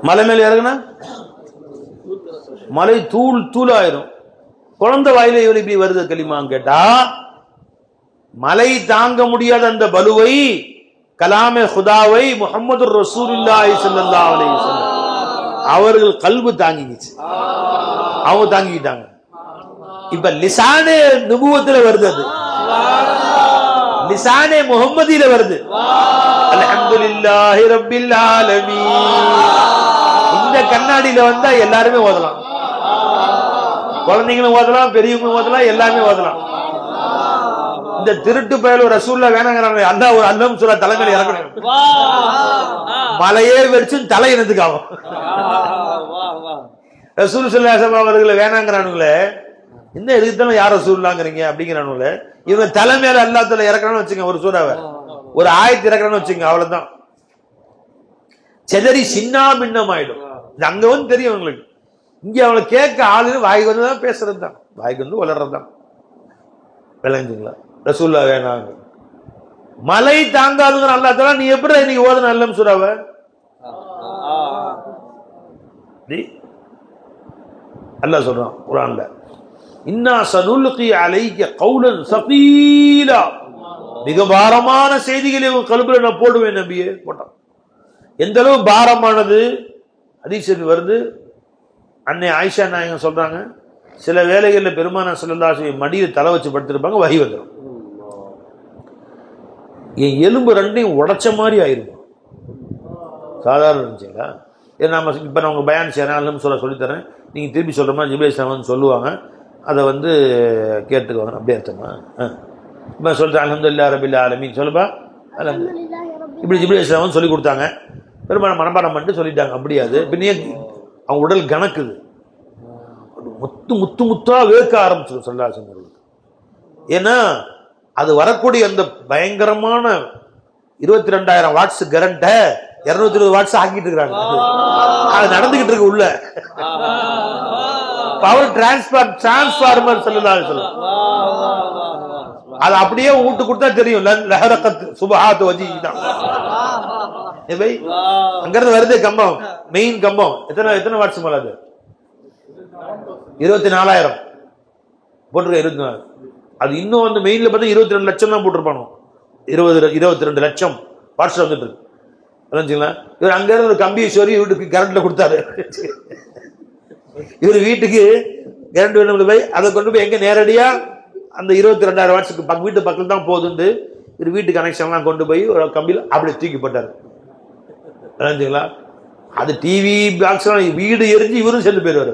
மலை மேல இறங்குனா மலை தூள் தூளாயிரும். குழந்தை வாயில இவரு இப்படி வருது கலிமான்னு கேட்டா, மலை தாங்க முடியாத அந்த பலுவை, கலாமே குதாவை முஹம்மது ரசூலுல்லாஹி ஸல்லல்லாஹு அலைஹி வஸல்லம் அவர்கள் கல்பு தாங்கிக்கிச்சு, அவங்க தாங்கிக்கிட்டாங்க. இப்ப லிசானே நுபுவத்துல வருது, அது லிசானே முஹம்மதியில வருது. அல்ஹம்துலில்லாஹி ரப்பில் ஆலமீன். இந்த கண்ணாடியில வந்தா எல்லாருமே ஓதலாம், குழந்தைங்களும் ஓதலாம், பெரியவங்களும் ஓதலாம், எல்லாமே ஓதலாம். இந்த திருட்டு பயல ரசூல்லா வேணாங்கிறாங்க, அந்த ஒரு அல்லம் சூரா தலைமையில இறக்கணும். மலையே வெடிச்சு தலை இனத்துக்கு ஆகும். ரசூல் ஸல்லல்லாஹு அலைஹி வஸல்லம் அவர்களை வேணாங்கிறானுங்களே, இந்த எதுக்குத்தானே யார் ரசூலுல்லாங்கிறீங்க அப்படிங்கிறானுங்களே, இவங்க தலைமையில அல்லாஹ் தஆலா இறக்கணும்னு வச்சுங்க, ஒரு சூறாவை ஒரு ஆயத்து இறக்கணும்னு வச்சுங்க, அவ்வளவுதான் செதறி சின்னா பின்னம் ஆயிடும். அங்க வந்து தெரியும் உங்களுக்கு, இங்க அவளை கேட்க ஆளு வாய்க்கு வந்து தான் பேசுறது தான், வாய்க்கு வந்து வளர்றது தான். விளங்குங்களா? ரசூல்லா வேணாங்க, மலை தாங்காதுங்கிற அல்லாஹ் தஆலா நீ எப்படி இன்னைக்கு ஓதுன அல்லம் சூறாவை? அல்லாஹ் சொல்றான் குர்ஆன்ல, இன்னா சனுல்கி அலைக கௌலன் ஸகீலா, மிக பாரமான செய்திகளை உங்க கல்புல நான் போடுவேன் நபியே. போட்டான். எந்த அளவு பாரமானது ஹதீஸில் வருது. அன்னை ஆயிஷா நாயகம் சொல்றாங்க, சில வேளைகளில் பெருமானார் ஸல்லல்லாஹு அலைஹி வஸல்லம் மடியில தலை வச்சு படுத்திருப்பாங்க, வஹி வந்துடும், என் எலும்பு ரெண்டையும் உடைச்ச மாதிரி ஆயிருக்கும். சாதாரண இருந்துச்சுங்களா? நாம இப்போ நான் உங்க பயான் செய்யறேன், அல்லம் சொல்லித்தரேன், நீங்க திருப்பி சொல்ற மாதிரி ஜிப்ரீல் அலைஹிஸ்ஸலாம் சொல்லுவாங்க, அதை வந்து கேட்டுக்குவாங்க. அப்படியே அர்த்தமா? இப்போ சொல்றேன் அல்ஹம்துலில்லாஹி ரப்பில் ஆலமீன் சொல்லுப்பா. இப்படி ஜிப்ரீல் அலைஹிஸ்ஸலாம் சொல்லி கொடுத்தாங்க, பெரும்பாலும் மனப்பாடம் பண்ணிட்டு சொல்லிட்டாங்க. அப்படியாது பின்னே அவங்க உடல் கணக்குது, முத்து முத்து முத்தா வேர்க்க ஆரம்பிச்சிடும் ஸல்லல்லாஹு அலைஹி வஸல்லம். ஏன்னா அது வரக்கூடிய அந்த பயங்கரமான 22,000 வாட்ஸ் கரண்ட 220 வாட்ஸ் ஆக்கிட்டு இருக்காங்க. அது நடந்துகிட்டு இருக்கு உள்ள. பவர் டிரான்ஸ்ஃபார்மர் ஸல்லல்லாஹு அலைஹி வஸல்லம். அது அப்படியே ஊட்டு கொடுத்தா தெரியும், லஹரகத் சுபஹாத் வஜீஹி தான். அங்கிருந்து வருது கம்பம், மெயின் கம்பம். எத்தனை வாட்ஸ் மேல? அது 24,000 போட்டிருக்க. 24 அது இன்னும் வந்து மெயின்ல பார்த்தா 22 லட்சம் தான் போட்டிருப்பானோ. 22 லட்சம் வாட்ஸ்அப் வந்துட்டு இருக்கு. இவர் அங்க இருந்து ஒரு கம்பியை சொறி வீட்டுக்கு கரண்ட்ல கொடுத்தாரு. இவர் வீட்டுக்கு கரண்ட் வேணும் போய் அதை கொண்டு போய் எங்க நேரடியா அந்த 22,000 வாட்ஸுக்கு வீட்டு பக்கத்துல தான் போகுதுண்டு இவர் வீட்டு கனெக்ஷன்லாம் கொண்டு போய் ஒரு கம்பியில் அப்படி தூக்கி போட்டாரு. அது டிவி பாக்ஸ் வீடு எரிஞ்சு இவரும் சென்று போயிருவாரு.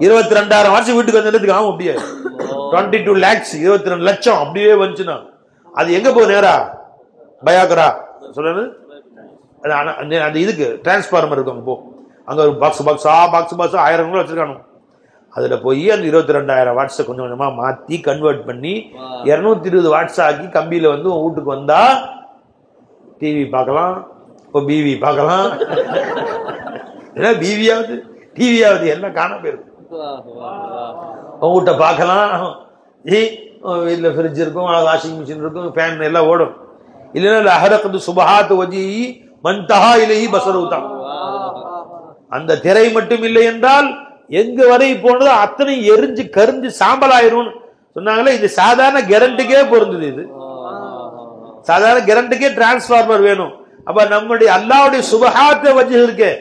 22,000 வாட்ஸ் வீட்டுக்கு வந்ததுக்கு ஆகும் அப்படியே 22 lakhs 22 லட்சம் அப்படியே வந்துச்சுன்னா அது எங்க போகும்? நேரா பயாகரா சொல்றது அந்த இதுக்கு டிரான்ஸ்பார்மர் இருக்கும். அங்க போ, அங்க ஒரு பாக்ஸ் 1000 வச்சிருக்கானு. அதுல போய் அந்த 22,000 வாட்ஸை கொஞ்சம் கொஞ்சமா மாத்தி கன்வெர்ட் பண்ணி 220 வாட்ஸ் ஆக்கி கம்பியில வந்து வீட்டுக்கு வந்தா டிவி பார்க்கலாம், பிவி பார்க்கலாம். ஏன்னா பிவியாவது டிவியாவது எல்லாம் காண போயிருக்கு. வீட்டை பார்க்கலாம், வீட்டில் ஃப்ரிட்ஜ் இருக்கும், வாஷிங் மிஷின் இருக்கும், ஃபேன் எல்லாம் ஓடும். இல்லைன்னா அஹரகத்து சுபஹாத் வஜி மன்தஹா இலைஹி பஸருதான். அந்த திரை மட்டும் இல்லை என்றால் எங்க வரை போனதோ அத்தனை எரிஞ்சு கரிஞ்சு சாம்பலாயிரும் சொன்னாங்களே. இது சாதாரண கரண்ட்டுக்கே பொருந்தது. இது சாதாரண கரண்ட்டுக்கே டிரான்ஸ்பார்மர் வேணும். அப்ப நம்முடைய அல்லாஹ்வுடைய சுபஹாத் வஜி இருக்கு,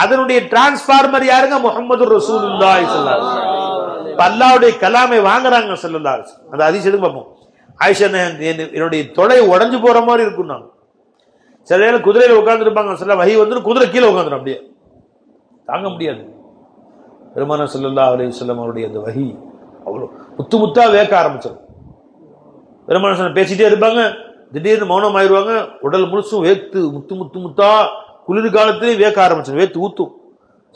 அதனுடைய டிரான்ஸ்பார்மர் யாருங்க? முஹம்மது ரசூலுல்லாஹி ஸல்லல்லாஹு அலைஹி வஸல்லம். அல்லாஹ்வுடைய கலாமை வாங்குறாங்க ஸல்லல்லாஹு அலைஹி வஸல்லம். அந்த ஹதீஸ் எடுத்து பார்ப்போம். ஆயிஷா என்னுடைய தொடை உடஞ்சு போற மாதிரி இருக்கும். நான் சில நேரம் குதிரையில உட்கார்ந்துருப்பாங்க, சில வஹி வந்து குதிரை கீழே உட்காந்துரும், அப்படியே தாங்க முடியாது. பெருமானார் ஸல்லல்லாஹு அலைஹி வஸல்லம் அவருடைய அந்த வஹி அவ்வளோ முத்து முத்தா வேக்க ஆரம்பிச்சிடும். பெருமானார் பேசிட்டே இருப்பாங்க, திடீர்னு மௌனம் ஆயிடுவாங்க, உடல் முழுசும் வேத்து முத்து முத்து முத்தா குளிர் காலத்திலேயே வேக்க ஆரம்பிச்சிடும், வேத்து ஊத்தும்.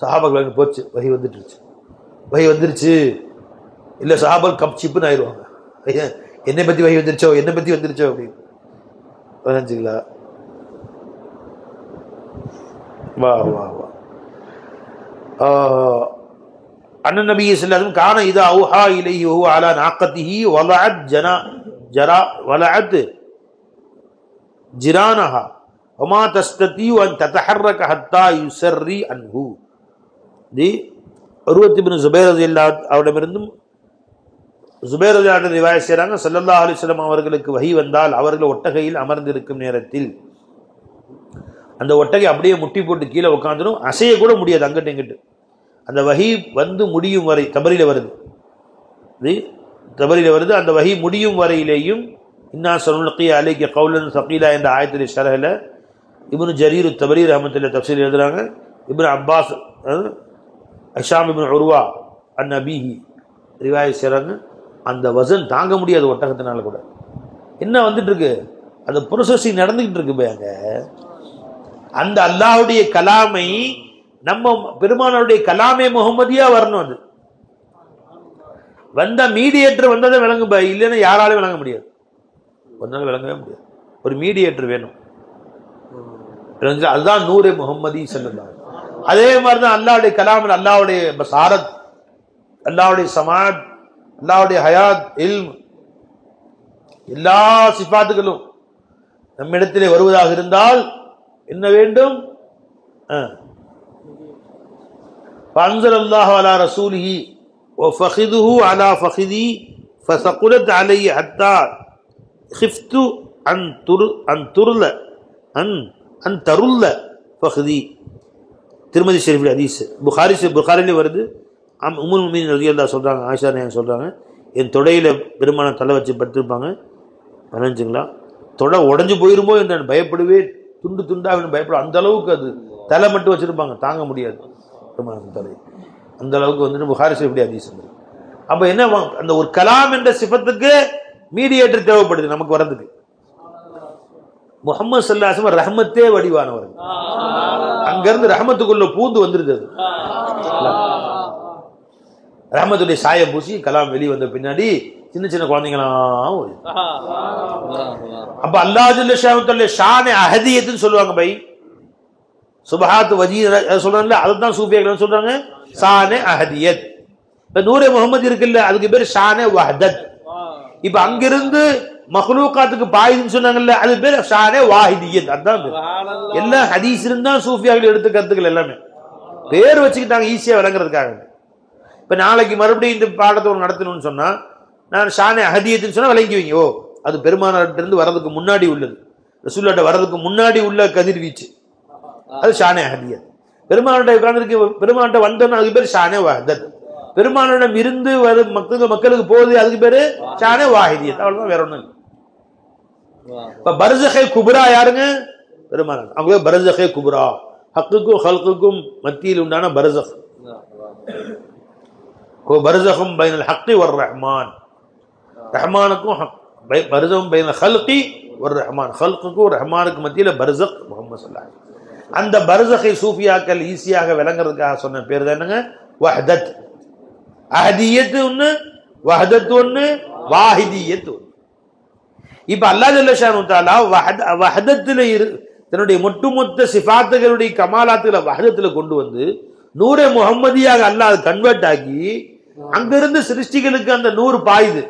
சஹாபாக்கள் போச்சு, வஹி வந்துருச்சு. இல்ல சஹாபாக்கள் கப் சிப்புன்னு ஆயிடுவாங்க, என்னை பத்தி வஹி வந்துருச்சோ அப்படின்னு. புரிஞ்சுங்களா? வா வா வா. அண்ணன் நபி ஸல்லல்லாஹு அலைஹி வஸல்லம் கான இதா அவுஹா இலைஹி வஹுவ அலா நாகத்திஹி வலஅத் ஜிரானஹா வமா தஸ்ததியு அன் ததஹர்ரக ஹத்தா யுஸர்ரி அன்ஹு. உர்வத் இப்னு ஜுபைர் ரலியல்லாஹு அவரிடமிருந்தும் ஜுபைர் ரலியல்லாஹு ரிவாயத் செய்றாங்க, ஸல்லல்லாஹு அலைஹி வஸல்லம் அவர்களுக்கு வஹி வந்தால் அவர்கள் ஒட்டகையில் அமர்ந்திருக்கும் நேரத்தில் அந்த ஒட்டகை அப்படியே முட்டி போட்டு கீழே உட்காந்துடும், அசைய கூட முடியாது அங்கிட்டு இங்கிட்டு. அந்த வஹி வந்து முடியும் வரை தபரியில வருது, அந்த வஹி முடியும் வரையிலேயும் இன்னா சனுல்கி அலைக கௌலன் ஸகீலா என்ற ஆயத்துடைய ஷரஹ்ல இப்னு ஜரீர் தபரி ரஹ்மத்துல்லாஹி தஃப்சீர் எழுதுறாங்க. Ibn Abbas Hisham Ibn Urwa அன் நபிஹி ரிவாயத் செய்றாங்க, அந்த வசன் தாங்க முடியாது ஒட்டகத்தினால கூட. என்ன வந்துட்டு இருக்கு, அந்த ப்ரோசஸிங் நடந்துகிட்டு இருக்கு பாருங்க. அந்த அல்லாஹ்வுடைய கலாமை நம்ம பெருமானாருடைய கலாமே முஹம்மதியா வரணும். அது வந்த மீடியேட்டர் வந்ததை விளங்கும், இல்லைன்னா யாராலும் விளங்க முடியாது, ஒன்னால விளங்கவே முடியாது. ஒரு மீடியேட்டர் வேணும், அதுதான் நூரே முஹம்மதி ஸல்லல்லாஹு. அதே மாதிரிதான் அல்லாஹ்வுடைய கலாம், அல்லாஹ்வுடைய பசாரத், அல்லாஹ்வுடைய சமாத், அல்லாஹ்வுடைய ஹயாத், இல்ம், எல்லா சிஃபாத்துகளும் நம்மிடத்திலே வருவதாக இருந்தால் என்ன வேண்டும்? ஃபஅன்ஸலல்லாஹு அலா ரசூலிஹி வஃபഖிதுஹு அலா ஃபഖிதி ஃபஸகுலத் அலைஹி ஹத்தா خفت أن ترل فخذي. திருமதி ஷரீஃபில் ஹதீஸ், புகாரிலே வருது. உம்முல் முஃமினீன் ரலியல்லாஹு சொல்றாங்க, ஆயிஷா நாயகி சொல்றாங்க, என் தொடையில பெருமான தலை வச்சு படுத்திருப்பாங்க. நினைச்சுங்களா, தொடை உடஞ்சு போயிருமோ என்று நான் பயப்படுவேன், துண்டு துண்டாக பயப்படும். அந்த அளவுக்கு அது தலை மட்டும் வச்சிருப்பாங்க, தாங்க முடியாது பெருமான தலை. அந்த அளவுக்கு வந்துட்டு புகாரி ஷரீஃபில் ஹதீஸ். அப்ப என்ன, அந்த ஒரு கலாம் என்ற சிஃபத்துக்கு மீடியேட்டர் தேவைப்படுது நமக்கு வர்றதுக்கு. முஹம்மது ஸல்லல்லாஹு அலைஹி வஸல்லம் ரஹ்மத்தே வடிவானவர்கள், அங்கிருந்து ரஹ்மத்துக்குள்ள பூந்து வந்துருது. ரஹ்மத்துடைய சாயம் பூசி கலாம் வெளியே வந்த பின்னாடி சின்ன சின்ன குழந்தைங்களாம். அப்ப அல்லாஹ் ஜல்ல ஷானுஹு ஷானே அஹதியத்துன்னு சொல்லுவாங்க. பை சுபஹாத் வஜீ சொல்றாங்கல்ல, அதுதான் சூஃபியர்கள் சொல்றாங்க ஷானே அஹதியத். இப்ப நூரே முஹம்மது இருக்குல்ல, அதுக்கு பேர் ஷானே வஹதத். இப்ப அங்கிருந்து மஹ்லூகாத்துக்கு பாயுதுன்னு சொன்னாங்கல்ல, அது பேர் ஷானே வாஹிதியத். அதான் எல்லா ஹதீஸ் இருந்தா சூஃபியாக்கள் எடுத்த கருத்துக்கள் எல்லாமே பேர் வச்சுக்கிட்டாங்க ஈஸியா விளங்குறதுக்காக. இப்ப நாளைக்கு மறுபடியும் இந்த பாடத்தை நடத்தணும்னு சொன்னா நான் ஷானே அஹதியத்துன்னு சொன்னா விளங்கிவீங்க. ஓ, அது பெருமானார்ட்ட இருந்து வர்றதுக்கு முன்னாடி உள்ளது, ரசூலுல்லாஹ்ட்ட வர்றதுக்கு முன்னாடி உள்ள கதிர்வீச்சு, அது ஷானே அஹதியத். பெருமானார்ட்ட உட்கார்ந்துருக்கு, பெருமானார்ட்ட வந்தோன்னா அதுக்கு பேர் ஷானே வஹதத். பெருமானாரிடம் இருந்து வரும் மக்களுக்கு போகுது, அதுக்கு பேரு ஷானே வாஹிதியத். அவ்வளவுதான், வேற ஒண்ணும் இல்லை. இப்ப பர்ஸஹே குப்ரா யாருங்க? பெருமானார். அவங்க பர்ஸஹே குப்ரா, ஹக்குக்கும் ஹல்குக்கும் மத்தியில் உண்டான பர்ஸஹ். பர்ஸஹும் பைனல் ஹக்கி வர் ரஹ்மான், ரஹ்மானுக்கும் பர்ஸஹும் பைனல் ஹல்கி வர் ரஹ்மான், ஹல்குக்கும் ரஹ்மானுக்கு மத்தியில பர்ஸஹ் முஹம்மது ஸல்லல்லாஹு அலைஹி வஸல்லம். அந்த பர்ஸஹை சூஃபியாக்கள் ஈஸியாக விளங்குறதுக்காக சொன்ன பேர் தான் என்னங்க? வஹ்தத். அஹதியத் ஒண்ணு, வஹ்தத் ஒண்ணு, வாஹிதியத் ஒண்ணு. இப்ப அல்லாஹ் ஜல்ல ஷானு தஆலா வஹதத்துல தன்னுடைய ஒட்டுமொத்த சிஃபாத்துகளுடைய கமாலாத்துல வஹதத்துல கொண்டு வந்து நூரே முஹம்மதியாக அல்லாஹ் கன்வெர்ட் ஆக்கி அங்கிருந்து சிருஷ்டிகளுக்கு அந்த நூறு பாயுது.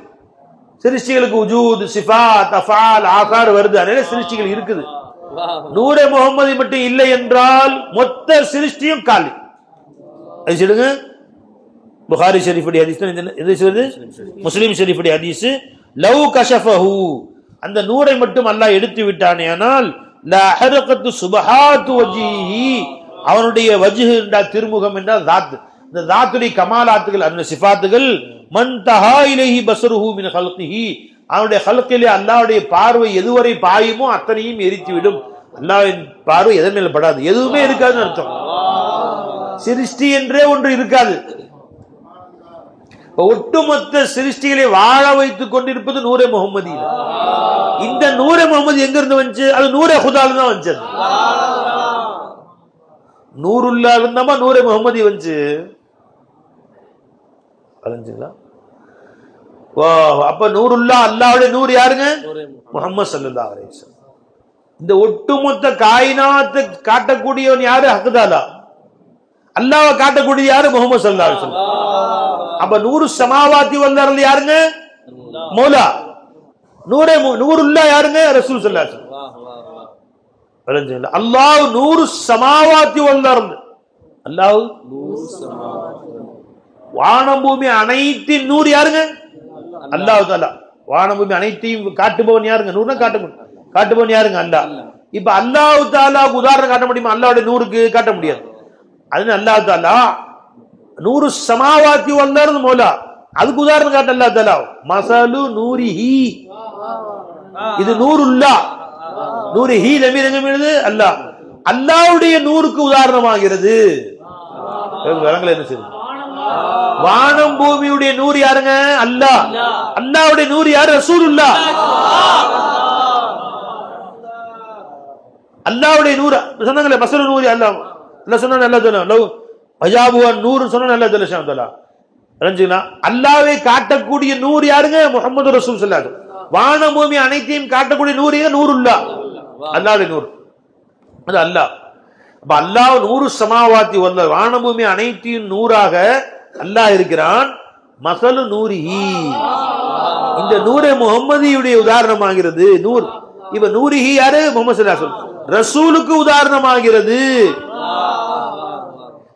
சிருஷ்டிகளுக்கு உஜூத், சிஃபாத், அஃஆல், ஆகார் வருது. அதனால சிருஷ்டிகள் இருக்குது. நூரே முஹம்மதி மட்டும் இல்லை என்றால் மொத்த சிருஷ்டியும் காலி. அது சொல்லுங்க, புகாரி ஷரீஃபுடைய ஹதீஸ், எது சொல்லுது? முஸ்லிம் ஷரீஃபுடைய ஹதீஸ். லவ் கஷஃபஹு, அந்த நூரை மட்டும் அல்லாஹ் எடுத்து விட்டானேயானால் லா ஹரகத்து சுபஹாத்து வஜ்ஹி, அவனுடைய வஜ்ஹ் என்றால் திருமுகம் என்றால் தாத், இந்த தாத்துடைய கமாலாத்துகள், அந்த சிஃபாத்துகள், மன் தஹா இலைஹி பஸருஹு மின் ஹல்கிஹி, அவனுடைய ஹல்கிலே அல்லாஹ்வுடைய பார்வை எதுவரை பாயுமோ அத்தனையும் எரித்துவிடும். அல்லாஹ்வின் பார்வை எதன் மேல படாது, எதுவுமே இருக்காதுன்னு அர்த்தம். சிருஷ்டி என்றே ஒன்று இருக்காது. ஒட்டுமொத்த சிருஷ்டிகளை வாழ வைத்துக் கொண்டிருப்பது நூரே முஹம்மதி. இந்த நூரே முஹம்மதி எங்க இருந்து வந்துச்சு? அது நூரே ஹுதால தான் வந்துச்சு. நூறுல்லா இருந்தாமா நூரே முஹம்மதி வந்துச்சு. அப்ப நூறுல்லா அல்லாஹ்வுடைய நூறு யாருங்க? முஹம்மது ஸல்லல்லாஹு அலைஹி வஸல்லம். இந்த ஒட்டுமொத்த காயினாத்தை காட்டக்கூடியவன் யாரு? ஹக்தாலா. அல்லாஹ்வை காட்டக்கூடிய யாரு? முஹம்மது ஸல்லல்லாஹு அலைஹி வஸல்லம். அப்ப நூறு சமாவாத்தி வந்தார்கள் யாருங்க? மௌலா. நூறுல்லா யாருங்க? ரசூல் ஸல்லல்லாஹு அலைஹி வஸல்லம். அல்லாஹ் நூறு சமாவாத்தி வந்தார்கள். அல்லாஹ் வானம் பூமி அனைத்தின் நூறு யாருங்க? அல்லாஹ் தஆலா. வானம் பூமி அனைத்தையும் காட்டுபவன் யாருங்க? நூறுனா காட்டுபவன் யாருங்க? அல்லாஹ். இப்ப அல்லாஹ் தஆலாவுக்கு உதாரணம் காட்ட முடியுமா? அல்லாஹ்வுடைய நூறுக்கு காட்ட முடியாது. அது அல்லாஹ் தஆலா நூறு சமாவாத்தி வந்தாரு மௌலா, அதுக்கு உதாரணம் காட்ட அல்லாஹ் தஆலா. மஸலு நூரிஹி, இது நூறுல்லா. நூரிஹி லமீர் எங்க மீது? அல்லாஹ். அல்லாஹ்வுடைய நூறுக்கு உதாரணமாகிறது. விளங்கல என்ன செய்யுது? வானம் பூமியுடைய நூறு யாருங்க? அல்லாஹ். அல்லாஹ்வுடைய நூறு யாரு? ரசூலுல்லாஹ். அல்லாஹ்வுடைய நூறு சொன்னாங்களே, மஸலு நூரி அல்லாஹ். அல்லாஹ் சொன்னா அல்லாஹ் தஆலா லவ் அஜாபுவன் நூறு சொன்னா அல்லாஹ் தஆலா ஷான் தஆலா. புரிஞ்சுங்களா? அல்லாஹ்வை காட்டக்கூடிய நூறு யாருங்க? முஹம்மது ரசூல் ஸல்லல்லாஹு அலைஹி வஸல்லம். வானம் பூமி அனைத்தையும் காட்டக்கூடிய நூறு நூறுல்லாஹ், அல்லாஹ்வுடைய நூறு. அது அல்லாஹ். அப்ப அல்லாஹ் நூறு சமாவாத்தி வந்த வானம் பூமி அனைத்தையும் நூறாக அல்லாஹ் இருக்கிறான். மஸலு நூரிஹி, இந்த நூரே முஹம்மதியுடைய உதாரணமாகிறது. நூர் இப்ப நூரிஹி யாரு? முஹம்மது ஸல்லல்லாஹு அலைஹி வஸல்லம். ரசூலுக்கு உதாரணமாகிறது.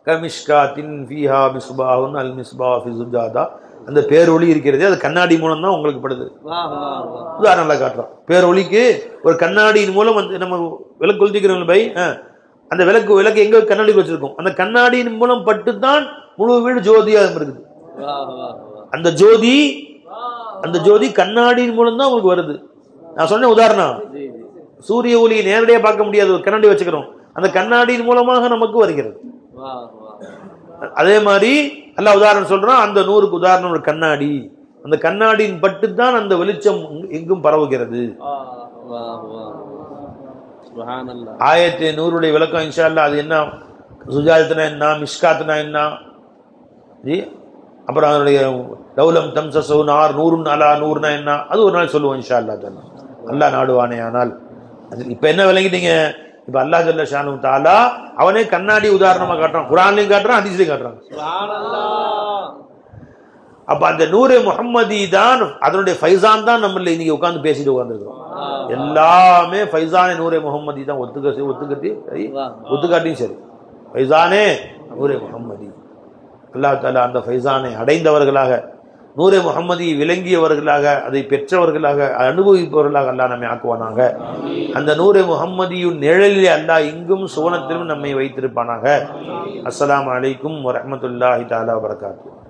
கமிஷ்காத்தின் ஃபீஹா மிஸ்பாஹுன் அல் மிஸ்பாஹ் ஃபி ஸுஜாதா, அந்த பேரொளி இருக்கிறது, அது கண்ணாடி மூலம் தான் உங்களுக்கு படுது. உதாரணம் காட்டுறோம். பேரொளிக்கு ஒரு கண்ணாடியின் மூலம் வந்து நம்ம விளக்கு கொளுத்திக்கிறோம் பை, அந்த விளக்கு எங்க கண்ணாடி வச்சிருக்கோம், அந்த கண்ணாடியின் மூலம் பட்டுத்தான் முழு வீடு ஜோதியா இருக்குது. அந்த ஜோதி கண்ணாடியின் மூலம் தான் உங்களுக்கு வருது. நான் சொன்ன உதாரணம், சூரிய ஒளியை நேரடியாக பார்க்க முடியாது, ஒரு கண்ணாடி வச்சுக்கிறோம், அந்த கண்ணாடியின் மூலமாக நமக்கு வருகிறது. அதே மாதிரி அல்லாஹ் உதாரணம் சொல்றான், அந்த நூறுக்கு உதாரணம் ஒரு கண்ணாடி, அந்த கண்ணாடியின் பட்டுத்தான் அந்த வெளிச்சம் எங்கும் பரவுகிறது. ஆயத்து நூறுடைய விளக்கம் இன்ஷா அல்லாஹ். அது என்ன, சுஜாதத்துனா என்ன, மிஷ்காத்துனா என்ன, அப்புறம் அதனுடைய லவ்லம் தம்சஸு நார் நூறுன் அலா நூறுனா என்ன, அது ஒரு நாள் சொல்லுவோம் இன்ஷா அல்லாஹ். அல்லாஹ் நாடுவானே. ஆனால் இப்ப என்ன விளங்கிட்டீங்க? இப்ப அல்லாஹ் ஜல்ல ஷானு தஆலா அவனே கண்ணாடி உதாரணமா காட்டுறான், குர்ஆன்லயும் காட்டுறான், ஹதீஸ்லயும் காட்டுறான். அப்ப அந்த நூரே முஹம்மதி தான், அதனுடைய ஃபைசான் தான் நம்மள இன்னைக்கு உட்கார்ந்து பேசிட்டு உட்கார்ந்துருக்கோம். எல்லாமே ஃபைசானே நூரே முஹம்மதி தான் ஒத்துக்காட்டியும் சரி, ஃபைசானே நூரே முஹம்மதி. அல்லாஹ் தஆலா அந்த ஃபைசானை அடைந்தவர்களாக நூரே முஹம்மதி விளங்கியவர்களாக, அதை பெற்றவர்களாக, அனுபவிப்பவர்களாக அல்லாஹ் நம்மை ஆக்குவானாக. அந்த நூரே முஹம்மதியின் நிழலிலே அல்லாஹ் இங்கும் சுவனத்திலும் நம்மை வைத்திருப்பானாக. அஸ்ஸலாமு அலைக்கும் வரஹ்மத்துல்லாஹி தஆலா வபரகாத்துஹு.